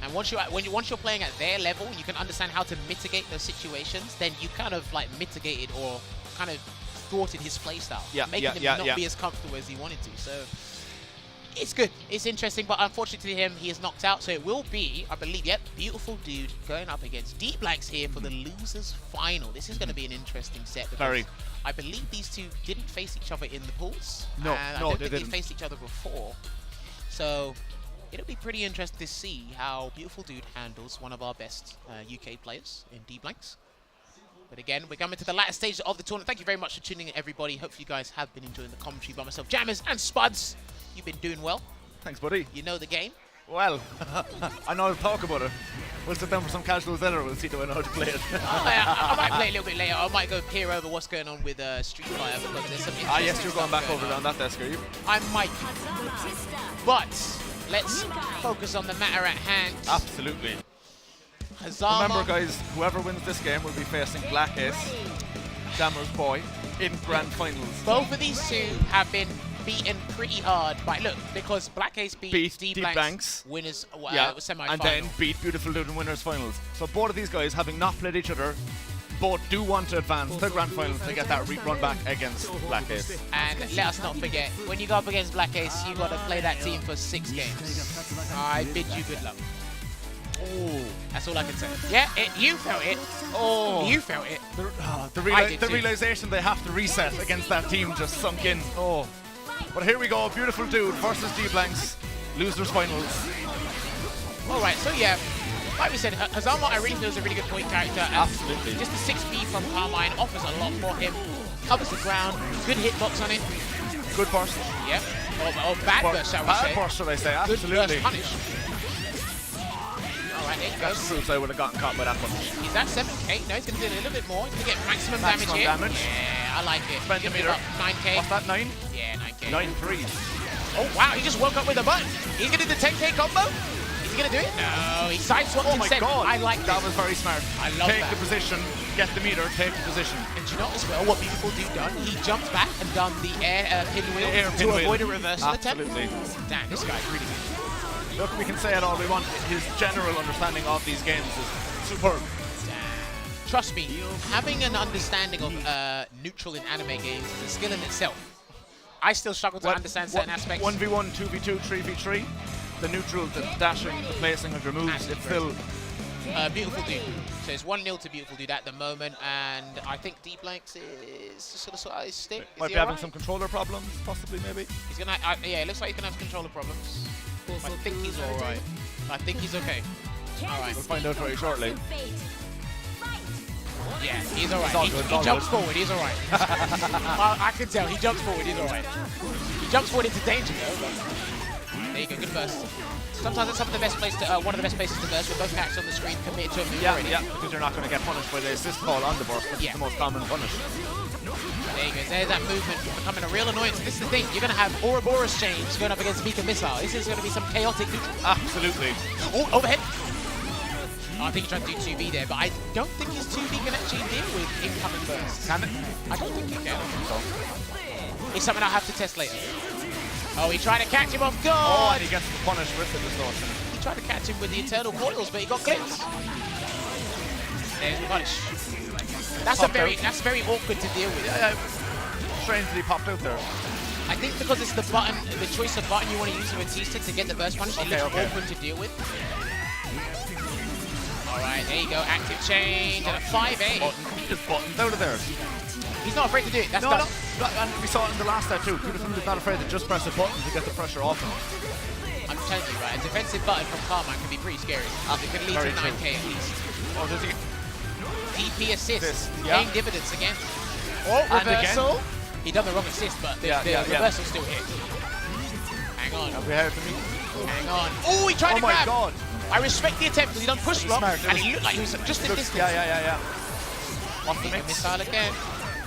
And once you're playing at their level, you can understand how to mitigate those situations. Then you kind of like mitigated or kind of thwarted his playstyle, making him not be as comfortable as he wanted to. So it's good, it's interesting, but unfortunately to him, he is knocked out. So it will be, I believe, Beautifuldude going up against DBlanks here for the losers final. This is going to be an interesting set. Very. I believe these two didn't face each other in the pools. No, I don't think they faced each other before. So it'll be pretty interesting to see how Beautifuldude handles one of our best UK players in DBlanks. But again, we're coming to the latter stage of the tournament. Thank you very much for tuning in, everybody. Hopefully you guys have been enjoying the commentary by myself, Jammers and Spuds. You've been doing well. Thanks, buddy. You know the game. Well, I know how to talk about it. We'll sit down for some casuals later. We'll see do I know how to play it. I might play a little bit later. I might go peer over what's going on with Street Fighter because there's some interesting yes, you're going back over on that desk, are you? I might. But let's focus on the matter at hand. Absolutely. Hazama. Remember, guys, whoever wins this game will be facing BlackAce, Jammer's boy, in grand finals. Both of these two have been beaten pretty hard by because BlackAce beat DBlanks winners semi-final, and then beat Beautifuldude in winners finals. So both of these guys, having not played each other, both do want to advance to grand finals to get that run back against BlackAce. And let us not forget, when you go up against BlackAce, you got to play that team for 6 games. I bid you good luck. Oh, that's all I can say. Yeah, you felt it. Oh, you felt it. The realization they have to reset against that team just sunk in. Oh. But here we go, Beautifuldude versus DBlanks, losers finals. Alright, so yeah, like we said, Hazama I really feel is a really good point character. Absolutely. Just the 6B from Carmine offers a lot for him. Covers the ground, good hitbox on it. Good burst. Yep. Or bad burst, shall we say. Bad burst, should I say, absolutely. Good burst punish. Alright, there he goes. That proves I would have gotten caught by that one. He's at 7k. No, he's going to do a little bit more. He's going to get maximum damage here. Yeah, I like it. Spend the meter. 9k. What's that, 9? Yeah, 9k. 9-3. Oh, wow, he just woke up with a button. He's going to do the 10k combo. Is he going to do it? No, he sideswapped instead. God. I like that. Was very smart. I love Take the position, get the meter, take the position. And do you know as well what Beautifuldude done? He jumped back and done the air pinwheel to avoid a reversal attempt. Absolutely. Damn, this guy's really good. Look, we can say it all we want. His general understanding of these games is superb. Trust me, having an understanding of neutral in anime games is a skill in itself. I still struggle to understand certain aspects. 1v1, 2v2, 3v3. The neutral, the dashing, the placing of your moves, it's still... Beautifuldude. So it's 1-0 to Beautifuldude at the moment, and I think DBlanks is sort of his stick. Might be having some controller problems, possibly, maybe. He's gonna, yeah, it looks like he's gonna have controller problems. I think he's alright. I think he's okay. Alright. We'll find out very shortly. Yeah, he's alright. He jumps forward, he's alright. I can tell, he jumps forward, he's alright. He jumps forward into danger though. There you go, good burst. Sometimes it's one of the best places to burst with both packs on the screen committed to a move already. Yeah, because you're not going to get punished by the assist call on the burst, which is the most common punish. There you go, there's that movement becoming a real annoyance. This is the thing, you're going to have Ouroboros James going up against Mika Missile. This is going to be some chaotic neutral. Absolutely. Oh, overhead. I think he's trying to do 2B there, but I don't think his 2B can actually deal with incoming bursts. Can it? I don't think he can. So. It's something I'll have to test later. Oh, he tried to catch him off guard. Oh, and he gets the punish with the distortion. He tried to catch him with the eternal coils, but he got clipped. There's the punish. That's very awkward to deal with. Yeah. Strange that he popped out there. I think because it's the button, the choice of button you want to use with T-stick to get the burst punish, it looks awkward to deal with. Alright, there you go, active change and a 5A. He just buttons out of there. He's not afraid to do it, that's No, and we saw it in the last set too. Beautifuldude is not afraid to just press a button to get the pressure off him. I'm telling you, right, a defensive button from Carmine can be pretty scary. It can lead to 9k at least. Oh, does he? DP assist, yeah. paying dividends again. Oh, reversal. He done the wrong assist, but the reversal's still hit. Hang on. Have we heard from me? Hang on. Oh, he tried to grab. Oh my god. I respect the attempt because he done push block, and he looked like he was just in distance. Yeah. What's the mix? Missile again.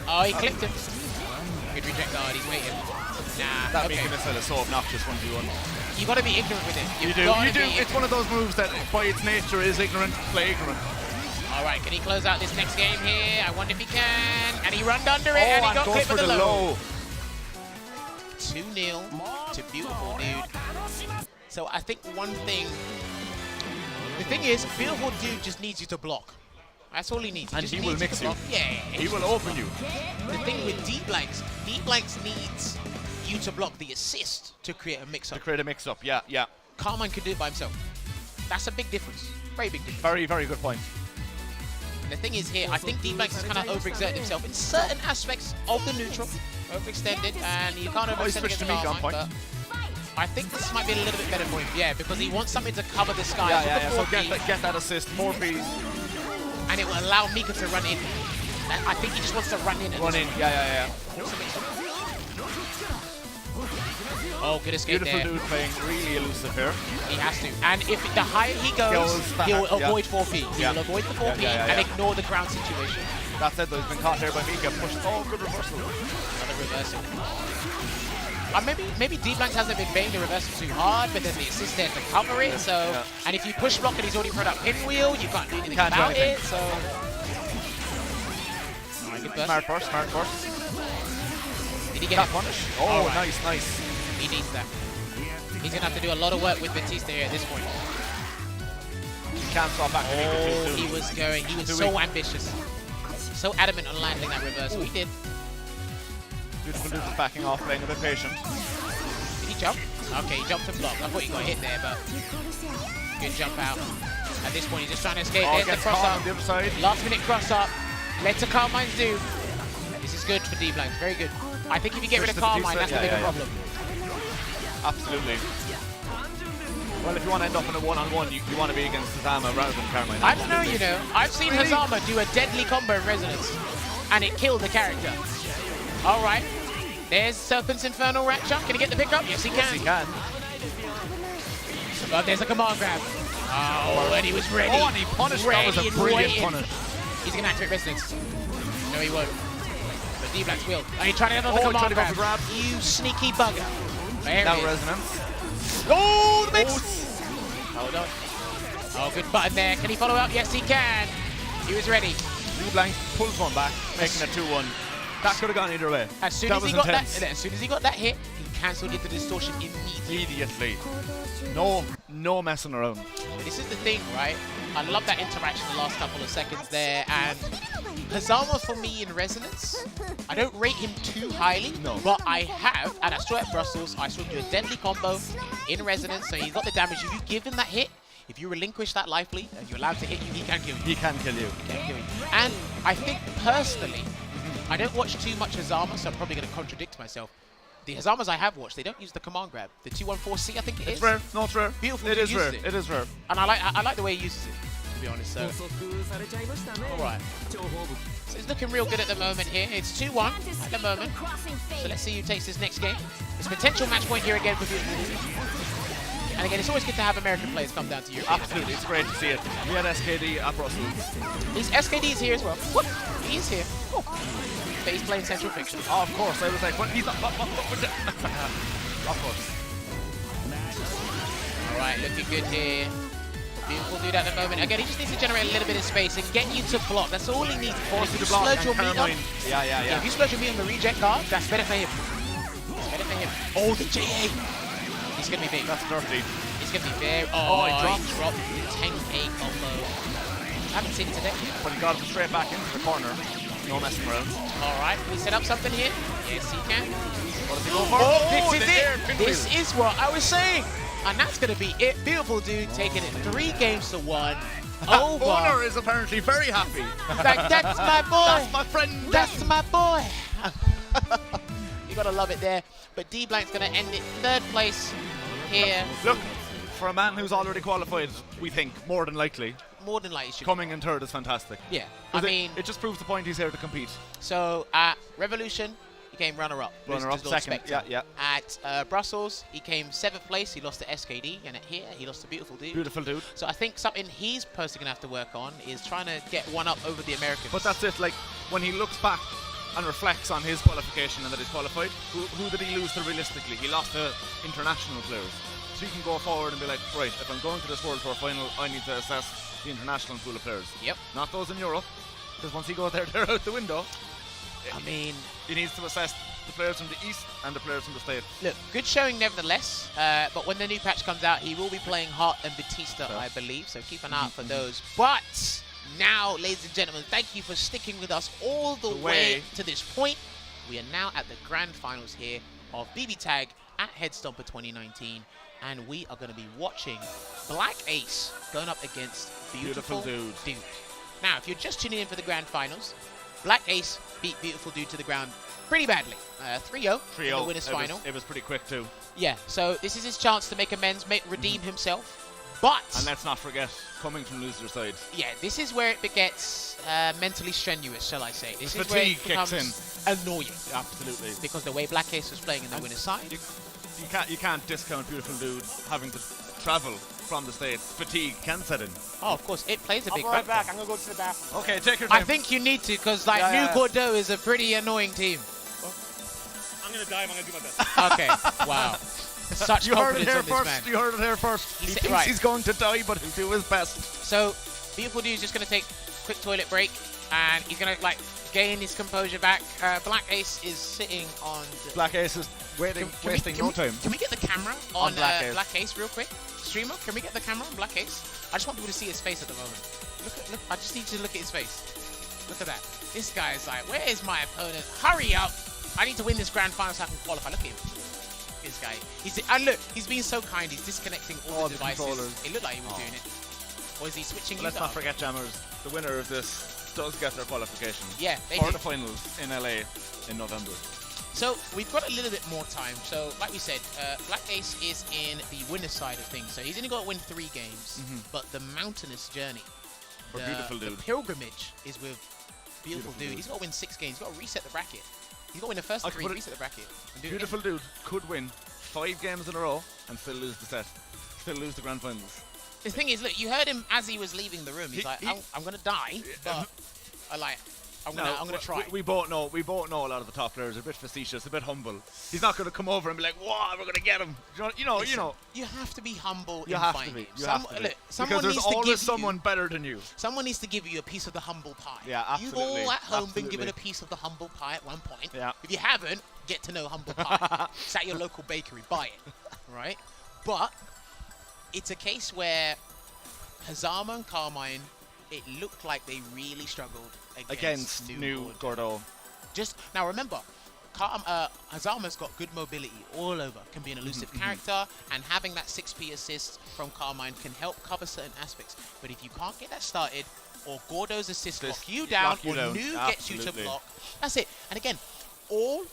Oh, he clipped him. Good reject guard, he's waiting. Nah, that Mika missile is so obnoxious 1v1. You gotta be ignorant with it. You do. It's one of those moves that by its nature is ignorant, play ignorant. Alright, can he close out this next game here? I wonder if he can. And he runned under it and he got clipped with the low. 2-0 to Beautifuldude. So I think one thing, the thing is, Beautifuldude just needs you to block. That's all he needs. And he will mix you. Yeah. He will open you. The thing with DBlanks needs you to block the assist to create a mix-up. Yeah. Carmine could do it by himself. That's a big difference. Very big difference. Very, very good point. And the thing is here, I think DBlanks has kind of overexerted himself in certain aspects of the neutral. Overextended, and you can't overextend against Carmine, but I think this might be a little bit better for him. Yeah, because he wants something to cover the sky. Yeah. So get that assist, more Bs. And it will allow Mika to run in. I think he just wants to run in. Yeah. Oh, good escape there. Beautifuldude playing really elusive here. He has to. And if the higher he goes, he'll avoid 4P. He will avoid the 4P and ignore the ground situation. That said, though, he's been caught there by Mika. Pushed. Oh, good reversal. Another reversal. Maybe DBlanks hasn't been banging the reversal too hard, but there's the assist there to cover it. So, and if you push block and he's already put up pinwheel, you can't do anything about it. So, smart burst. Did he get that punish? Oh, nice. He needs that. He's gonna have to do a lot of work with Batista here at this point. He can't stop back. He was so ambitious, so adamant on landing that reversal. He did. Beautifuldude is backing off, playing a bit patient. Did he jump? Okay, he jumped and blocked. I thought he got hit there, but good jump out. At this point, he's just trying to escape. There's the cross up. On the other side. Last minute cross up. Let the Carmine do. This is good for DBlanks. Very good. I think if you get rid of Carmine, that's the bigger problem. Absolutely. Well, if you want to end up in a one-on-one, you want to be against Hazama rather than Carmine. I don't know, you know. I've seen Hazama do a deadly combo in Resonance, and it killed the character. All right. There's Serpent's Infernal Rapture. Can he get the pickup? Yes, he can. Yes, he can. Oh, there's a command grab. Oh, and he was ready. Oh, and he punished. That was a brilliant punish. He's going to activate Resonance. No, he won't. But DBlanks will. And he's trying to get another command grab. You sneaky bugger. Now Resonance. Oh, the mix! Hold on. Oh, good button there. Can he follow up? Yes, he can. He was ready. DBlanks pulls one back, making it 2-1. That could have gone either way. As soon as he got that hit, he cancelled into distortion immediately. No messing around. This is the thing, right? I love that interaction the last couple of seconds there, and Hazama for me in Resonance, I don't rate him too highly, but I have, and I saw at Brussels, I saw him do a deadly combo in Resonance, so he got the damage. If you give him that hit, if you relinquish that life lead and you're allowed to hit you, he can kill you. He can kill you. And I think personally, I don't watch too much Hazama, so I'm probably going to contradict myself. The Hazamas I have watched, they don't use the command grab. The 214C, I think it is. It's rare. No, it's rare. Beautiful. It is rare. It is rare. And I like the way he uses it, to be honest. So, all right. So it's looking real good at the moment here. It's 2-1 at the moment. So let's see who takes this next game. It's a potential match point here again for Beautifuldude. And again, it's always good to have American players come down to Europe. Absolutely, it's great to see it. We had SKD at Brussels. SKD's here as well. What? He's here. Oh. But he's playing Central Fiction. Oh, of course. I was like, what? He's not. Of course. All right, looking good here. Beautifuldude at the moment. Again, he just needs to generate a little bit of space and get you to block. That's all he needs. Force you If to block splurge and your meat on, Yeah. if you splurge your meat on the reject guard, that's better for him. That's better for him. Oh, the JA. He's going to be big. That's dirty. He's going to be very... Oh, he dropped the 10-8 combo. I haven't seen it today. But he got him straight back into the corner. No messing around. All right, can we set up something here? Yes, he can. What does he go for? Oh, this is the air it. pinwheel. This is what I was saying. And that's going to be it. Beautifuldude taking it 3 games to 1. Over. Owner is apparently very happy. Like, that's my boy. That's my friend. That's my boy. You got to love it there. But DBlanks going to end it 3rd place here. Look, for a man who's already qualified, we think, more than likely, More than likely, should coming in 3rd is fantastic. Yeah. I mean, it just proves the point he's here to compete. so at Revolution, he came runner-up. Runner-up, second. Yeah. At Brussels, he came 7th place. He lost to SKD. And at here, he lost to Beautifuldude. Beautifuldude. So I think something he's personally going to have to work on is trying to get one up over the Americans. But that's it. Like, when he looks back and reflects on his qualification and that he's qualified, who did he lose to realistically? He lost to international players. So you can go forward and be like, right, if I'm going to this World Tour final, I need to assess the international pool of players. Yep. Not those in Europe, because once he goes there, they're out the window. I mean, he needs to assess the players from the East and the players from the States. look, good showing nevertheless. But when the new patch comes out, he will be playing Hart and Batista, I believe. So keep an eye out for those. But now, ladies and gentlemen, thank you for sticking with us all the way to this point. We are now at the grand finals here of BB Tag at Headstomper 2019. And we are going to be watching BlackAce going up against Beautifuldude. Now, if you're just tuning in for the grand finals, BlackAce beat Beautifuldude to the ground pretty badly. 3-0 in the winner's final. It was pretty quick too. Yeah, so this is his chance to make amends, redeem himself. But... And let's not forget, coming from loser side. Yeah, this is where it gets mentally strenuous, shall I say. This is where fatigue it becomes kicks in. Annoying. Absolutely. Because the way BlackAce was playing in the winner's side... You can't discount Beautifuldude having to travel from the States. Fatigue can set in. Oh, of course, it plays a big I'll be right factor. back. I'm going to go to the bathroom. Okay, take your time. I think you need to, because like Yeah. New Bordeaux is a pretty annoying team. I'm going to dive. I'm going to do my best. Okay, wow. Such You heard it confidence here on this man. first. You heard it here first. He said- thinks right. he's going to die, but he'll do his best. So, Beautifuldude is just going to take a quick toilet break, and he's going to like gain his composure back. BlackAce is sitting on... BlackAce is wasting no time. Can we get the camera on BlackAce. BlackAce real quick? Streamer, can we get the camera on BlackAce? I just want people to see his face at the moment. Look, I just need you to look at his face. Look at that. This guy is like, where is my opponent? Hurry up! I need to win this grand final so I can qualify. Look at him. This guy. And look, he's being so kind. He's disconnecting all the devices. controllers. It looked like he was doing it. Or is he switching? Let's you not up? forget, Jammers, the winner of this does get their qualification Yeah, they for do. the finals in LA in November. So we've got a little bit more time. So like we said, BlackAce is in the winner's side of things. So he's only got to win 3 games. But the mountainous journey, For the Beautifuldude. pilgrimage is with Beautifuldude. He's got to win 6 games. He's got to reset the bracket. He's got to win the first I can 3, put it- reset the bracket. And do it again. Beautifuldude could win 5 games in a row and still lose the set. Still lose the grand finals. The thing is, look, you heard him as he was leaving the room. He's like, I'm going to die, but I'm gonna try. We both know a lot of the top players are a bit facetious, a bit humble. He's not going to come over and be like, "Wow, we're going to get him." You know. You have to be humble You in have fighting to be. games. You have to be. Look, Because someone there's needs to always give someone better than you. Someone needs to give you a piece of the humble pie. Yeah, absolutely. You've all at home been given Absolutely. a piece of the humble pie at one point. Yeah. If you haven't, get to know humble pie. It's at your local bakery. Buy it. Right? But it's a case where Hazama and Carmine, it looked like they really struggled against New Bordeaux. Gordo. Just now, remember, Hazama's got good mobility all over. Can be an elusive character, and having that 6p assist from Carmine can help cover certain aspects. But if you can't get that started, or Gordo's assist lock you down, or New gets you to Absolutely. block, that's it. And again, all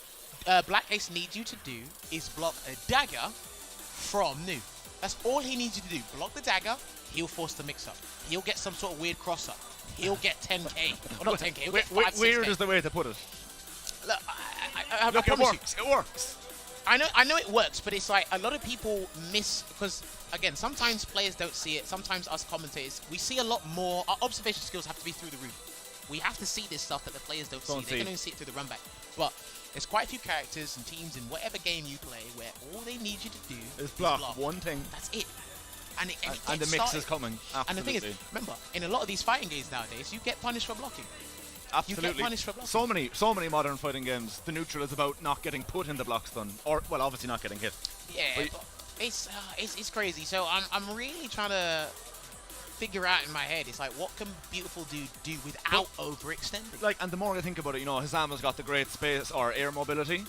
BlackAce needs you to do is block a dagger from New. That's all he needs you to do. Block the dagger, he'll force the mix-up. He'll get some sort of weird cross-up. He'll get 10k. Or not 10k, he'll get 5, Weird 6K. is the way to put it. Look, I Look, it promise you, works. It works. I know it works, but it's like a lot of people miss, because again, sometimes players don't see it. Sometimes us commentators, we see a lot more. Our observation skills have to be through the roof. We have to see this stuff that the players don't see. They can only see it through the run back. But there's quite a few characters and teams in whatever game you play where all they need you to do Is block one thing. That's it. And the mix is coming. Absolutely. And the thing is, remember, in a lot of these fighting games nowadays, you get punished for blocking. Absolutely. You get punished for blocking. So many modern fighting games, the neutral is about not getting put in the blocks done, or well, obviously not getting hit. Yeah, but it's crazy. So I'm really trying to figure out in my head. It's like, what can Beautifuldude do without overextending? Like, and the more I think about it, you know, Hazama's got the great space or air mobility,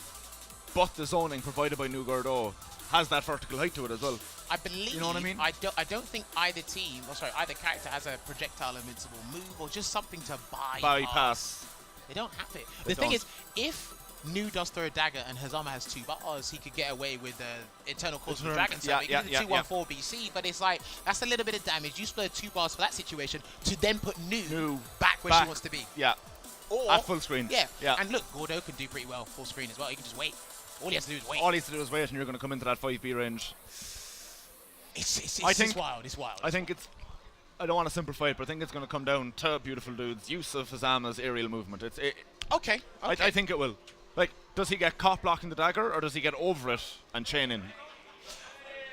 but the zoning provided by New Gordo has that vertical height to it as well. I believe. You know what I mean? I don't think either either character has a projectile invincible move or just something to bypass. They don't have it. The thing is, if New does throw a dagger and Hazama has 2 bars, he could get away with Eternal Cause of the Dragon. So he can do 214 BC, but it's like, that's a little bit of damage. You split 2 bars for that situation to then put New back where she wants to be. Yeah. Or, at full screen. Yeah. And look, Gordo can do pretty well full screen as well. He can just wait. All he has to do is wait. All he has to do is wait, and you're going to come into that 5B range. It's wild. It's wild. I think it's. I don't want to simplify it, but I think it's going to come down to Beautifuldude's use of Hazama's aerial movement. Okay. I think it will. Like, does he get caught blocking the dagger, or does he get over it and chain in?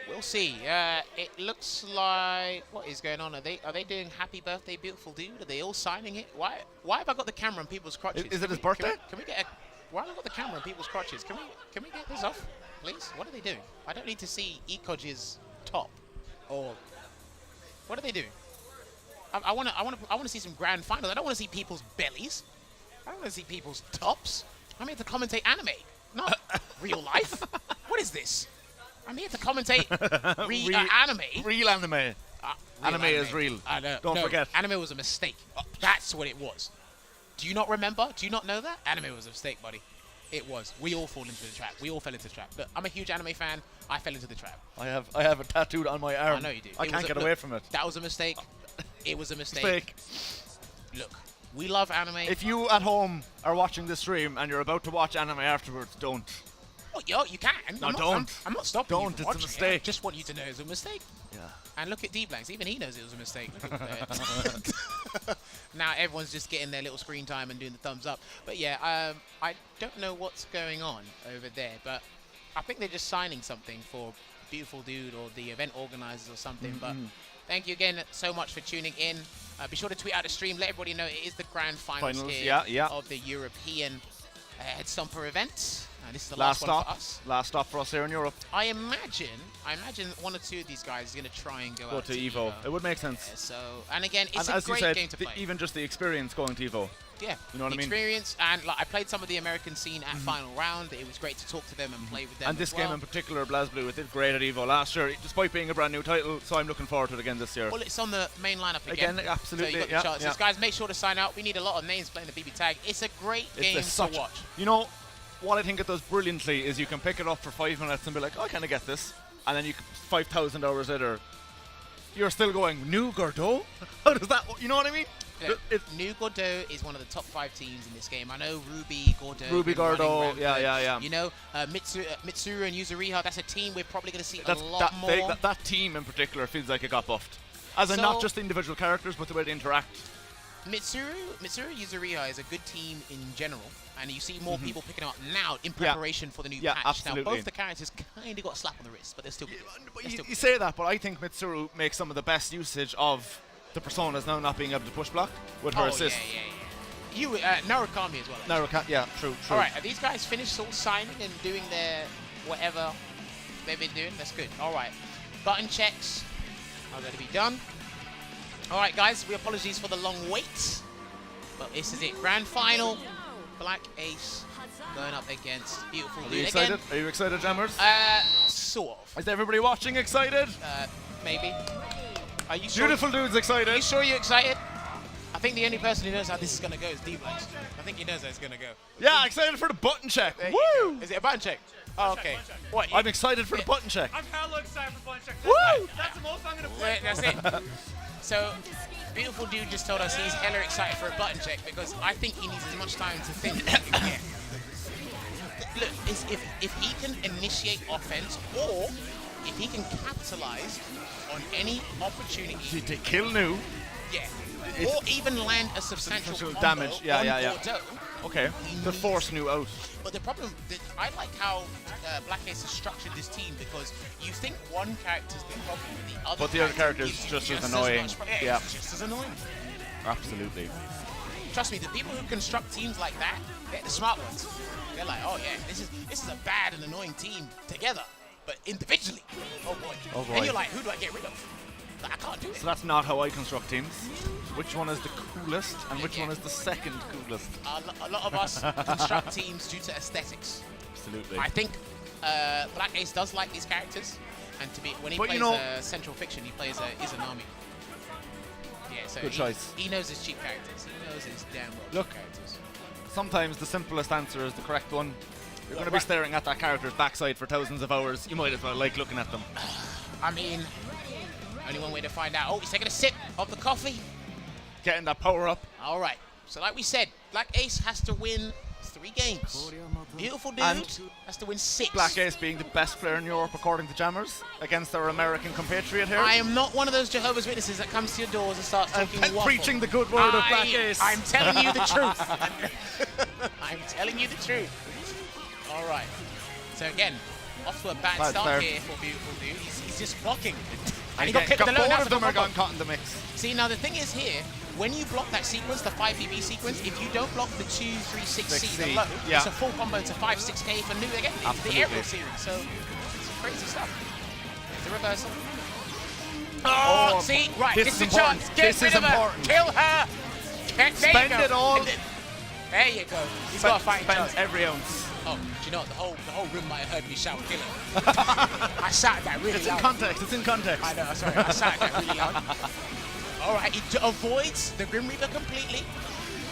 We'll see. It looks like, what is going on? Are they doing Happy Birthday Beautifuldude? Are they all signing it? Why have I got the camera on people's crotches? Is it his birthday? Can we get why have I got the camera on people's crotches? Can we get this off, please? What are they doing? I don't need to see Ekodge's top. Or what are they doing? I want to see some grand finals. I don't want to see people's bellies. I don't want to see people's tops. I'm here to commentate anime, not real life. What is this? I'm here to commentate anime. Real anime. Anime is real. Don't forget. Anime was a mistake. That's what it was. Do you not remember? Do you not know that? Anime was a mistake, buddy. It was. We all fall into the trap. We all fell into the trap. Look, I'm a huge anime fan. I fell into the trap. I have it tattooed on my arm. I know you do. I can't get away from it. That was a mistake. It was a mistake. Look, we love anime. If you at home are watching this stream and you're about to watch anime afterwards, don't. Oh, you can. No, don't. I'm not stopping you from from watching. It's a mistake. I just want you to know it's a mistake. Yeah. And look at DBlanks. Even he knows it was a mistake. Now everyone's just getting their little screen time and doing the thumbs up. But yeah, I don't know what's going on over there, but I think they're just signing something for Beautifuldude or the event organizers or something. But thank you again so much for tuning in. Be sure to tweet out the stream. Let everybody know it is the grand finals here of the European Headstomper event. And this is the last one for us. Last stop for us here in Europe. I imagine one or two of these guys are going to try and go out to Evo. It would make sense. Yeah, so, and again, it's and a great game to play. Even just the experience going to Evo. Yeah, you know what I mean? Experience, and like I played some of the American scene at final round. It was great to talk to them and play with them. And this game in particular, BlazBlue, it did great at Evo last year, despite being a brand new title. So I'm looking forward to it again this year. Well, it's on the main lineup again. Absolutely. So you got the chances. Guys, make sure to sign out. We need a lot of names playing the BB tag. It's a great game to watch. You know, what I think it does brilliantly is you can pick it up for 5 minutes and be like, oh, I kind of get this, and then 5,000 hours later, you're still going, New Gordo? How does that? You know what I mean? Yeah. New Gordo is one of the top 5 teams in this game. I know Ruby Gordo. Yeah. You know, Mitsuru and Yuzuriha. That's a team we're probably going to see a lot more. That team in particular feels like it got buffed, as in not just individual characters, but the way they interact. Mitsuru Yuzuriha is a good team in general, and you see more people picking them up now in preparation for the new patch. Absolutely. Now, both the characters kind of got a slap on the wrist, but they're still good. You say that, but I think Mitsuru makes some of the best usage of the personas now not being able to push block with her assist. Yeah. Narukami as well. True. All right, are these guys finished all signing and doing their whatever they've been doing? That's good. All right, button checks are going to be done. All right, guys, we apologize for the long wait, but this is it. Grand final, BlackAce going up against Beautifuldude. Are you excited? Are you excited, Jammers? Sort of. Is everybody watching excited? Maybe. Are you sure? Beautifuldude's excited. Are you sure you're excited? I think the only person who knows how this is going to go is DBlanks. I think he knows how it's going to go. Yeah, excited for the button check. Woo! Is it a button check? Oh, okay. What? I'm excited for the button check. I'm hella excited for button check. Woo! That's the most I'm going to play. That's it. So, Beautifuldude just told us he's hella excited for a button check because I think he needs as much time to think as he can get. Look, if he can initiate offense or if he can capitalize on any opportunity to kill New, Yeah. It's- Or even land a substantial Substantial combo damage. Yeah, on yeah, yeah. Bordeaux. Okay. To force new out. But the problem, I like how BlackAce has structured this team because you think one character's the problem, But the other character is just as annoying. Yeah. It's just as annoying. Absolutely. Trust me, the people who construct teams like that, they're the smart ones. They're like, oh yeah, this is a bad and annoying team together, but individually, oh boy. Oh boy. And you're like, who do I get rid of? Like, I can't do it. So that's not how I construct teams. Which one is the coolest and which Yeah. one is the second coolest? A lot of us construct teams due to aesthetics. Absolutely. I think BlackAce does like these characters, and to be when he But plays you know- Central Fiction, he plays Izanami. Yeah, so Good choice. He knows his cheap characters. He knows his damn well Look. cheap characters. Sometimes the simplest answer is the correct one. You're going to be right. staring at that character's backside for thousands of hours. You might as well like looking at them. I mean, only one way to find out. Oh, he's taking a sip of the coffee. Getting that power up. All right. So like we said, BlackAce has to win 3 games. Beautiful dude And has to win 6. BlackAce being the best player in Europe according to Jammers against our American compatriot here. I am not one of those Jehovah's Witnesses that comes to your doors and starts talking and waffle. preaching the good word of BlackAce. I'm telling you the truth. I'm telling you the truth. All right. So again, off to a bad Bad start start. here for Beautifuldude. He's just blocking. And he Again, got kicked with the low. both Now of them are combo. gone caught in the mix. See, now the thing is here, when you block that sequence, the 5PB sequence, if you don't block the 2, 3, 6C, the 6C, low, yeah. it's a full combo to 5, 6K for new again. It's the Absolutely. aerial series, so it's crazy stuff. There's the reversal. Oh, see, right, this this is is the chance. important. Get This rid is of her. important. Kill her. There you Spend go. it all. And then- there you go. He's got a fighting Spend chance. every ounce. Oh, do you know what? The whole room might have heard me shout, kill her. I shouted that really It's in loud. context. It's in context. I know, sorry, I shouted that really loud. Alright, he avoids the Grim Reaper completely.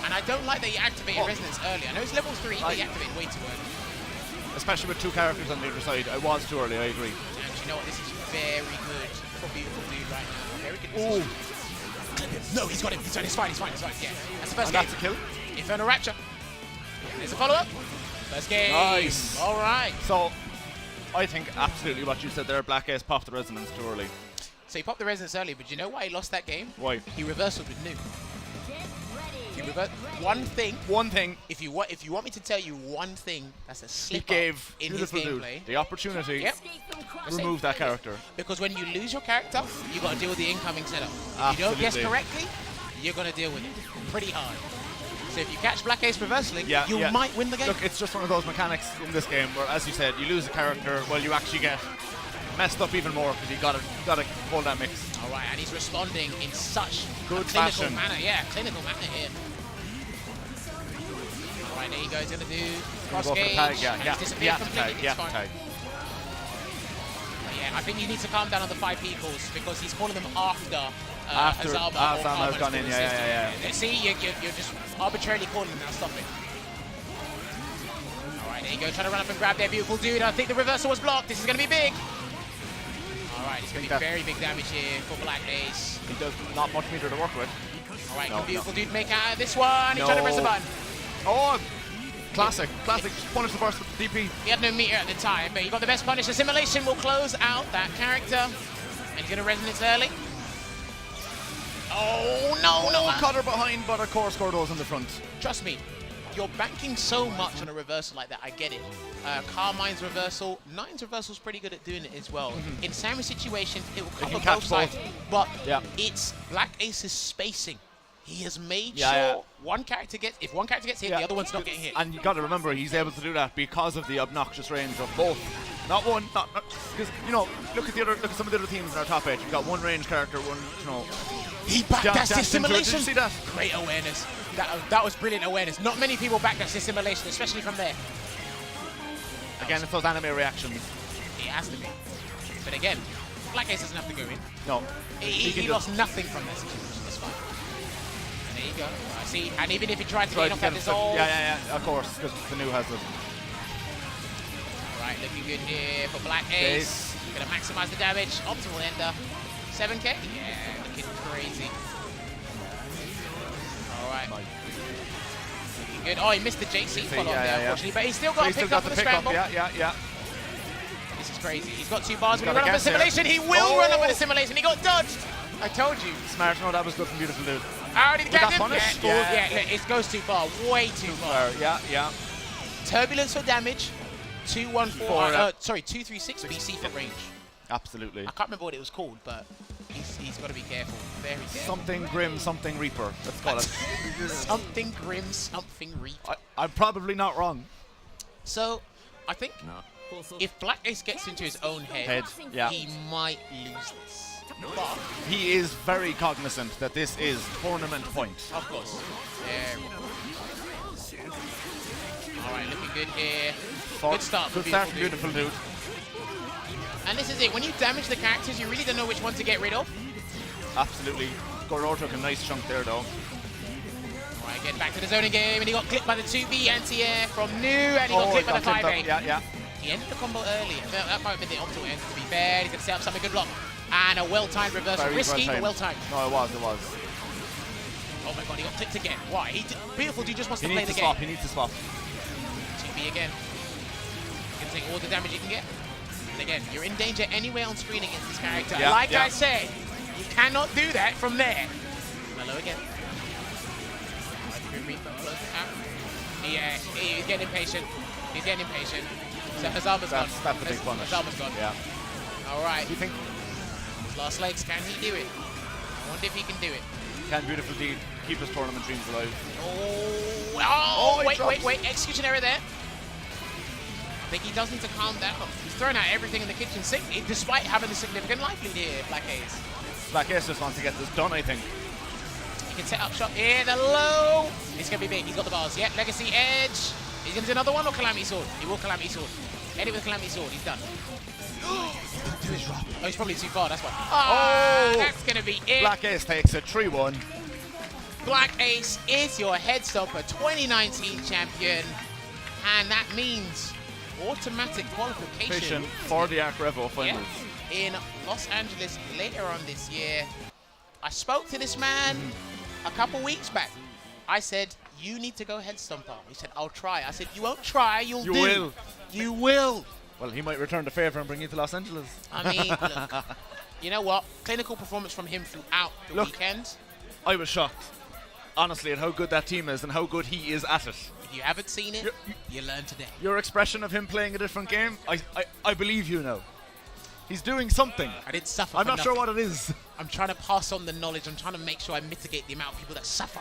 And I don't like that he activated Resonance early. I know it's level 3, but he activated way too early. Especially with 2 characters on the other side. I was too early, I agree. And you know what? This is very good for Beautifuldude right now. Very good position. Clip him. No, he's got him. It's fine. Yeah. That's the first And game. that's a kill. Infernal Rapture. There's a follow-up. First game. Nice. Alright. So, I think absolutely what you said there, BlackAce popped the resonance too early. So he popped the Resonance early, but you know why he lost that game? Why? He reversaled with new. He reversed one thing. One thing, If you want me to tell you one thing, that's a he slip gave up in his Beautifuldude gameplay. the opportunity Yep. to remove that character. Because when you lose your character, you got to deal with the incoming setup. If you don't guess Absolutely. correctly, you're going to deal with it pretty hard. So if you catch BlackAce reversaling, you yeah. might win the game. Look, it's just one of those mechanics in this game where, as you said, you lose a character, well, you actually get messed up even more because you got to hold that mix. All right, and he's responding in such Good a clinical fashion. manner. Yeah, clinical manner here. All right, there you go. He's going to do cross Go for the gauge. tag, yeah, and yeah, he's disappeared yeah, completely. tag, yeah, It's fine. tag. But yeah, I think he needs to calm down on the 5 peoples because he's calling them after After Azama or Azama Karma has gone been in, yeah. assisted. See, you're just arbitrarily calling them now. Stop it. All right, there you go. Trying to run up and grab their Beautifuldude. I think the reversal was blocked. This is going to be big. All right, it's going to be very big damage here for BlackAce. He does not much meter to work with. All right, No, can Beautifuldude make out of this one? He's trying to press the button. Oh, classic. Punish the burst with the DP. He had no meter at the time, but he got the best punish. Assimilation will close out that character. And he's going to resonance early. Oh, no. Caught her behind, but of course Gordo's in the front. Trust me, you're banking so much on a reversal like that. I get it. Carmine's reversal, Nine's reversal is pretty good at doing it as well. In Samu's situation, it will cover can catch both sides. But Yeah. it's BlackAce's spacing. He has made Yeah, sure one character gets, if one character gets hit, the other one's not getting hit. And you got to remember, he's able to do that because of the obnoxious range of both. Not one, because look at some of the other teams in our top 8. You've got one range character, one, He backed Dash- that dash into it. Did you assimilation. see that? Great awareness. That was brilliant awareness. Not many people back that assimilation, especially from there. Again, it's those anime reactions. It has to be. But again, BlackAce doesn't have to go in. No, He can lost just nothing from that situation. That's fine. And there you go. I see. And even if he tried to try get to off get that him stuck. dissolve. Yeah, of course, because the new has it. Right, looking good here for BlackAce. Gonna maximize the damage. Optimal ender. 7K? Yeah, looking crazy. Alright. Looking good. Oh, he missed the JC follow-up there, unfortunately, but he's still got He's to still pick got up the for the pickup. scramble. Yeah. This is crazy. He's got 2 bars. When he got run up a a gas there. simulation, he will run up with a simulation. He got dodged. I told you. Smart. No, that was good from Beautifuldude. I already With got that him. punish? Yeah, look, it goes too far. Way too far. Yeah. Turbulence for damage. 214. Sorry, 236 BC for range. Absolutely. I can't remember what it was called, but he's got to be careful. Very careful. Something Grim, something Reaper. Let's call it. Something Grim, something Reaper. I'm probably not wrong. So, I think if BlackAce gets into his own head, yeah. he might lose this. But, He is very cognizant that this is tournament point. of course. There we go. Alright, looking good here. Good start for Beautifuldude. And this is it. When you damage the characters, you really don't know which one to get rid of. Absolutely. Goror took a nice chunk there, though. Alright, get back to the zoning game, and he got clipped by the 2B anti-air from New, and he got clipped by the 5A. Yeah. He ended the combo early. That might have been the optimal end, to be fair. He's going to set up something good block. And a well-timed reversal. Very Risky, well-timed. but well-timed. No, it was. Oh my god, he got clipped again. Why? Beautifuldude just wants to play the game. He needs to swap. 2B again. You can take all the damage you can get. And again, you're in danger anywhere on screen against this character. Yeah, like I said, you cannot do that from there. Hello again. Yeah, he's getting impatient. So Hazama's gone. That's the big punish. Hazama's gone. Yeah. All right. Do you think His last legs, can he do it? I wonder if he can do it. can Beautifuldude keep his tournament dreams alive? Wait. Execution error there. I think he does need to calm down. He's throwing out everything in the kitchen sink, despite having a significant life lead here, BlackAce. BlackAce just wants to get this done, I think. He can set up shot here, the low. It's going to be big. He's got the bars. Yeah, Legacy Edge. He's going to do another one or Calamity Sword? He will Calamity Sword. Hit it with Calamity Sword. He's done. Oh, he's probably too far. That's why. Oh, that's going to be it. BlackAce takes it 3-1. BlackAce is your Headstomper 2019 champion. And that means automatic qualification for the ArcRevo finals. In Los Angeles later on this year. I spoke to this man a couple weeks back. I said, you need to go Headstomper. He said, I'll try. I said, you won't try, you will. You will. Well, he might return the favor and bring you to Los Angeles. I mean, look, you know what? Clinical performance from him throughout the weekend. I was shocked, honestly, at how good that team is and how good he is at it. If you haven't seen it, you learn today. Your expression of him playing a different game, I believe you now. He's doing something. I didn't suffer. I'm not sure what it is. I'm trying to pass on the knowledge. I'm trying to make sure I mitigate the amount of people that suffer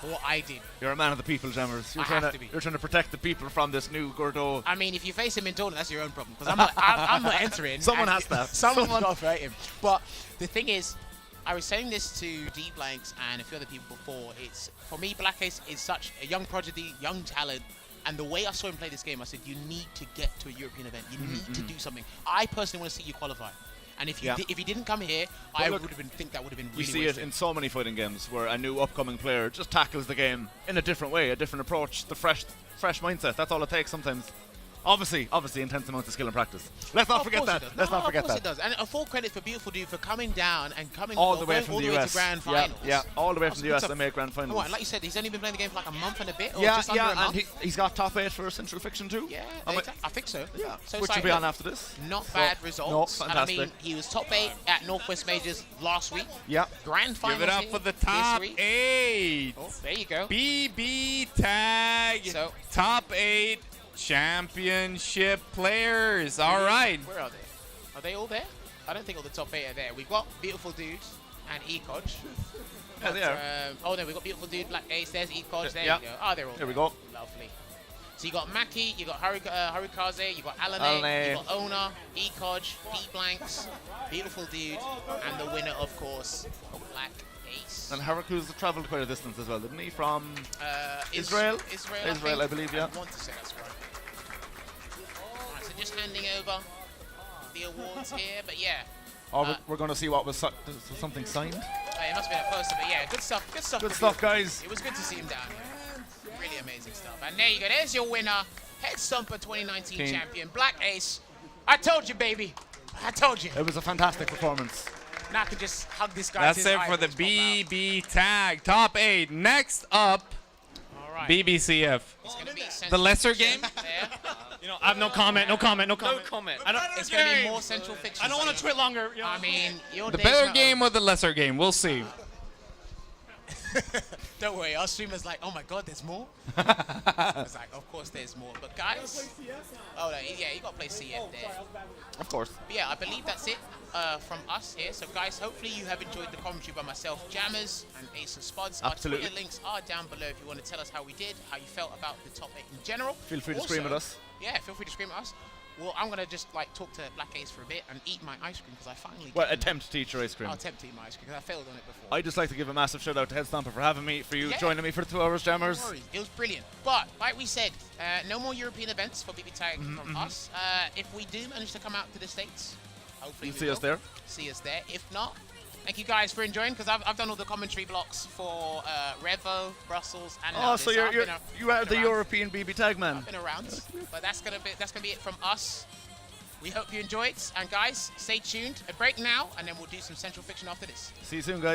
for what I did. You're a man of the people, Jammers. You're trying to protect the people from this new Gordo. I mean, if you face him in tournament, that's your own problem. Because I'm not entering. Someone has to. Someone's got to fight him. But the thing is, I was saying this to DBlanks and a few other people before. It's, for me, BlackAce is such a young prodigy, young talent. And the way I saw him play this game, I said, you need to get to a European event. You need to do something. I personally want to see you qualify. And if you if he didn't come here, I would have think that would have been really You see it in so many fighting games where a new upcoming player just tackles the game in a different way, a different approach, the fresh mindset. That's all it takes sometimes. Obviously, intense amounts of skill and practice. Let's not forget that. Let's not forget that. Of course it does. And a full credit for Beautifuldude for coming down and coming all the way from the US to grand finals. Yeah, all the way from the US and make grand finals. Well, like you said, he's only been playing the game for like a month and a bit, or just under a month. And he's got top 8 for Central Fiction too. Yeah, I think so. Yeah, so which will be on after this. Not bad results. No, and I mean, he was top 8 at Northwest Majors last week. Yeah. Grand finals. Give it up for the top 8. Oh, there you go. BB tag. So top 8. Championship players. All right. Where are they? Are they all there? I don't think all the top 8 are there. We've got Beautifuldude and Ekodge. Yeah, they are. Oh no, we've got Beautifuldude, BlackAce, there's Ekodge, there you go. Oh, they're all there. There we go. Lovely. So you got Maki, you got Harukaze, you got Alanae, you got Ona, Ekodge, DBlanks, Beautifuldude, and the winner, of course, BlackAce. And Harukaze travelled quite a distance as well, didn't he? From Israel, I believe, yeah. I want to say that's right. Alright, so just handing over the awards here, but yeah. We're going to see what was something signed. It must have been a poster, but yeah, good stuff. Good stuff. Good stuff, guys. It was good to see him down here. Really amazing stuff. And there you go. There's your winner, Headstomper 2019 champion, BlackAce. I told you, baby. I told you. It was a fantastic performance. Now I can just hug this guy. That's it for the BB tag. Top 8. Next up, BBCF. It's gonna be the lesser game? You know, I have no comment. No comment. No comment. No comment. I don't. It's going to be more central fiction. I don't want to twit longer. You know? I mean, your The days better not game or the lesser game? We'll see. Don't worry, our streamer's like, oh my god, there's more? It's like, of course there's more. But guys, oh no, yeah, you gotta play CF there. Of course. But yeah, I believe that's it from us here. So guys, hopefully you have enjoyed the commentary by myself, Jammers, and Ace of Spods. Absolutely. Our Twitter links are down below if you want to tell us how we did, how you felt about the top 8 in general. Feel free to scream at us. Yeah, feel free to scream at us. Well, I'm going to just like talk to BlackAce for a bit and eat my ice cream because I finally Well, attempt to eat your ice cream. I'll attempt to eat my ice cream because I failed on it before. I'd just like to give a massive shout out to Headstomper for having me, for you Yeah. joining me for 2 hours, Jammers. No worries. It was brilliant. But, like we said, no more European events for BB Tag from us. If we do manage to come out to the States, hopefully See us there. See us there. If not, thank you guys for enjoying, because I've done all the commentary blocks for Revo, Brussels, and Oh, now so this. you are I've the been around. European BB Tag man. I've been around. But that's gonna be it from us. We hope you enjoyed, and guys, stay tuned. A break now, and then we'll do some Central Fiction after this. See you soon, guys.